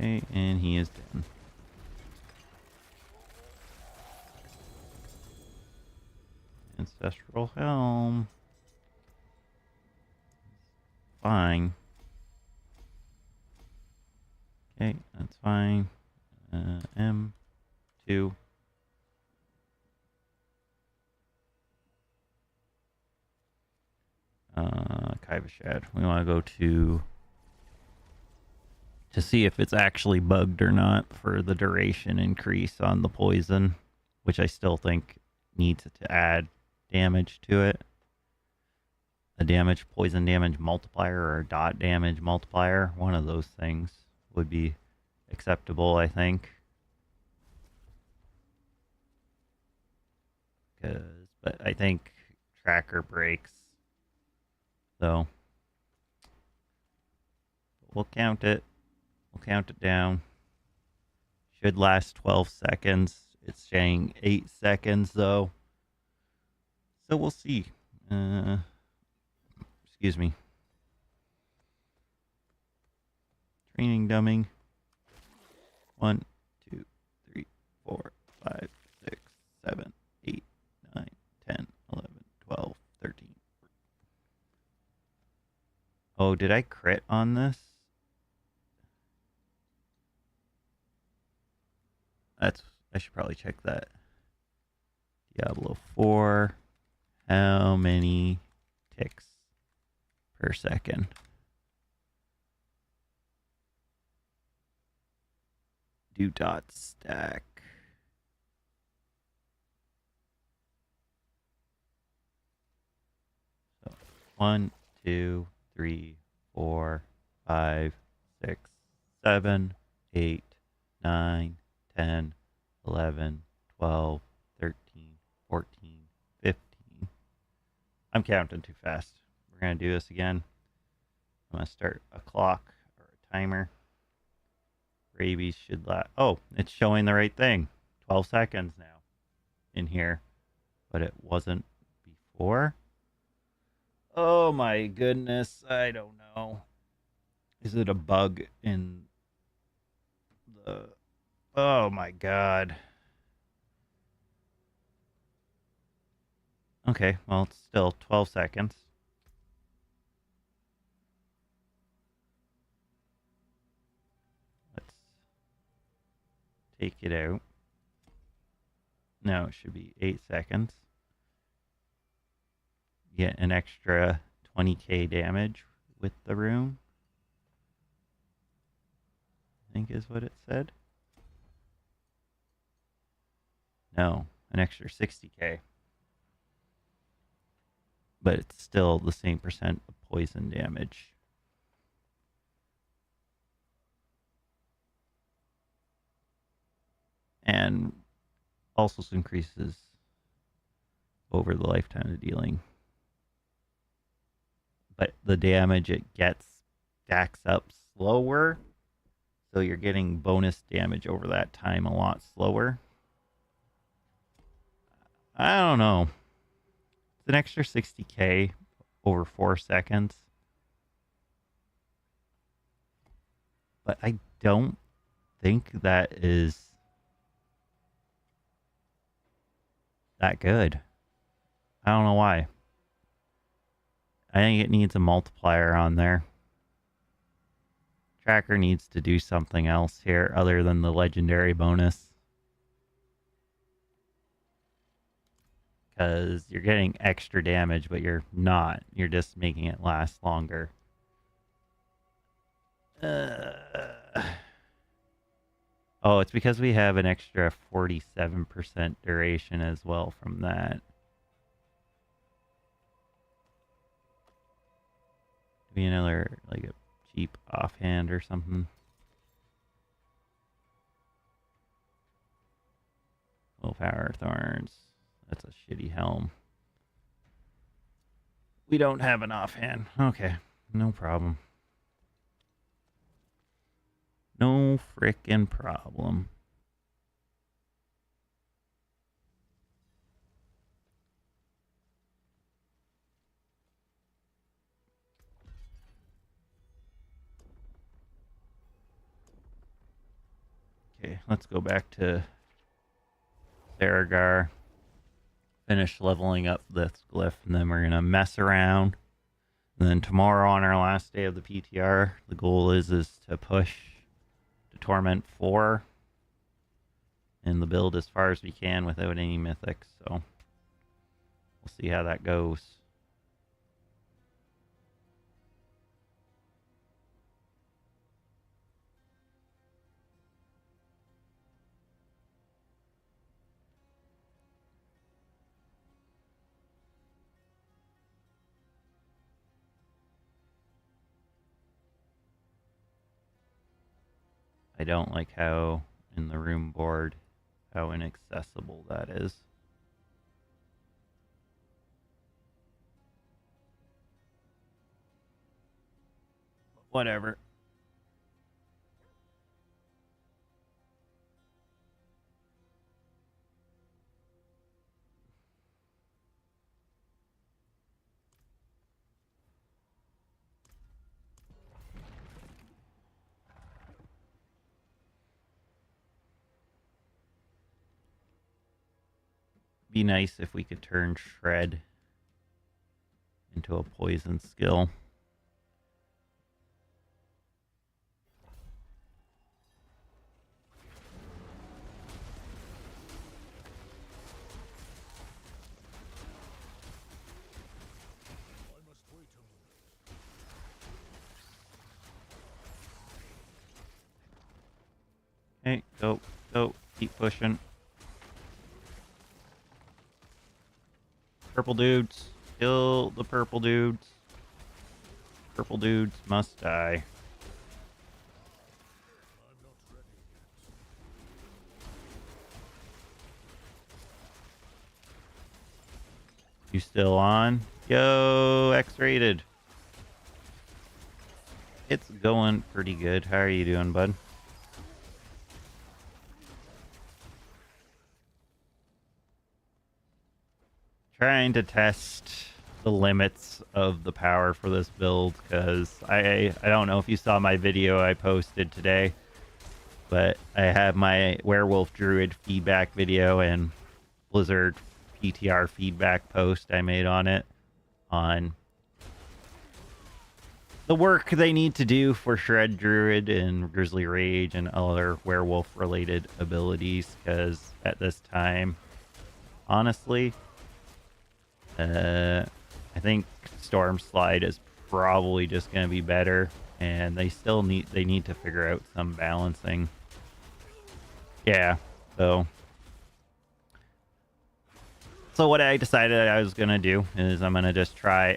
Okay, and he is dead. Ancestral Helm. Fine. Okay, that's fine. M2. Kivashad. We want to go to see if it's actually bugged or not for the duration increase on the poison, which I still think needs to add damage to it. A poison damage multiplier or a dot damage multiplier. One of those things would be acceptable, I think. But I think tracker breaks. So we'll count it. We'll count it down. Should last 12 seconds. It's saying 8 seconds though. So we'll see. Excuse me. Training dumbing. 1, 2, 3, 4, 5, 6, 7, 8, 9, 10, 11, 12, 13. Oh, did I crit on this? I should probably check that. Diablo 4. How many ticks per second? Do dot stack. So 1, 2, 3, 4, 5, 6, 7, 8, 9, 10, 11, 12, 13, 14, 15. I'm counting too fast. We're going to do this again. I'm going to start a clock or a timer. Rabies should last. Oh, it's showing the right thing. 12 seconds now in here. But it wasn't before. Oh my goodness. I don't know. Is it a bug in the... Oh my god. Okay, well, it's still 12 seconds. take it out. No, it should be 8 seconds. Get an extra 20k damage with the rune, I think is what it said. No, an extra 60k. But it's still the same percent of poison damage. And also increases over the lifetime of dealing. But the damage it gets stacks up slower. So you're getting bonus damage over that time a lot slower. I don't know. It's an extra 60k over 4 seconds. But I don't think that is that good. I don't know why. I think it needs a multiplier on there. Tracker needs to do something else here other than the legendary bonus. Because you're getting extra damage, but you're not. You're just making it last longer. Oh, it's because we have an extra 47% duration as well from that. Be another, like a cheap offhand or something. Willpower Thorns. That's a shitty helm. We don't have an offhand. Okay, no problem. No frickin' problem. Okay, let's go back to Theragar. Finish leveling up this glyph, and then we're going to mess around. And then tomorrow on our last day of the PTR, the goal is to push to Torment 4 and the build as far as we can without any mythics. So we'll see how that goes. I don't like how in the room board how inaccessible that is. Whatever. Be nice if we could turn Shred into a poison skill. Okay, go, keep pushing. Purple dudes, kill the purple dudes. Purple dudes must die. You still on? Yo, X-rated. It's going pretty good. How are you doing, bud? Trying to test the limits of the power for this build, because I don't know if you saw my video I posted today, but I have my Werewolf Druid feedback video and Blizzard PTR feedback post I made on it on the work they need to do for Shred Druid and Grizzly Rage and other werewolf-related abilities, because at this time, honestly, I think Storm Slide is probably just going to be better, and they need to figure out some balancing. Yeah, so what I decided I was going to do is I'm going to just try...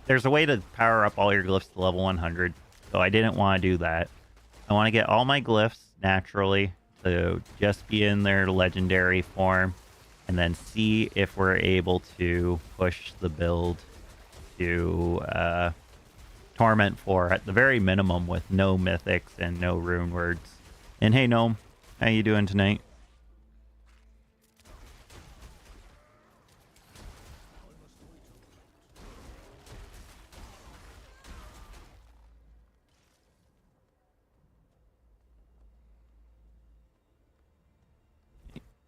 There's a way to power up all your glyphs to level 100, so I didn't want to do that. I want to get all my glyphs naturally to just be in their legendary form, and then see if we're able to push the build to Torment 4 at the very minimum with no mythics and no rune words. And hey Gnome, how you doing tonight?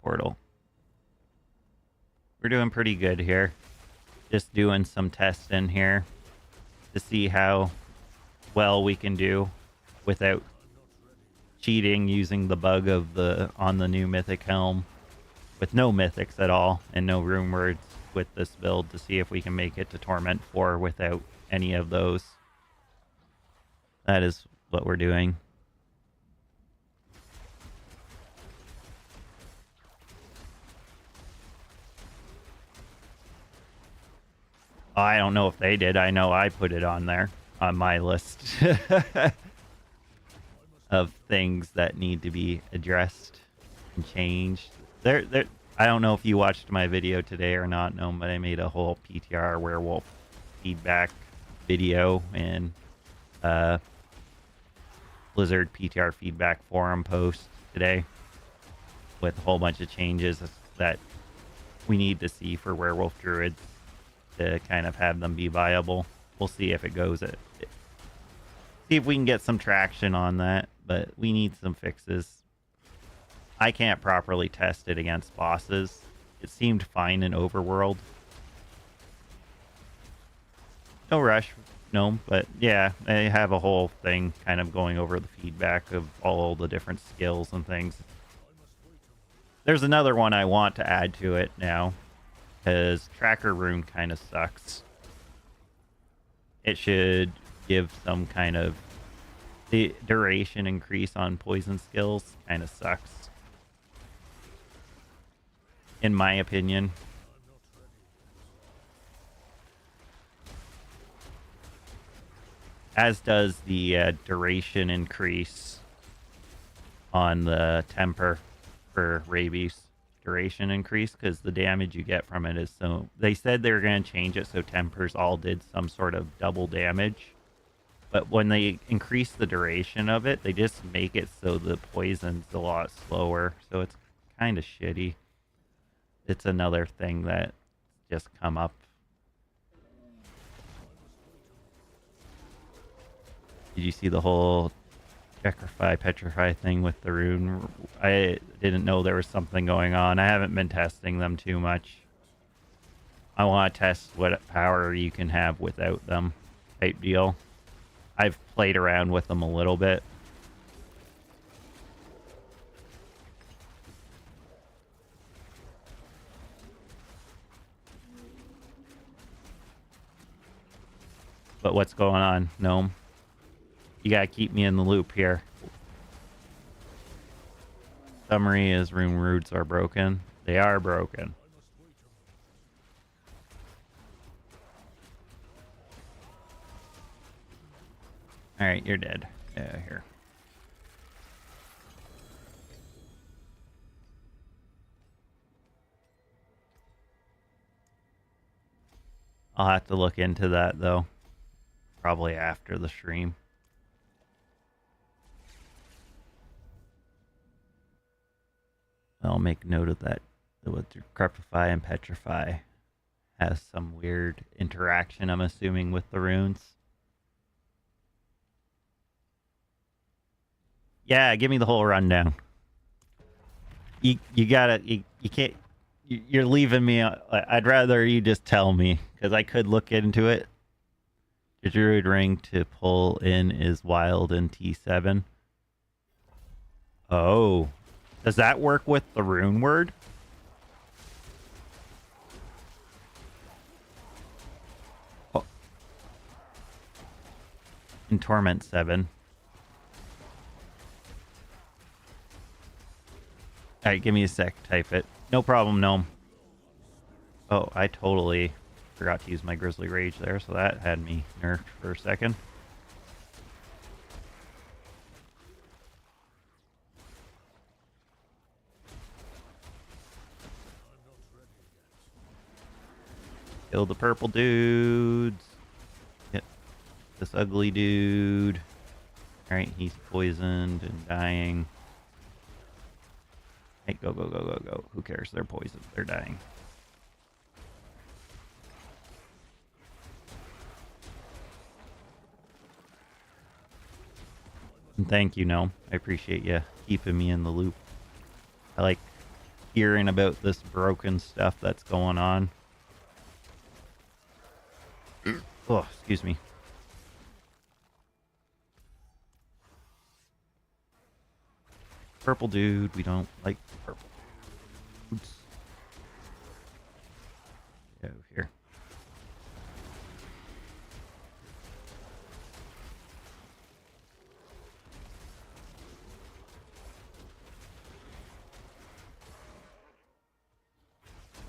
Portal. We're doing pretty good here. Just doing some testing here to see how well we can do without cheating, using the bug of on the new mythic helm with no mythics at all and no rune words with this build, to see if we can make it to Torment 4 without any of those. That is what we're doing. I don't know if they did. I know I put it on there, on my list of things that need to be addressed and changed. I don't know if you watched my video today or not, no, but I made a whole PTR werewolf feedback video in Blizzard PTR feedback forum post today with a whole bunch of changes that we need to see for werewolf druids to kind of have them be viable. We'll see if it goes. See if we can get some traction on that, but we need some fixes. I can't properly test it against bosses. It seemed fine in Overworld. No rush, no, but yeah, I have a whole thing kind of going over the feedback of all the different skills and things. There's another one I want to add to it now, because Tracker Rune kind of sucks. It should give some kind of... The duration increase on poison skills kind of sucks, in my opinion. As does the duration increase on the temper for rabies. Duration increase, because the damage you get from it is so... They said they were going to change it so tempers all did some sort of double damage, but when they increase the duration of it, they just make it so the poison's a lot slower, so it's kind of shitty. It's another thing that just come up. Did you see the whole petrify thing with the rune? I didn't know there was something going on. I haven't been testing them too much. I want to test what power you can have without them type deal. I've played around with them a little bit. But what's going on, Gnome? You gotta keep me in the loop here. Summary is rune roots are broken. They are broken. Alright, you're dead. Yeah, here. I'll have to look into that, though. Probably after the stream. I'll make note of that. With Crepify and Petrify has some weird interaction, I'm assuming, with the runes. Yeah, give me the whole rundown. You gotta, you can't, you're leaving me, I'd rather you just tell me, because I could look into it. The Druid ring to pull in is wild in T7. Oh. Does that work with the rune word? Oh. In Torment 7. Alright, give me a sec. Type it. No problem, Gnome. Oh, I totally forgot to use my Grizzly Rage there, so that had me nerfed for a second. Kill the purple dudes. Hit this ugly dude. Alright, he's poisoned and dying. Hey, go, go, go, go, go. Who cares? They're poisoned. They're dying. And thank you, Gnome. I appreciate you keeping me in the loop. I like hearing about this broken stuff that's going on. Oh, excuse me. Purple dude. We don't like purple dudes. Get over here.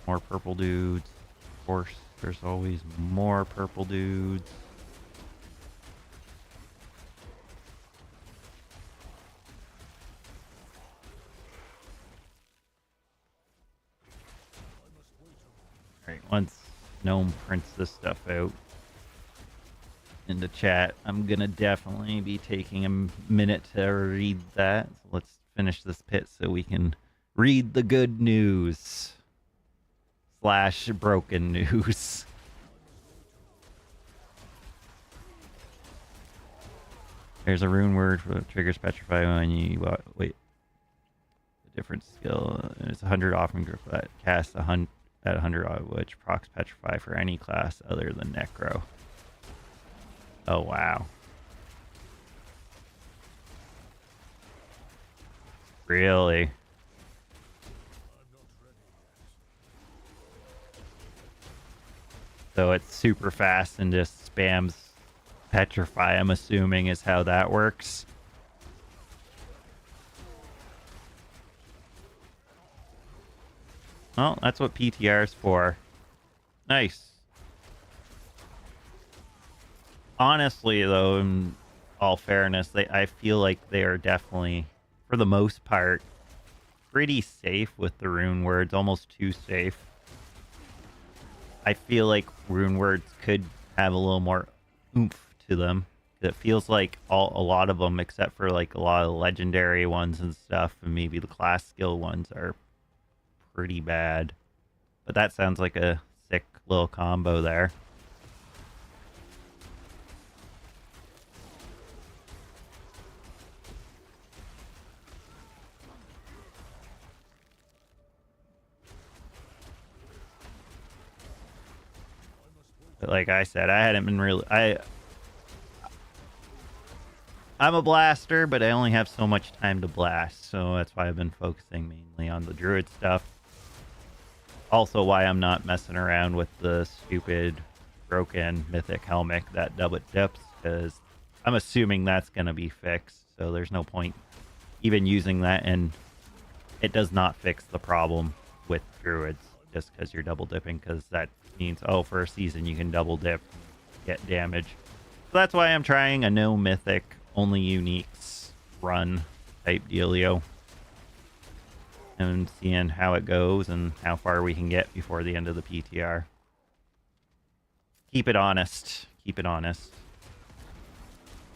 More purple dudes. Of course, there's always more purple dudes. Alright, once Gnome prints this stuff out into chat, I'm gonna definitely be taking a minute to read that. So let's finish this pit so we can read the good news. / broken news. There's a rune word for triggers petrify when you wait. A different skill. It's 100 offering group that casts 100 at 100 which procs petrify for any class other than necro. Oh wow. Really? So it's super fast and just spams petrify, I'm assuming, is how that works. Well, that's what PTR is for. Nice. Honestly, though, in all fairness, I feel like they are definitely, for the most part, pretty safe with the rune words. Almost too safe. I feel like rune words could have a little more oomph to them. It feels like a lot of them, except for like a lot of legendary ones and stuff, and maybe the class skill ones, are pretty bad. But that sounds like a sick little combo there. But like I said, I hadn't been really... I'm a blaster, but I only have so much time to blast, so that's why I've been focusing mainly on the Druid stuff. Also why I'm not messing around with the stupid broken mythic helmet that double dips, because I'm assuming that's going to be fixed, so there's no point even using that, and it does not fix the problem with Druids just because you're double dipping, because that means, oh, for a season you can double dip, get damage. So that's why I'm trying a no mythic, only uniques run type dealio, and seeing how it goes and how far we can get before the end of the PTR. Keep it honest. Keep it honest.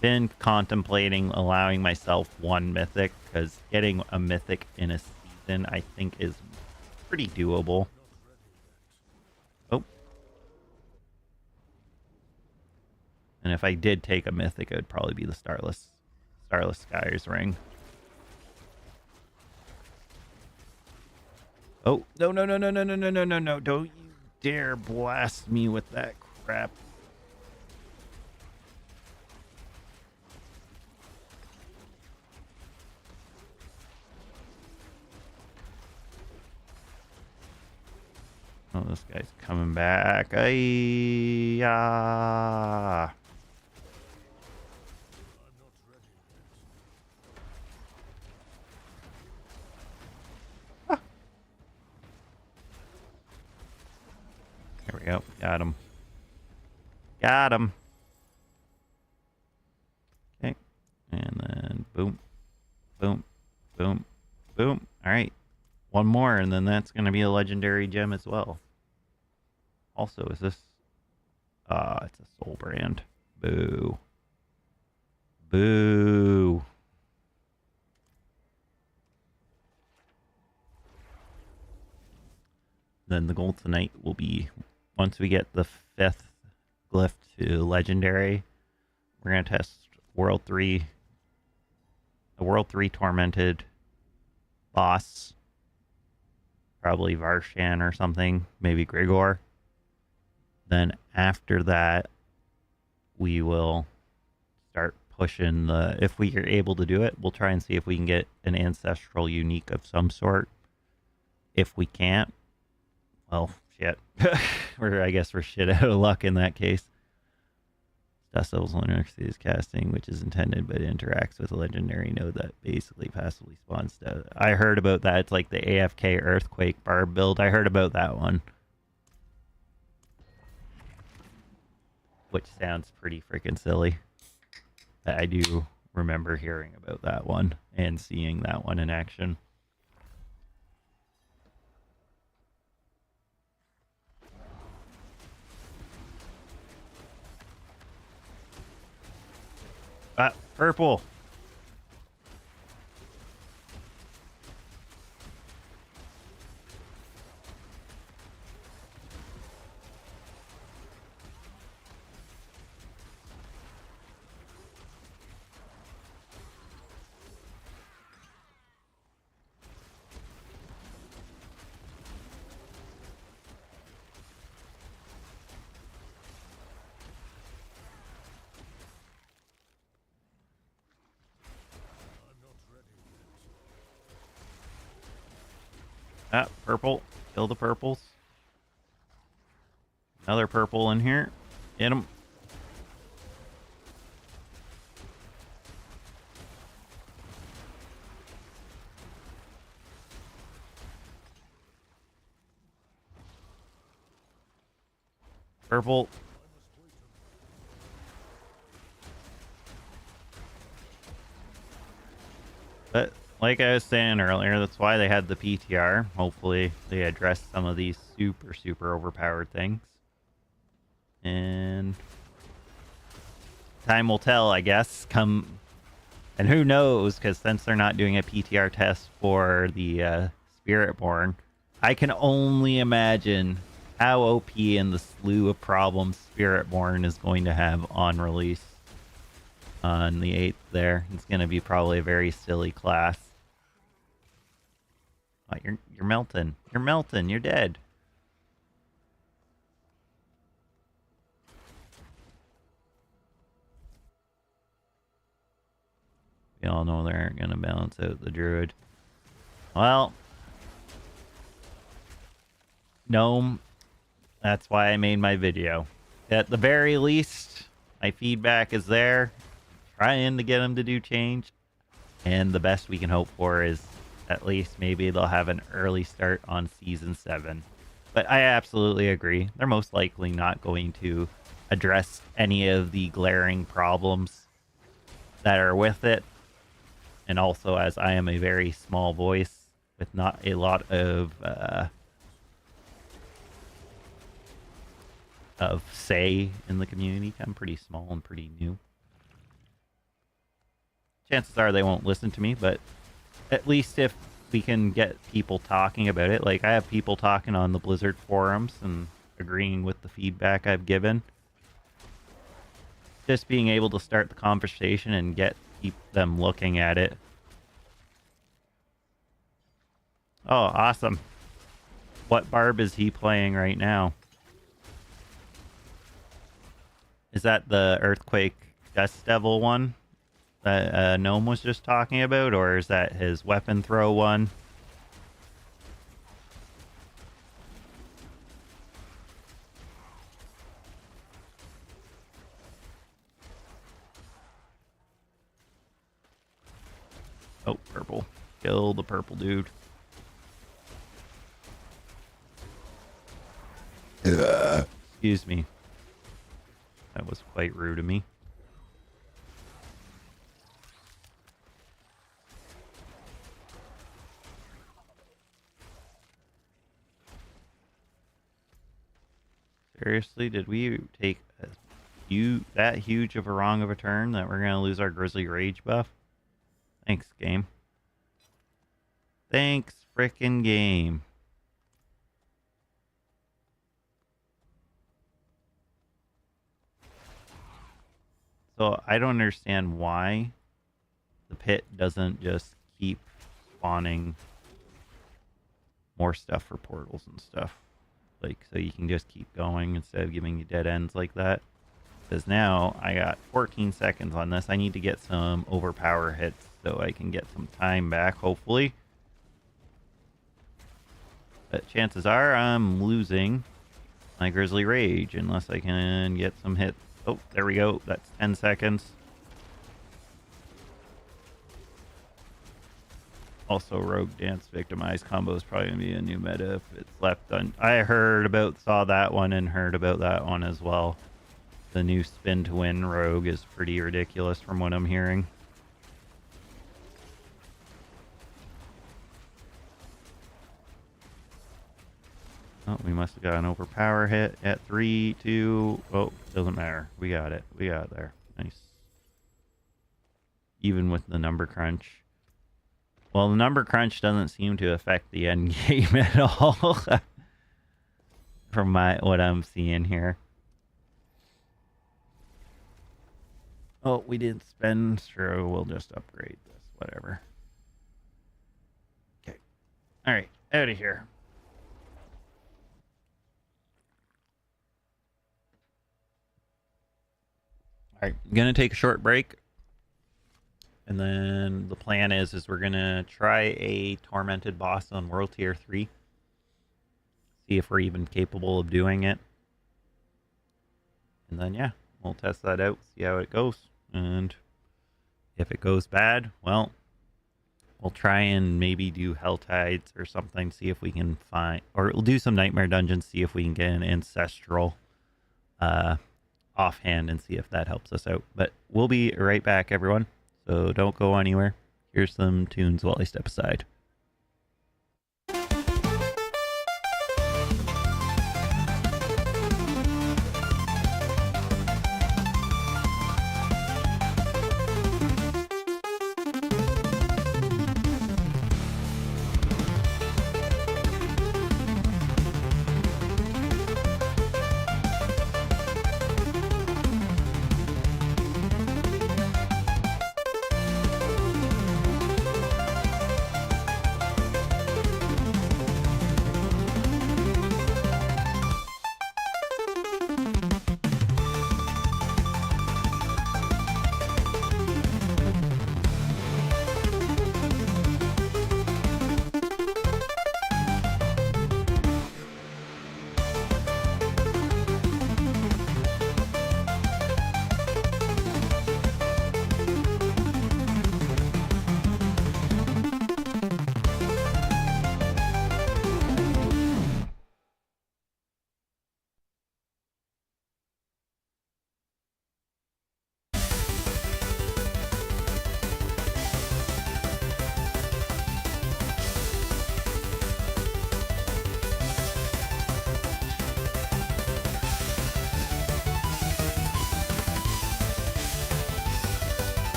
Been contemplating allowing myself one mythic, because getting a mythic in a season I think is pretty doable. Oh. And if I did take a mythic, it would probably be the Starless Sky's ring. Oh, no, no, no, no, no, no, no, no, no, no. Don't you dare blast me with that crap. Oh, this guy's coming back. Ay-ya. There we go. Got him. Got him. Okay. And then boom. Boom. Boom. Boom. All right. One more, and then that's going to be a legendary gem as well. Also, is this... it's a soul brand. Boo. Boo. Then the goal tonight will be, once we get the 5th glyph to legendary, we're going to test World 3, the World 3 Tormented boss. Probably Varshan or something, maybe Grigor. Then after that, we will start pushing the... If we are able to do it, we'll try and see if we can get an ancestral unique of some sort. If we can't, well, shit. I guess we're shit out of luck in that case. Dust Devils Linux is casting, which is intended, but interacts with a legendary node that basically passively spawns death. I heard about that. It's like the AFK Earthquake Barb build. I heard about that one. Which sounds pretty freaking silly. I do remember hearing about that one and seeing that one in action. Purple. Purple. Kill the purples. Another purple in here. Hit him. Purple. But like I was saying earlier, that's why they had the PTR. Hopefully they address some of these super overpowered things. And time will tell, I guess. And who knows, because since they're not doing a PTR test for the Spiritborn, I can only imagine how OP and the slew of problems Spiritborn is going to have on release on the 8th there. It's going to be probably a very silly class. Oh, you're melting. You're melting. You're dead. We all know they aren't going to balance out the Druid. Well, Gnome, that's why I made my video. At the very least, my feedback is there. Trying to get them to do change. And the best we can hope for is at least maybe they'll have an early start on Season 7. But I absolutely agree. They're most likely not going to address any of the glaring problems that are with it. And also, as I am a very small voice with not a lot of say in the community, I'm pretty small and pretty new. Chances are they won't listen to me, but at least if we can get people talking about it, like I have people talking on the Blizzard forums and agreeing with the feedback I've given. Just being able to start the conversation and keep them looking at it. Oh, awesome. What barb is he playing right now? Is that the Earthquake Dust Devil one that Gnome was just talking about, or is that his weapon throw one? Oh, purple. Kill the purple dude. Excuse me. That was quite rude of me. Seriously, did we take that huge of a wrong of a turn that we're going to lose our Grizzly Rage buff? Thanks, game. Thanks, frickin' game. So I don't understand why the pit doesn't just keep spawning more stuff for portals and stuff. Like, so you can just keep going instead of giving you dead ends like that. Because now I got 14 seconds on this. I need to get some overpower hits so I can get some time back, hopefully. But chances are I'm losing my Grizzly Rage unless I can get some hits. Oh, there we go. That's 10 seconds. Also, Rogue Dance Victimized combo is probably going to be a new meta if it's left on. I saw that one and heard about that one as well. The new spin to win Rogue is pretty ridiculous from what I'm hearing. Oh, we must have got an overpower hit at 3, 2. Oh, doesn't matter. We got it. We got it there. Nice. Even with the number crunch. Well, the number crunch doesn't seem to affect the end game at all. From what I'm seeing here. Oh, we didn't spend. Sure, we'll just upgrade this. Whatever. Okay. All right. Out of here. All right. I'm going to take a short break. And then the plan is we're going to try a Tormented boss on World Tier 3. See if we're even capable of doing it. And then, yeah, we'll test that out, see how it goes. And if it goes bad, well, we'll try and maybe do Hell Tides or something, see if we can find... Or we'll do some Nightmare Dungeons, see if we can get an Ancestral offhand and see if that helps us out. But we'll be right back, everyone. So don't go anywhere. Here's some tunes while I step aside.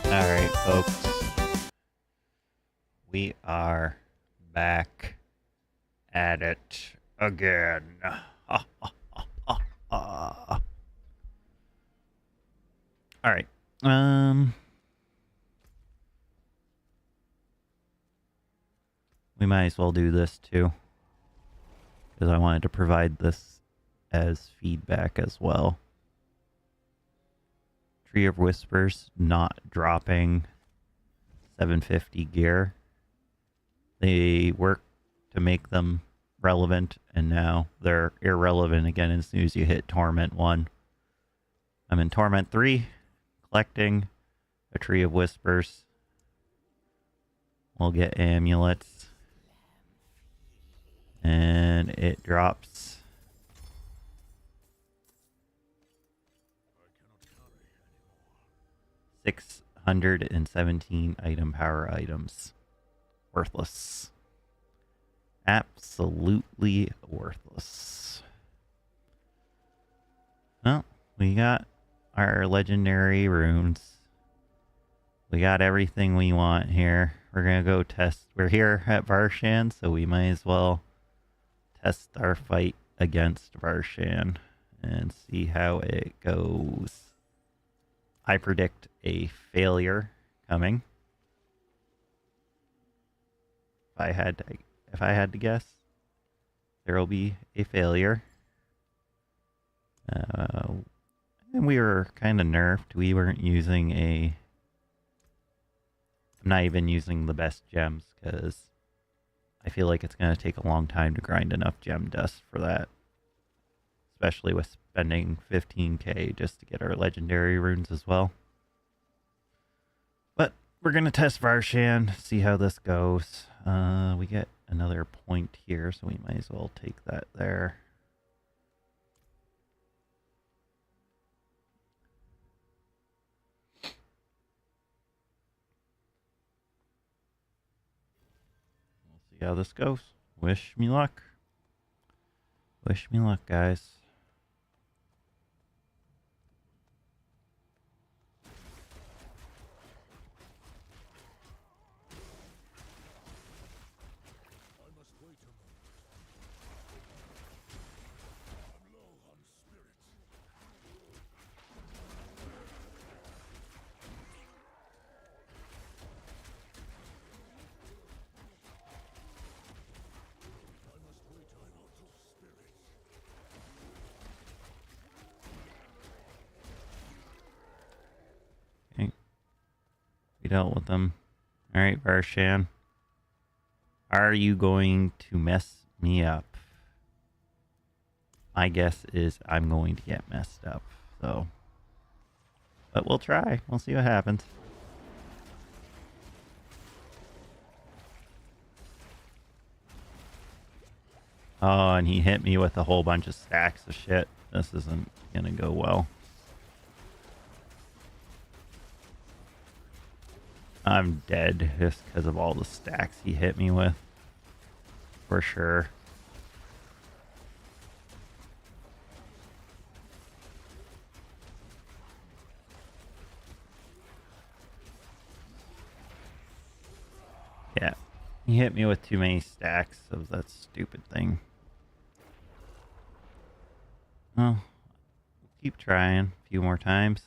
Alright, folks. We are back at it again. Alright. We might as well do this too, because I wanted to provide this as feedback as well. Tree of Whispers not dropping 750 gear. They work to make them relevant, and now they're irrelevant again as soon as you hit Torment 1. I'm in Torment 3, collecting a Tree of Whispers. We'll get amulets. And it drops 617 item power items. Worthless. Absolutely worthless. Well, we got our legendary runes. We got everything we want here. We're going to go test. We're here at Varshan, so we might as well test our fight against Varshan and see how it goes. I predict a failure coming. If I had to guess, there will be a failure. And we were kind of nerfed. We weren't using I'm not even using the best gems because I feel like it's going to take a long time to grind enough gem dust for that. Especially with spending 15k just to get our legendary runes as well. But we're going to test Varshan, see how this goes. We get another point here, so we might as well take that there. We'll see how this goes. Wish me luck. Wish me luck, guys. We dealt with them. Alright, Varshan. Are you going to mess me up? My guess is I'm going to get messed up. So, but we'll try. We'll see what happens. Oh, and he hit me with a whole bunch of stacks of shit. This isn't gonna go well. I'm dead just because of all the stacks he hit me with. For sure. Yeah. He hit me with too many stacks of that stupid thing. Well, keep trying a few more times.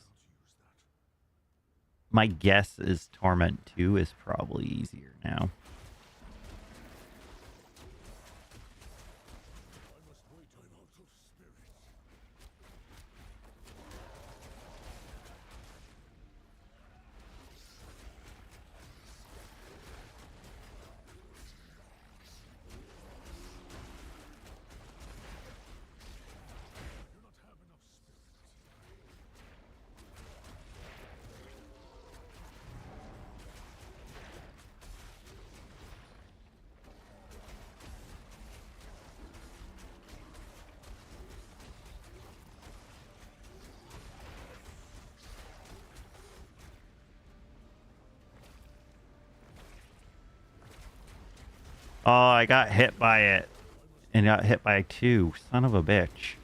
My guess is Torment 2 is probably easier now. Oh, I got hit by it. And got hit by 2. Son of a bitch.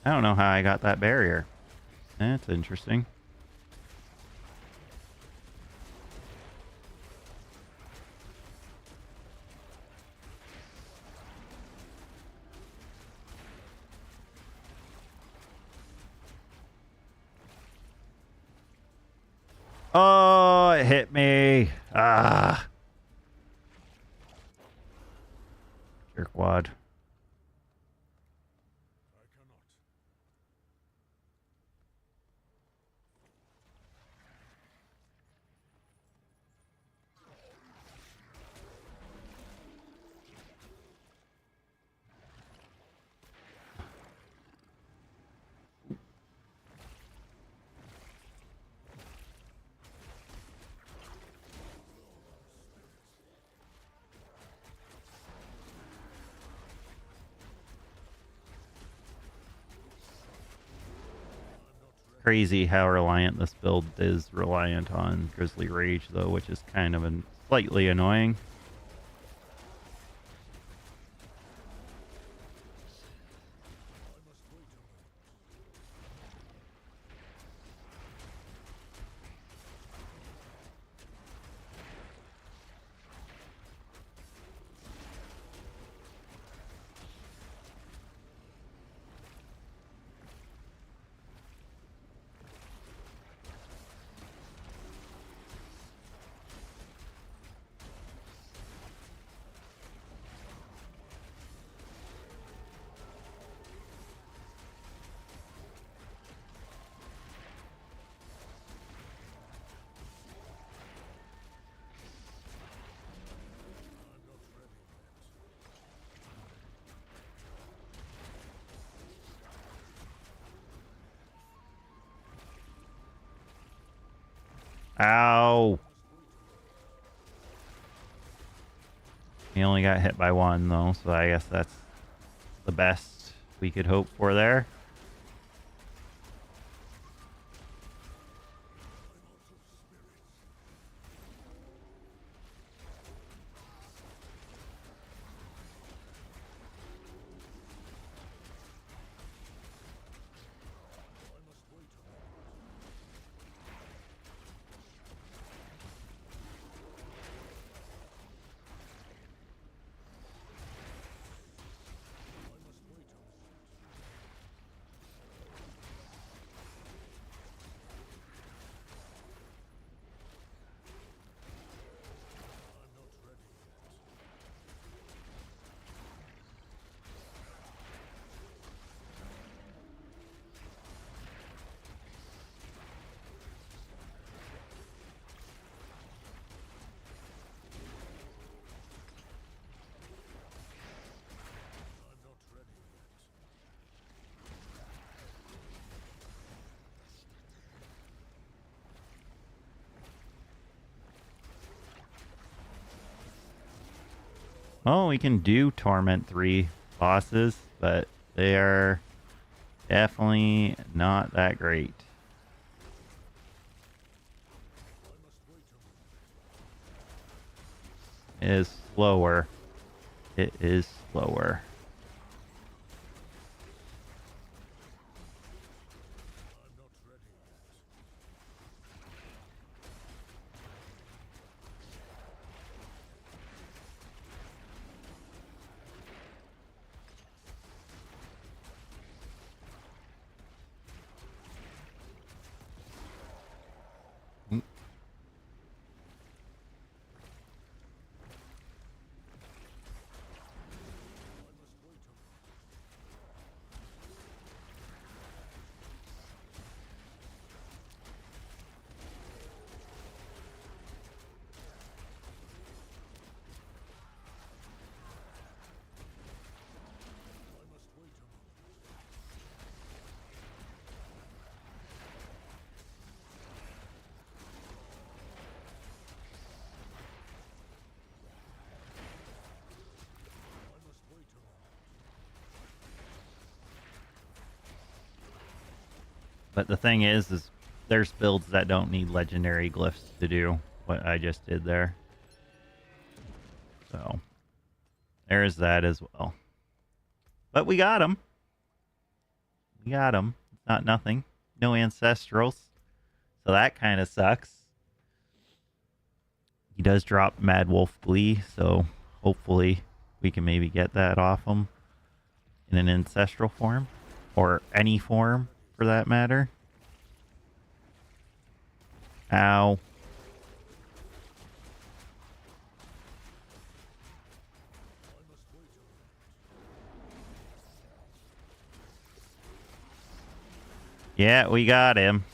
I don't know how I got that barrier. That's interesting. Oh, it hit me. Ah. Jerkwad. Crazy how reliant this build is reliant on Grizzly Rage, though, which is kind of slightly annoying. Ow! He only got hit by one, though, so I guess that's the best we could hope for there. Well, we can do Torment 3 bosses, but they are definitely not that great. It is slower. It is slower. But the thing is there's builds that don't need legendary glyphs to do what I just did there. So there's that as well. But we got him. We got him. It's not nothing. No ancestrals. So that kind of sucks. He does drop Mad Wolf Glee, so hopefully we can maybe get that off him in an ancestral form. Or any form, for that matter. Ow. Yeah, we got him.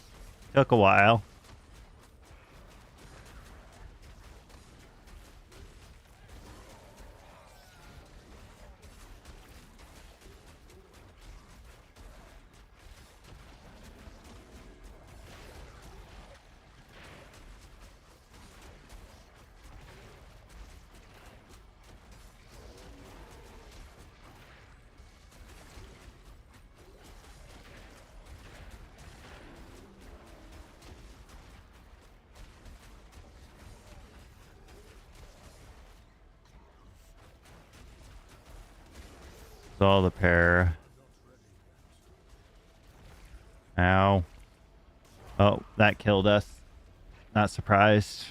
Took a while. Saw the pair. Ow. Oh, that killed us. Not surprised.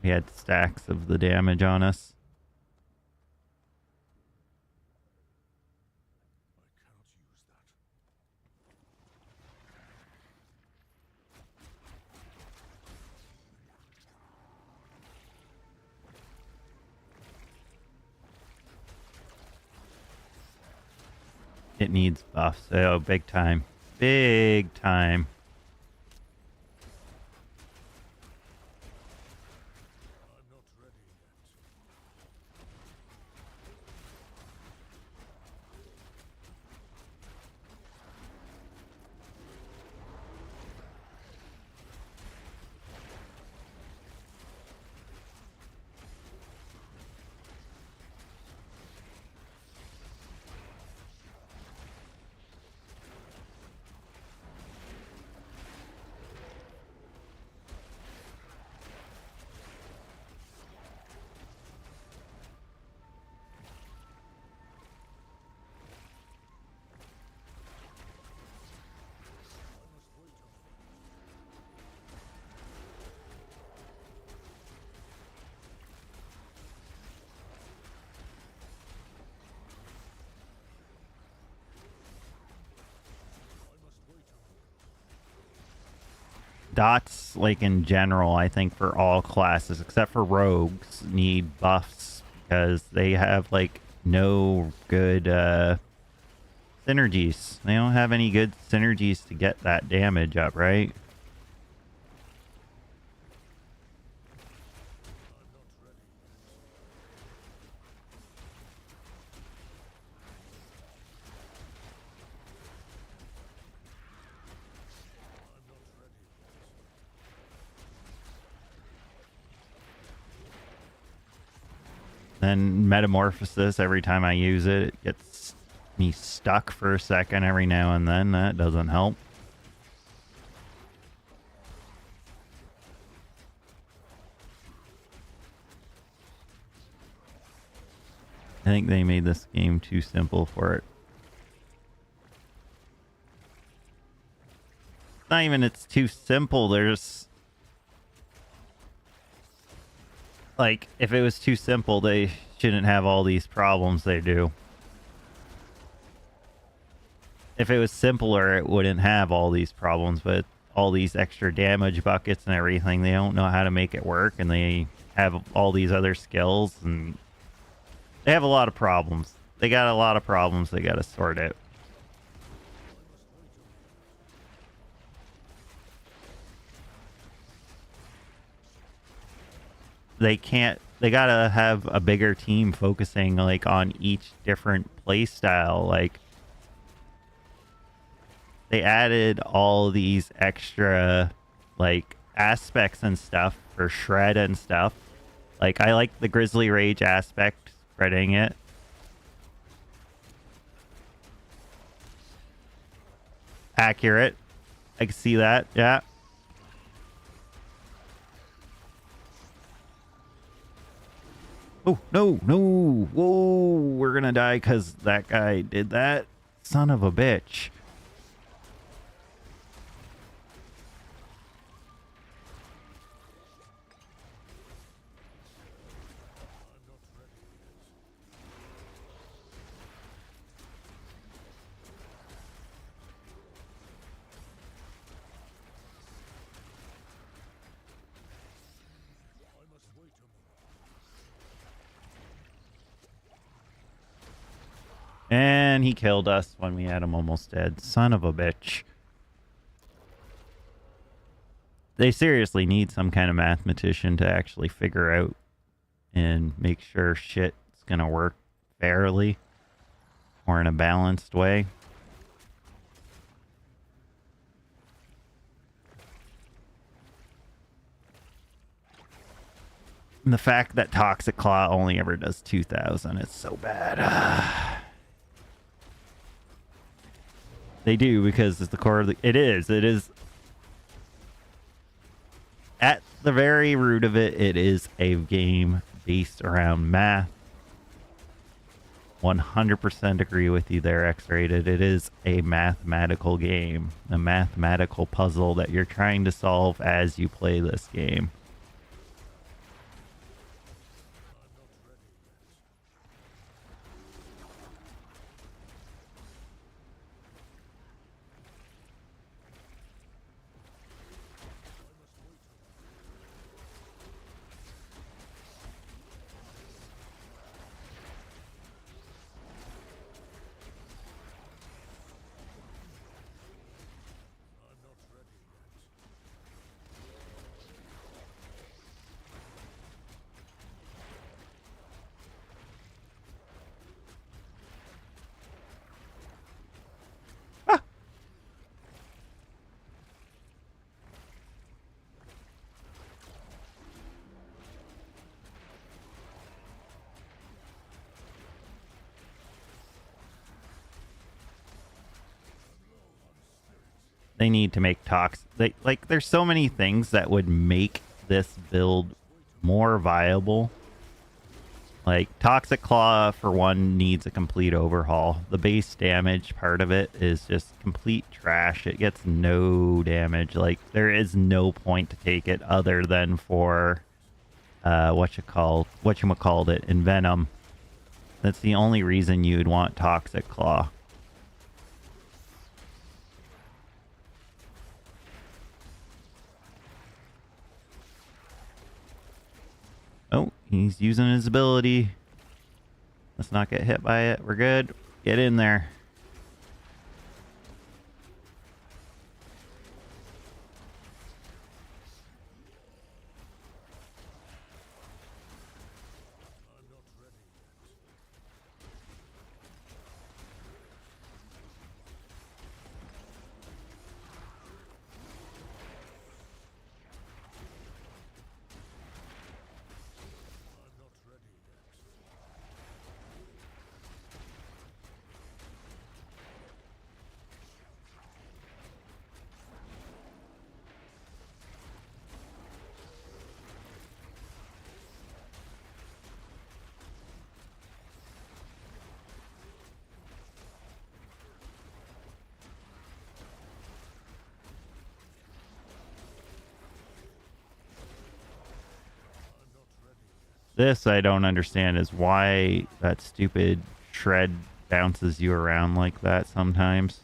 We had stacks of the damage on us. It needs buffs. Oh, big time. Big time. Dots, like in general, I think for all classes, except for rogues, need buffs because they have like no good synergies. They don't have any good synergies to get that damage up, right? Then Metamorphosis, every time I use it, it gets me stuck for a second every now and then. That doesn't help. I think they made this game too simple for it. It's not even it's too simple. There's... Like, if it was too simple, they shouldn't have all these problems they do. If it was simpler, it wouldn't have all these problems, but all these extra damage buckets and everything, they don't know how to make it work, and they have all these other skills, and they have a lot of problems. They got a lot of problems they gotta sort out. They can't... They gotta have a bigger team focusing, like, on each different play style. Like, they added all these extra, like, aspects and stuff for shred and stuff. Like, I like the Grizzly Rage aspect, shredding it. Accurate. I can see that, yeah. Oh, no, no. Whoa, we're gonna die because that guy did that. son of a bitch. And he killed us when we had him almost dead. Son of a bitch. They seriously need some kind of mathematician to actually figure out and make sure shit's gonna work fairly or in a balanced way. And the fact that Toxic Claw only ever does 2,000 is so bad. They do, because it's the core of the... It is. At the very root of it, it is a game based around math. 100% agree with you there, X-Rated. It is a mathematical game. A mathematical puzzle that you're trying to solve as you play this game. They need to make there's so many things that would make this build more viable. Like, Toxic Claw, for one, needs a complete overhaul. The base damage part of it is just complete trash. It gets no damage. Like, there is no point to take it other than for, whatchamacallit, in Venom. That's the only reason you'd want Toxic Claw. Oh, he's using his ability. Let's not get hit by it. We're good. Get in there. This I don't understand is why that stupid shred bounces you around like that sometimes.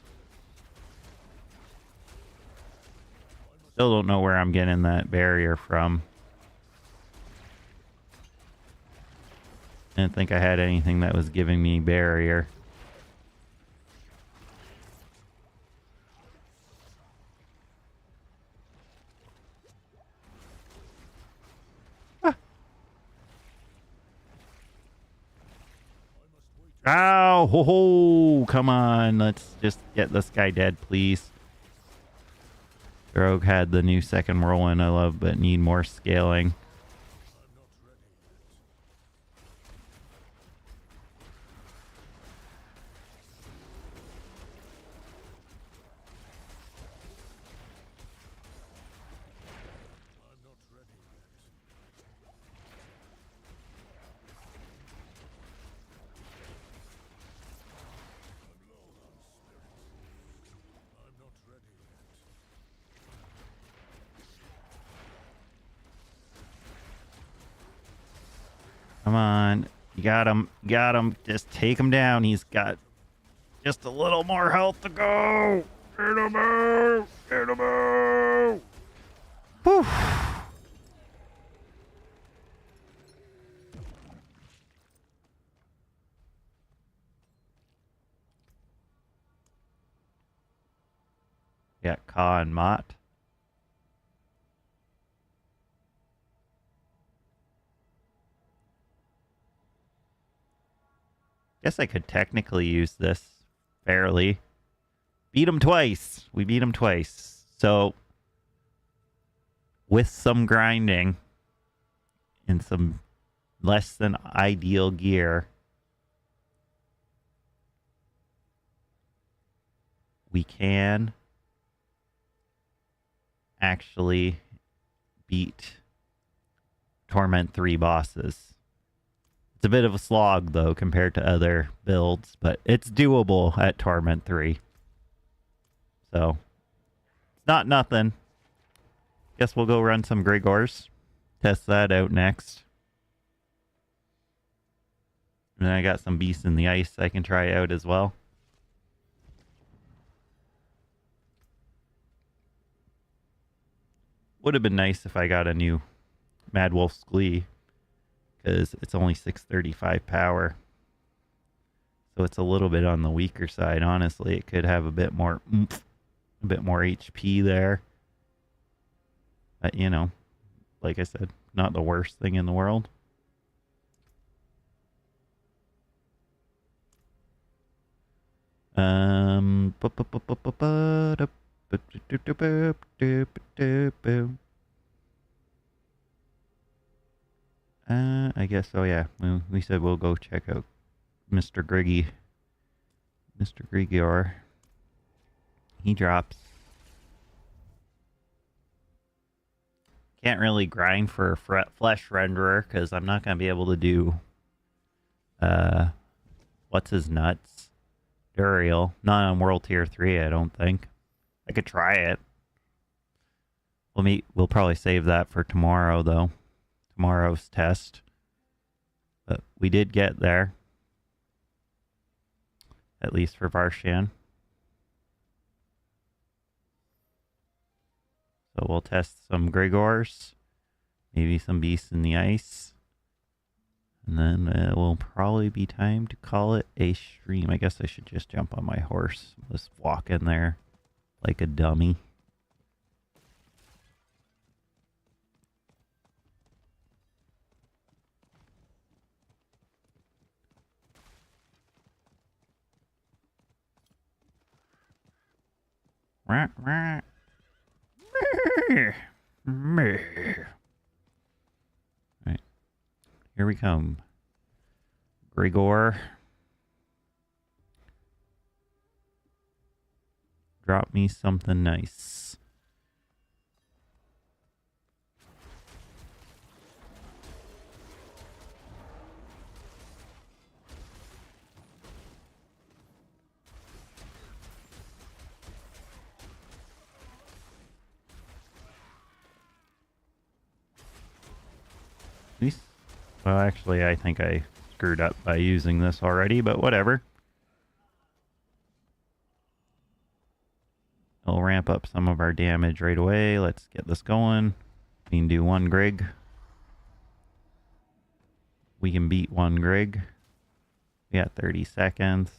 Still don't know where I'm getting that barrier from. Didn't think I had anything that was giving me barrier. Ow! Ho ho! Come on, let's just get this guy dead, please. Rogue had the new second whirlwind I love, but need more scaling. Come on. You got him. You got him. Just take him down. He's got just a little more health to go. Get him out. Get him out. Whew. Got Ka and Mott. Guess I could technically use this fairly. Beat him twice. We beat him twice. So, with some grinding and some less than ideal gear, we can actually beat Torment 3 bosses. It's a bit of a slog, though, compared to other builds, but it's doable at Torment 3. So, it's not nothing. Guess we'll go run some Grigors. Test that out next. And then I got some Beasts in the Ice I can try out as well. Would have been nice if I got a new Mad Wolf's Glee, because it's only 635 power. So it's a little bit on the weaker side, honestly. It could have a bit more oomph, a bit more HP there. But, you know, like I said, not the worst thing in the world. I guess, oh yeah, we said we'll go check out Mr. Grigor. He drops. Can't really grind for a flesh renderer, because I'm not going to be able to do, what's his nuts? Duriel. Not on World Tier 3, I don't think. I could try it. We'll probably save that for tomorrow, though. Tomorrow's test. But we did get there. At least for Varshan. So we'll test some Grigors. Maybe some Beasts in the Ice. And then it will probably be time to call it a stream. I guess I should just jump on my horse. Just walk in there like a dummy. Right. Here we come. Grigor. Drop me something nice. Well, actually, I think I screwed up by using this already, but whatever. It'll ramp up some of our damage right away. Let's get this going. We can do one Grig. We can beat one Grig. We got 30 seconds.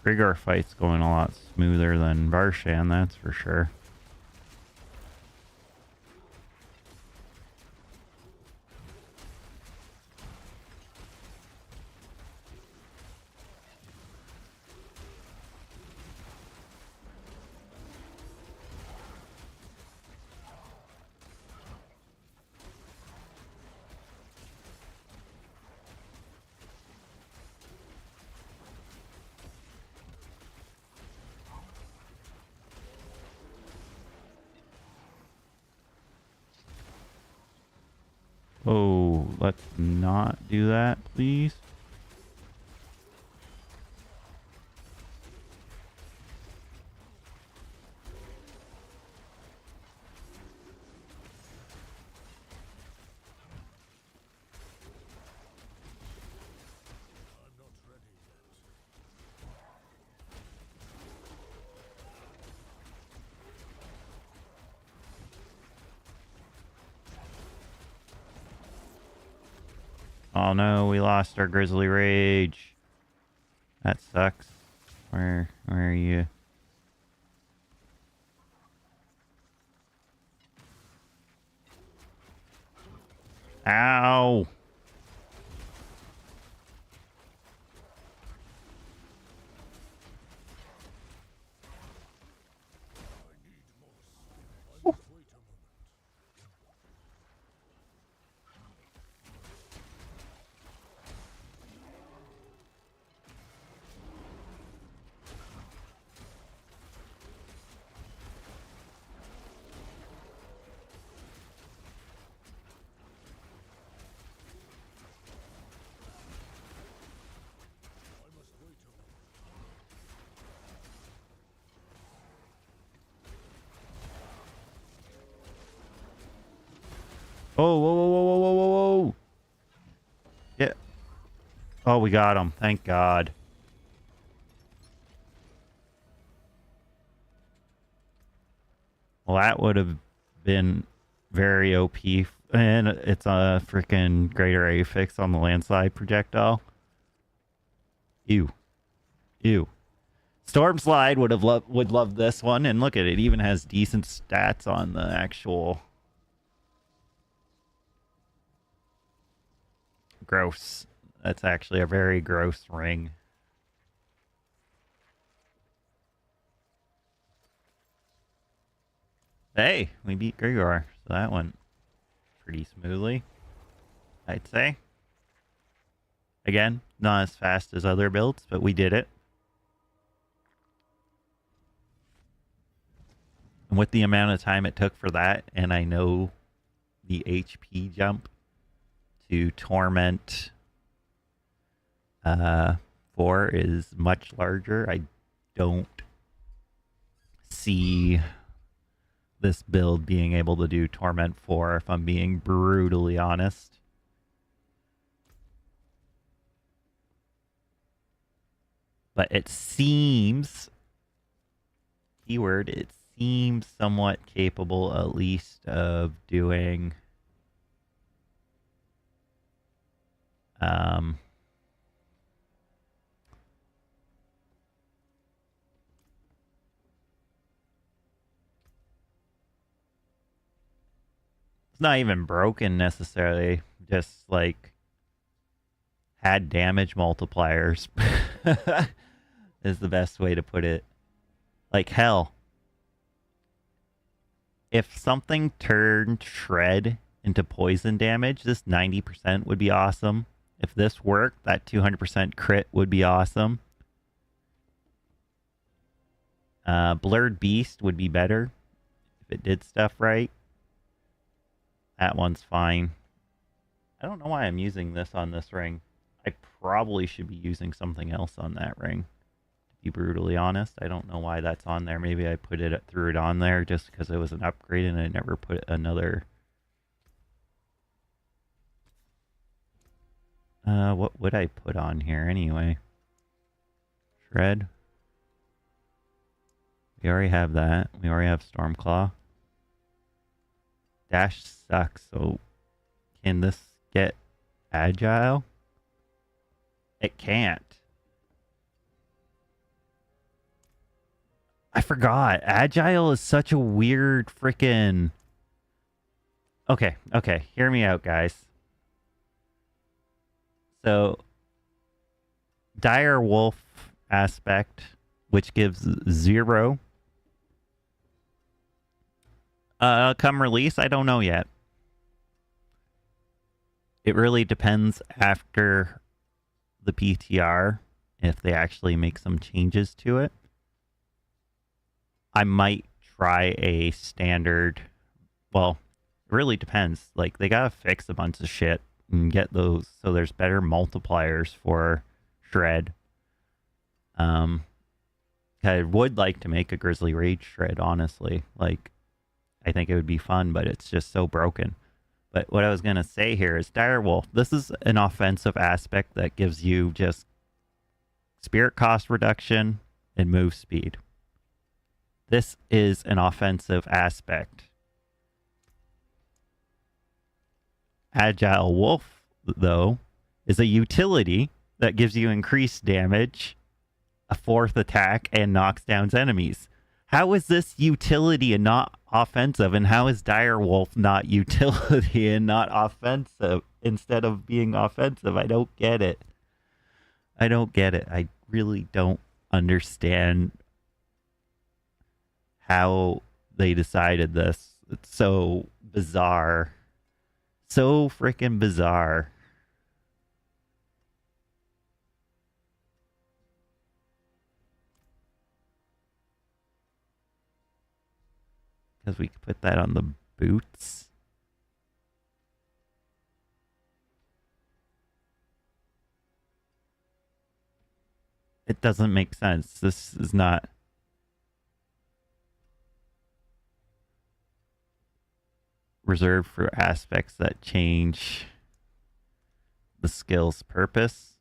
Grigor fight's going a lot smoother than Varshan, that's for sure. Oh, let's not do that, please. Oh no, we lost our Grizzly Rage. That sucks. Where are you? Ow! Oh, whoa, whoa, whoa, whoa, whoa, whoa, whoa! Yeah. Oh, we got him. Thank God. Well, that would have been very OP. And it's a freaking greater affix on the landslide projectile. Ew. Ew. Storm Slide would love this one, and look at it, it even has decent stats on the actual. Gross. That's actually a very gross ring. Hey, we beat Grigor, so that went pretty smoothly, I'd say. Again, not as fast as other builds, but we did it. And with the amount of time it took for that, and I know the HP jump to Torment 4 is much larger, I don't see this build being able to do Torment 4, if I'm being brutally honest. But it seems, keyword, it seems somewhat capable at least of doing not even broken necessarily, just like had damage multipliers is the best way to put it. Like hell, if something turned shred into poison damage, this 90% would be awesome. If this worked, that 200% crit would be awesome. Blurred Beast would be better if it did stuff right. That one's fine. I don't know why I'm using this on this ring. I probably should be using something else on that ring. To be brutally honest, I don't know why that's on there. Maybe I threw it on there just because it was an upgrade and I never put another. What would I put on here anyway? Shred. We already have that. We already have Stormclaw. Dash sucks, so can this get agile? It can't. I forgot. Agile is such a weird freaking... Okay, okay. Hear me out, guys. So, dire wolf aspect, which gives 0. Come release, I don't know yet. It really depends after the PTR if they actually make some changes to it. I might try a standard. Well, it really depends. Like, they gotta fix a bunch of shit and get those so there's better multipliers for shred. I would like to make a Grizzly Rage shred, honestly. Like, I think it would be fun, but it's just so broken. But what I was gonna say here is Direwolf. This is an offensive aspect that gives you just spirit cost reduction and move speed. This is an offensive aspect. Agile Wolf, though, is a utility that gives you increased damage, a 4th attack, and knocks down enemies. How is this utility and not offensive? And how is Direwolf not utility and not offensive instead of being offensive? I don't get it. I don't get it. I really don't understand how they decided this. It's so bizarre. So freaking bizarre. Because we could put that on the boots. It doesn't make sense. This is not... reserved for aspects that change the skill's purpose.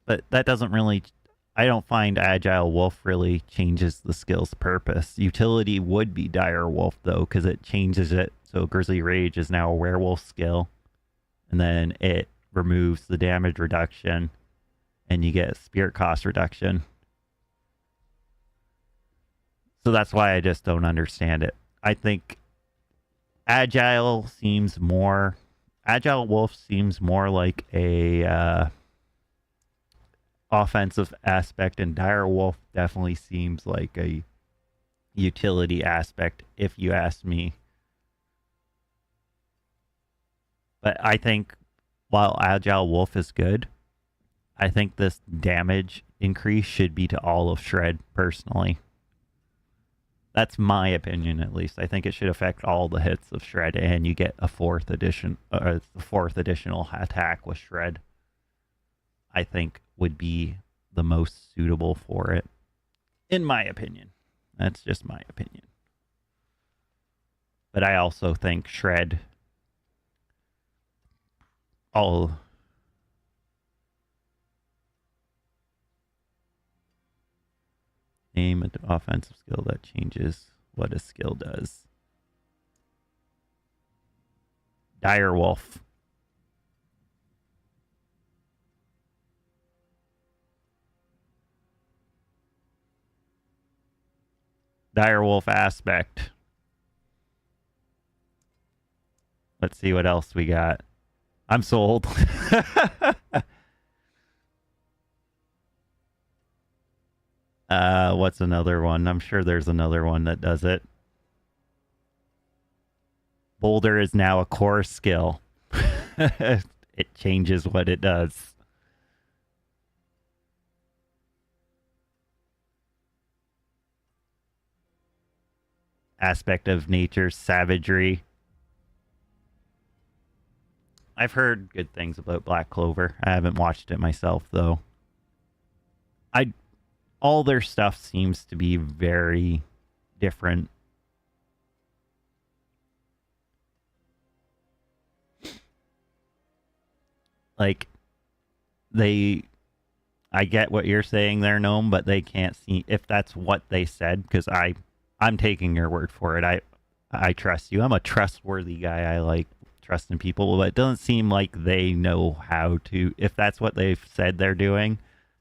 But that doesn't really... I don't find Agile Wolf really changes the skill's purpose. Utility would be Dire Wolf, though, because it changes it. So Grizzly Rage is now a werewolf skill. And then it removes the damage reduction. And you get spirit cost reduction. So that's why I just don't understand it. I think Agile Wolf seems more like a offensive aspect, and Dire Wolf definitely seems like a utility aspect, if you ask me. But I think while Agile Wolf is good, I think this damage increase should be to all of Shred, personally. That's my opinion, at least. I think it should affect all the hits of Shred, and you get a 4th additional attack with Shred. I think would be the most suitable for it, in my opinion. That's just my opinion. But I also think Shred, name an offensive skill that changes what a skill does. Direwolf. Direwolf aspect. Let's see what else we got. I'm sold. What's another one? I'm sure there's another one that does it. Boulder is now a core skill. It changes what it does. Aspect of nature, savagery. I've heard good things about Black Clover. I haven't watched it myself, though. All their stuff seems to be very different. Like, I get what you're saying there, Gnome, but they can't see if that's what they said, because I'm taking your word for it. I trust you. I'm a trustworthy guy. I like trusting people, but it doesn't seem like they know how to. If that's what they've said they're doing,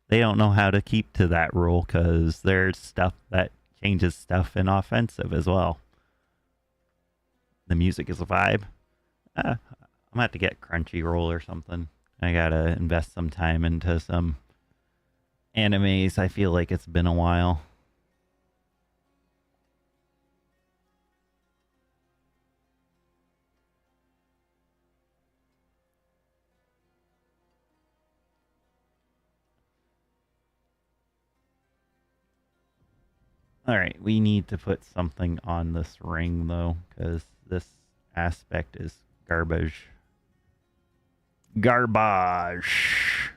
they don't know how to keep to that rule because there's stuff that changes stuff in offensive as well. The music is a vibe. I'm gonna have to get Crunchyroll or something. I gotta invest some time into some animes. I feel like it's been a while. All right, we need to put something on this ring though, because this aspect is garbage. Garbage.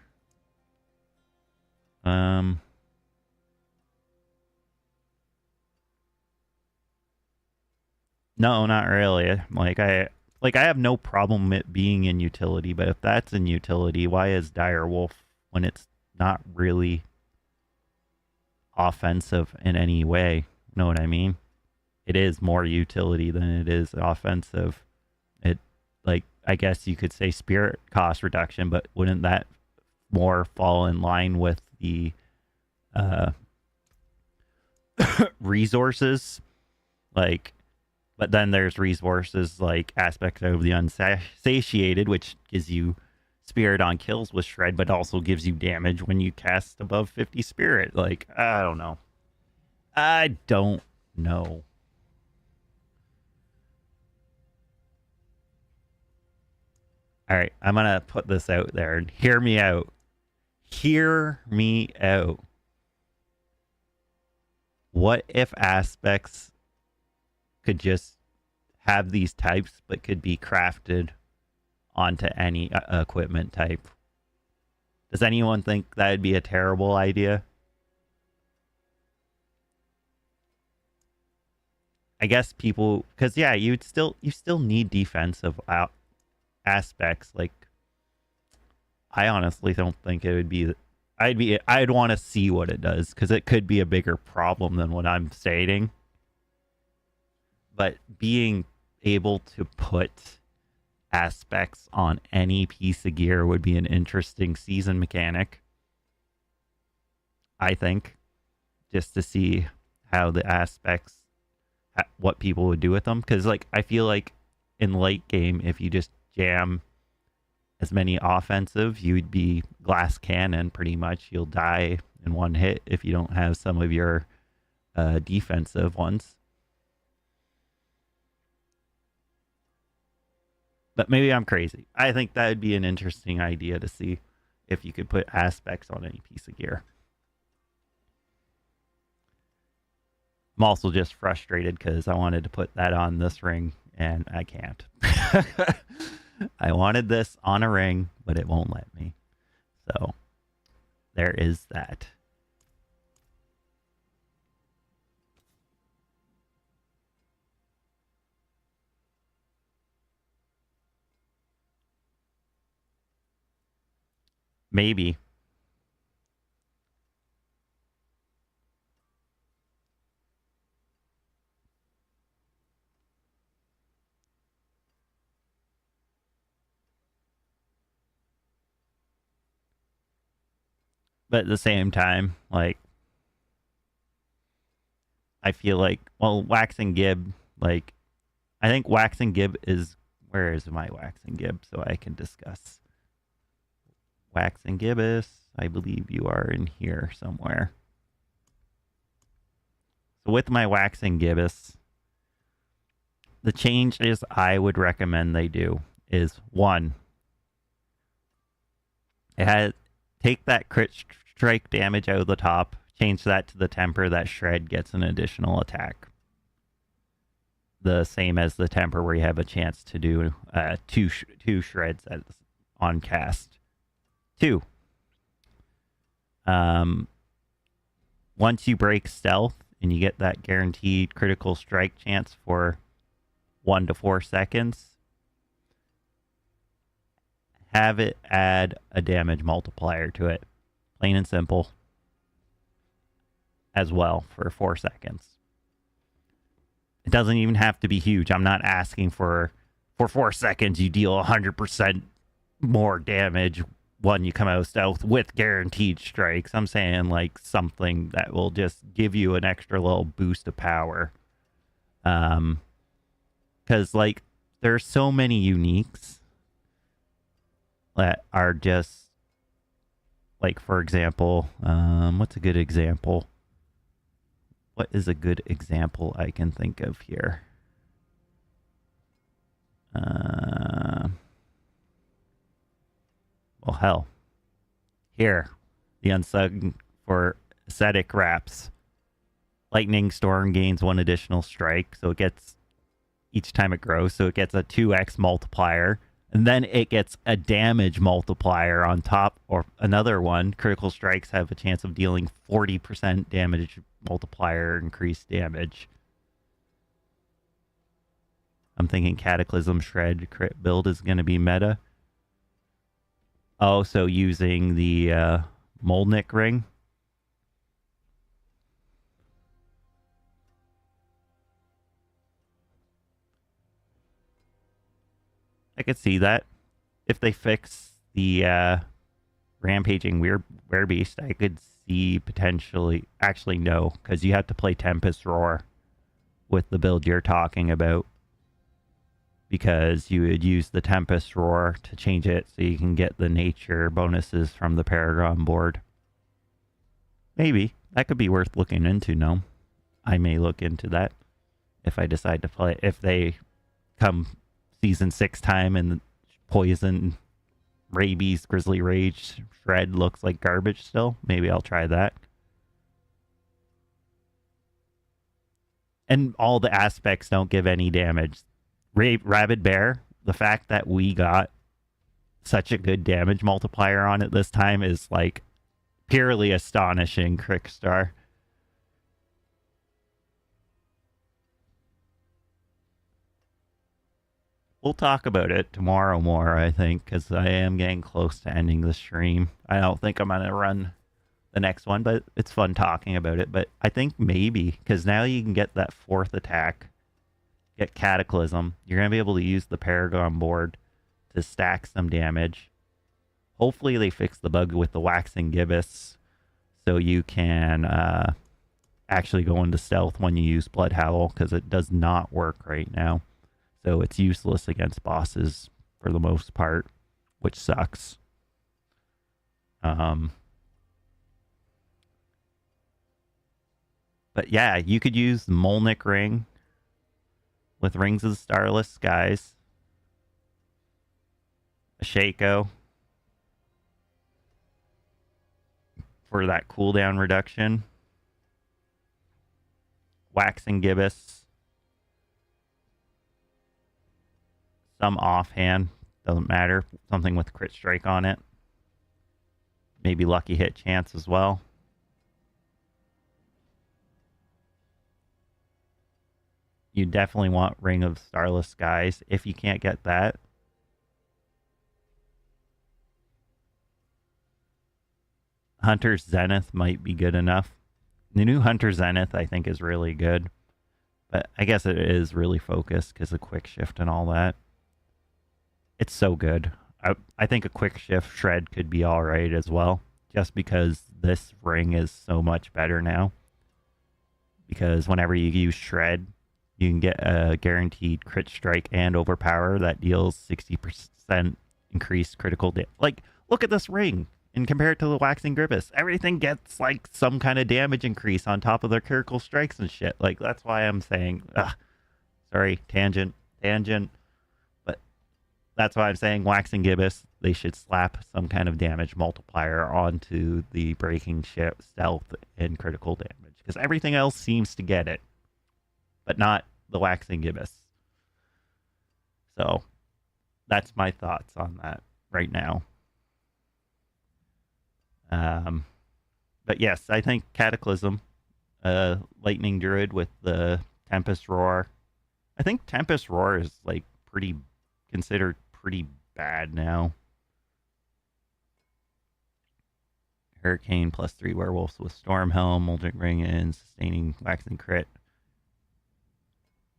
No, not really. I have no problem it being in utility, but if that's in utility, why is Direwolf when it's not really offensive in any way? Know what I mean? It is more utility than it is offensive. It, like, I guess you could say spirit cost reduction, but wouldn't that more fall in line with the resources? Like, but then there's resources like Aspect of the Unsatiated, which gives you spirit on kills with Shred, but also gives you damage when you cast above 50 spirit. Like, I don't know. I don't know. All right, I'm going to put this out there and hear me out. Hear me out. What if Aspects could just have these types, but could be crafted onto any equipment type? Does anyone think that would be a terrible idea? I guess people, because yeah, you still need defensive aspects. Like, I honestly don't think it would be. I'd want to see what it does because it could be a bigger problem than what I'm stating. But being able to put aspects on any piece of gear would be an interesting season mechanic, I think, just to see how the aspects, what people would do with them. Because, like, I feel like in late game, if you just jam as many offensive, you'd be glass cannon pretty much. You'll die in one hit if you don't have some of your defensive ones. But maybe I'm crazy. I think that would be an interesting idea to see if you could put aspects on any piece of gear. I'm also just frustrated because I wanted to put that on this ring and I can't. I wanted this on a ring, but it won't let me. So there is that. Maybe. But at the same time, like, I feel like, well, Wax and Gib, like, I think Wax and Gib is, where is my Wax and Gib so I can discuss? Wax and Gibbous, I believe you are in here somewhere. So with my Wax and Gibbous, the changes I would recommend they do is, one, it has, take that crit strike damage out of the top, change that to the temper that Shred gets an additional attack. The same as the temper where you have a chance to do two shreds on cast. 2. Once you break stealth and you get that guaranteed critical strike chance for 1 to 4 seconds, have it add a damage multiplier to it. Plain and simple. As well for 4 seconds. It doesn't even have to be huge. I'm not asking for for 4 seconds, you deal 100% more damage when you come out of stealth with guaranteed strikes. I'm saying like something that will just give you an extra little boost of power. Because like there's so many uniques that are just like, for example, what's a good example? What is a good example I can think of here? Well, hell. Here, the unsung for ascetic wraps. Lightning Storm gains 1 additional strike, so it gets, each time it grows, so it gets a 2x multiplier. And then it gets a damage multiplier on top, or another one. Critical strikes have a chance of dealing 40% damage multiplier, increased damage. I'm thinking Cataclysm Shred crit build is going to be meta. Also using the Moldnick ring. I could see that. If they fix the Rampaging Werebeast, I could see potentially... Actually, no, because you have to play Tempest Roar with the build you're talking about. Because you would use the Tempest Roar to change it so you can get the nature bonuses from the Paragon board. Maybe. That could be worth looking into, no? I may look into that if I decide to play. If they come Season 6 time and Poison, Rabies, Grizzly Rage, Shred looks like garbage still, maybe I'll try that. And all the aspects don't give any damage. Rabid Bear, the fact that we got such a good damage multiplier on it this time is like purely astonishing, Crickstar. We'll talk about it tomorrow more, I think, because I am getting close to ending the stream. I don't think I'm going to run the next one, but it's fun talking about it. But I think maybe, because now you can get that 4th attack, get Cataclysm. You're going to be able to use the Paragon board to stack some damage. Hopefully they fix the bug with the Waxing Gibbous so you can actually go into stealth when you use Blood Howl, because it does not work right now. So it's useless against bosses for the most part, which sucks. But yeah, you could use the Molnick ring with Rings of the Starless Skies, a Shaco for that cooldown reduction, Waxing Gibbous, some offhand, doesn't matter, something with crit strike on it, maybe lucky hit chance as well. You definitely want Ring of Starless Skies. If you can't get that, Hunter's Zenith might be good enough. The new Hunter Zenith, I think, is really good. But I guess it is really focused because of quick shift and all that. It's so good. I think a quick shift shred could be all right as well. Just because this ring is so much better now. Because whenever you use shred, you can get a guaranteed crit strike and overpower that deals 60% increased critical damage. Like, look at this ring and compare it to the Waxing Grievous. Everything gets like some kind of damage increase on top of their critical strikes and shit. Like, that's why I'm saying, sorry, tangent. But that's why I'm saying Waxing Gibbous, they should slap some kind of damage multiplier onto the breaking ship, stealth, and critical damage. Because everything else seems to get it. But not the Waxing Gibbous. So, that's my thoughts on that right now. But yes, I think Cataclysm, Lightning Druid with the Tempest Roar. I think Tempest Roar is like considered pretty bad now. Hurricane +3 werewolves with Stormhelm, Moldric Ring, and sustaining Waxing crit.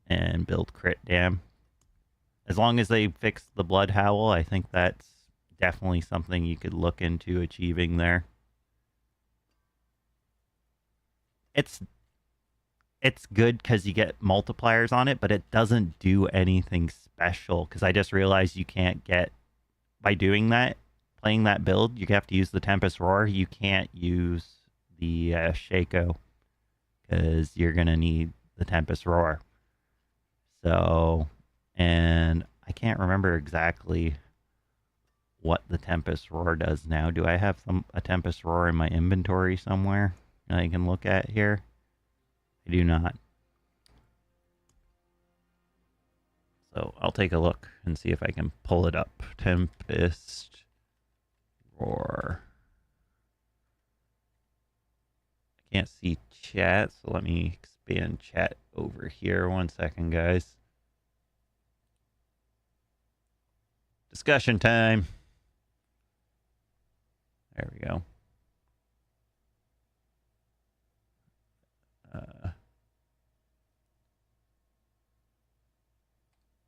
And build crit dam. As long as they fix the Blood Howl, I think that's definitely something you could look into achieving there. It's good because you get multipliers on it, but it doesn't do anything special. Because I just realized you can't get, by doing that, playing that build, you have to use the Tempest Roar. You can't use the Shaco because you're going to need the Tempest Roar. So, and I can't remember exactly what the Tempest Roar does now. Do I have a Tempest Roar in my inventory somewhere that I can look at here? I do not. So I'll take a look and see if I can pull it up. Tempest Roar. I can't see chat, so let me expand chat over here. 1 second, guys. Discussion time. There we go.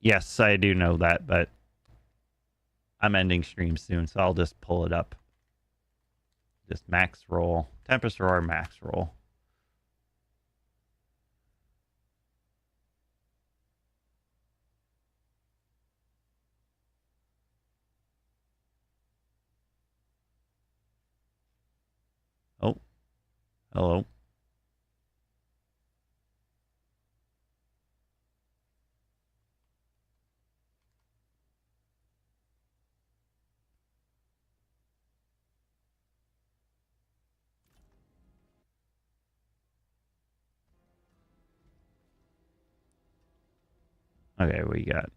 Yes, I do know that, but I'm ending stream soon, so I'll just pull it up. Just max roll. Tempest Roar, max roll. Oh. Hello. Okay, we got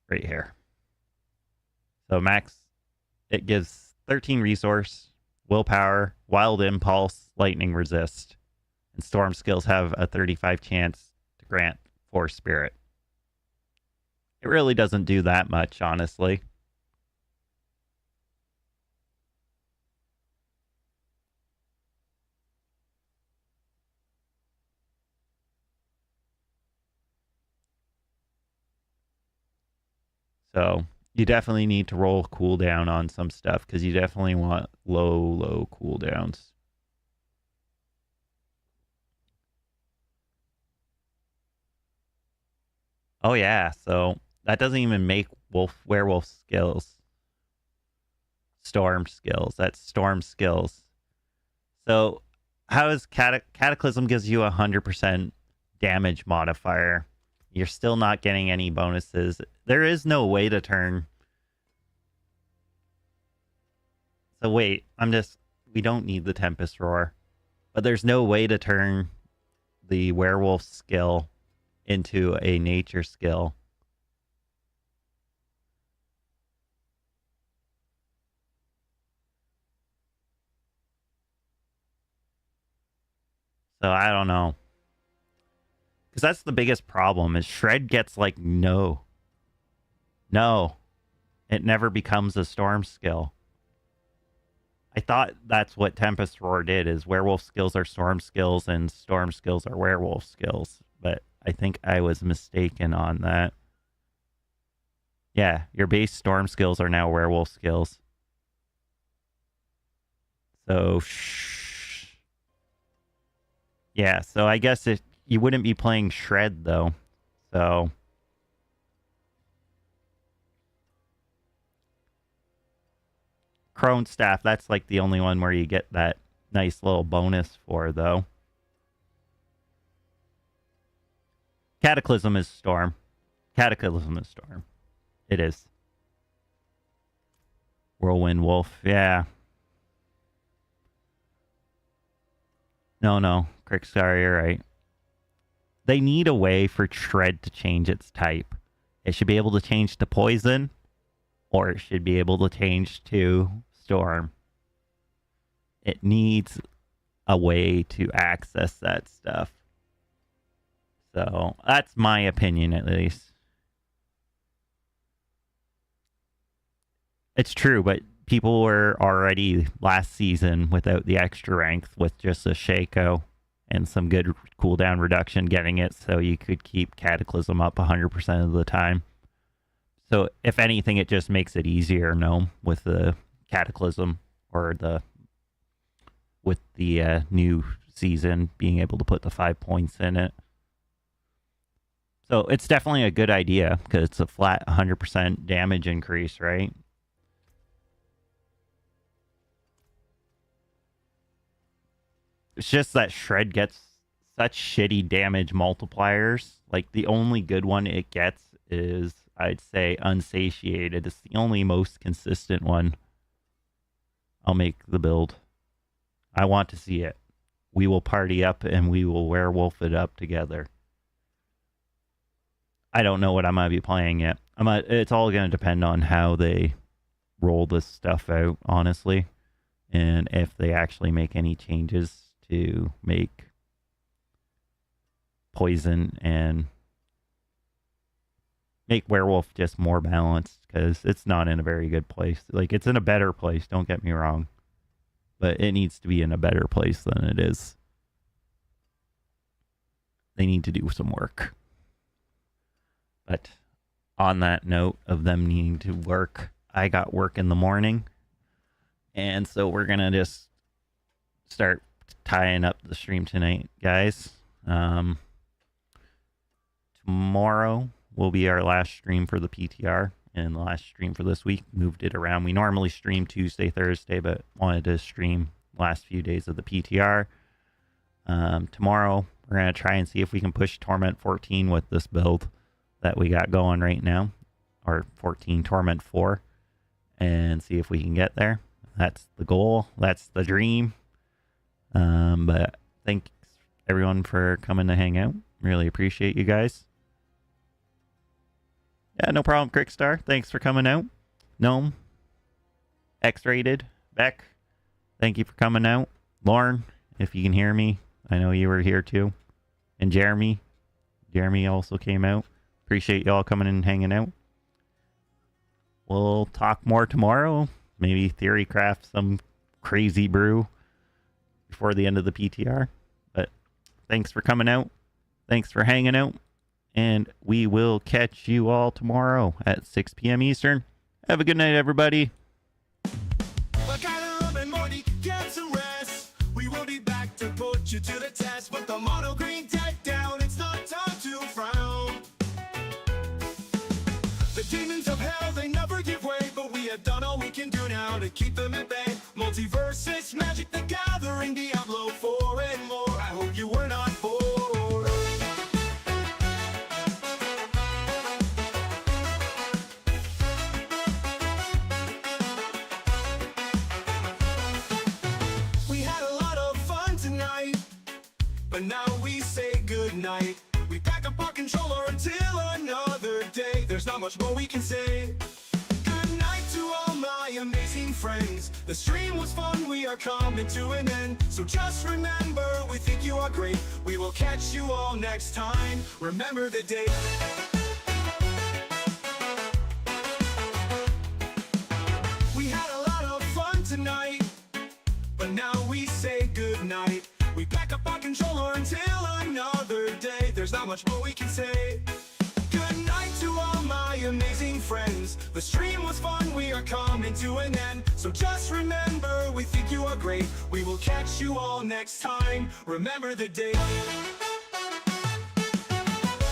right here. So max, it gives 13 resource, willpower, wild impulse, lightning resist, and storm skills have a 35 chance to grant 4 spirit. It really doesn't do that much, honestly. So you definitely need to roll cooldown on some stuff because you definitely want low cooldowns. Oh yeah, so that doesn't even make werewolf skills. Storm skills. That's storm skills. So how is Cataclysm gives you 100% damage modifier? You're still not getting any bonuses. There is no way to turn. So wait, we don't need the Tempest Roar. But there's no way to turn the werewolf skill into a nature skill. So I don't know. Because that's the biggest problem is Shred gets like no. It never becomes a storm skill. I thought that's what Tempest Roar did is werewolf skills are storm skills and storm skills are werewolf skills. But I think I was mistaken on that. Yeah, your base storm skills are now werewolf skills. So, yeah, so I guess you wouldn't be playing Shred, though. So, Crone Staff, that's like the only one where you get that nice little bonus for, though. Cataclysm is Storm. Cataclysm is Storm. It is. Whirlwind Wolf, yeah. No, Crickstar, you're right. They need a way for Shred to change its type. It should be able to change to Poison, or it should be able to change to Storm. It needs a way to access that stuff. So, that's my opinion, at least. It's true, but people were already last season without the extra strength with just a Shaco and some good cooldown reduction getting it so you could keep Cataclysm up 100% of the time. So if anything, it just makes it easier, no, with the Cataclysm or with the new season being able to put the 5 points in it. So it's definitely a good idea because it's a flat 100% damage increase, right? It's just that Shred gets such shitty damage multipliers. Like, the only good one it gets is, I'd say, Unsatiated. It's the only most consistent one. I'll make the build. I want to see it. We will party up and we will werewolf it up together. I don't know what I'm going to be playing yet. It's all going to depend on how they roll this stuff out, honestly. And if they actually make any changes to make poison and make werewolf just more balanced, because it's not in a very good place. Like, it's in a better place, don't get me wrong, but it needs to be in a better place than it is. They need to do some work. But on that note of them needing to work, I got work in the morning, and so we're gonna just start tying up the stream tonight, guys. Tomorrow will be our last stream for the PTR and the last stream for this week. Moved it around. We normally stream Tuesday, Thursday, but wanted to stream last few days of the PTR. Tomorrow we're going to try and see if we can push Torment 14 with this build that we got going right now, or 14 Torment 4, and see if we can get there. That's the goal. That's the dream. But thanks everyone for coming to hang out. Really appreciate you guys. Yeah, no problem, Crickstar. Thanks for coming out. Gnome, X-Rated, Beck, thank you for coming out. Lauren, if you can hear me, I know you were here too. And Jeremy also came out. Appreciate y'all coming in and hanging out. We'll talk more tomorrow. Maybe theorycraft some crazy brew before the end of the PTR. But thanks for coming out. Thanks for hanging out. And we will catch you all tomorrow at 6 p.m. Eastern. Have a good night, everybody. We will be back to put you to the test. Put the mono green deck down. It's not time to frown. The demons of hell, they never give way, but we have done all we can do now to keep them at bay. Multiverses, Magic the Gathering, Diablo 4 and more. I hope you were not bored. We had a lot of fun tonight, but now we say goodnight. We pack up our controller until another day. There's not much more we can say. Good night to all my amazing friends. The stream was fun, we are coming to an end. So just remember, we think you are great. We will catch you all next time. Remember the date. We had a lot of fun tonight, but now we say goodnight. We pack up our controller until another day. There's not much more we can say. Good night to all my amazing friends. The stream was fun, we are coming to an end. So just remember, we think you are great. We will catch you all next time. Remember the date.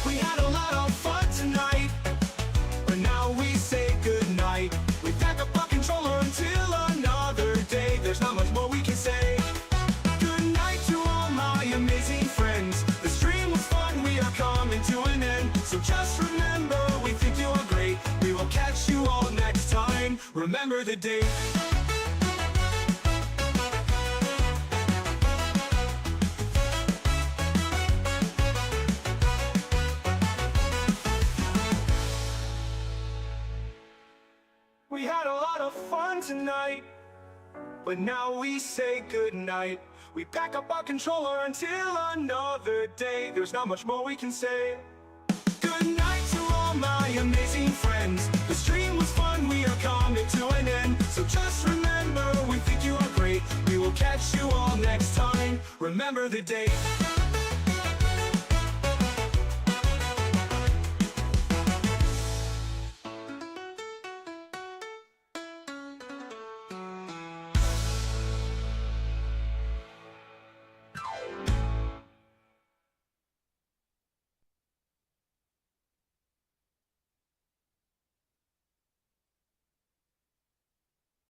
We had a lot of fun tonight, but now we say goodnight. We pack up our controller until another day. There's not much more we can say. Good night to all my amazing friends. The stream was fun, we are coming to an end. So just remember, we think you are great. We will catch you all next time. Remember the date. We had a lot of fun tonight, but now we say goodnight. We pack up our controller until another day. There's not much more we can say. Good night to all my amazing friends. The stream was fun, we are coming to an end. So just remember, we think you are great. We will catch you all next time. Remember the date.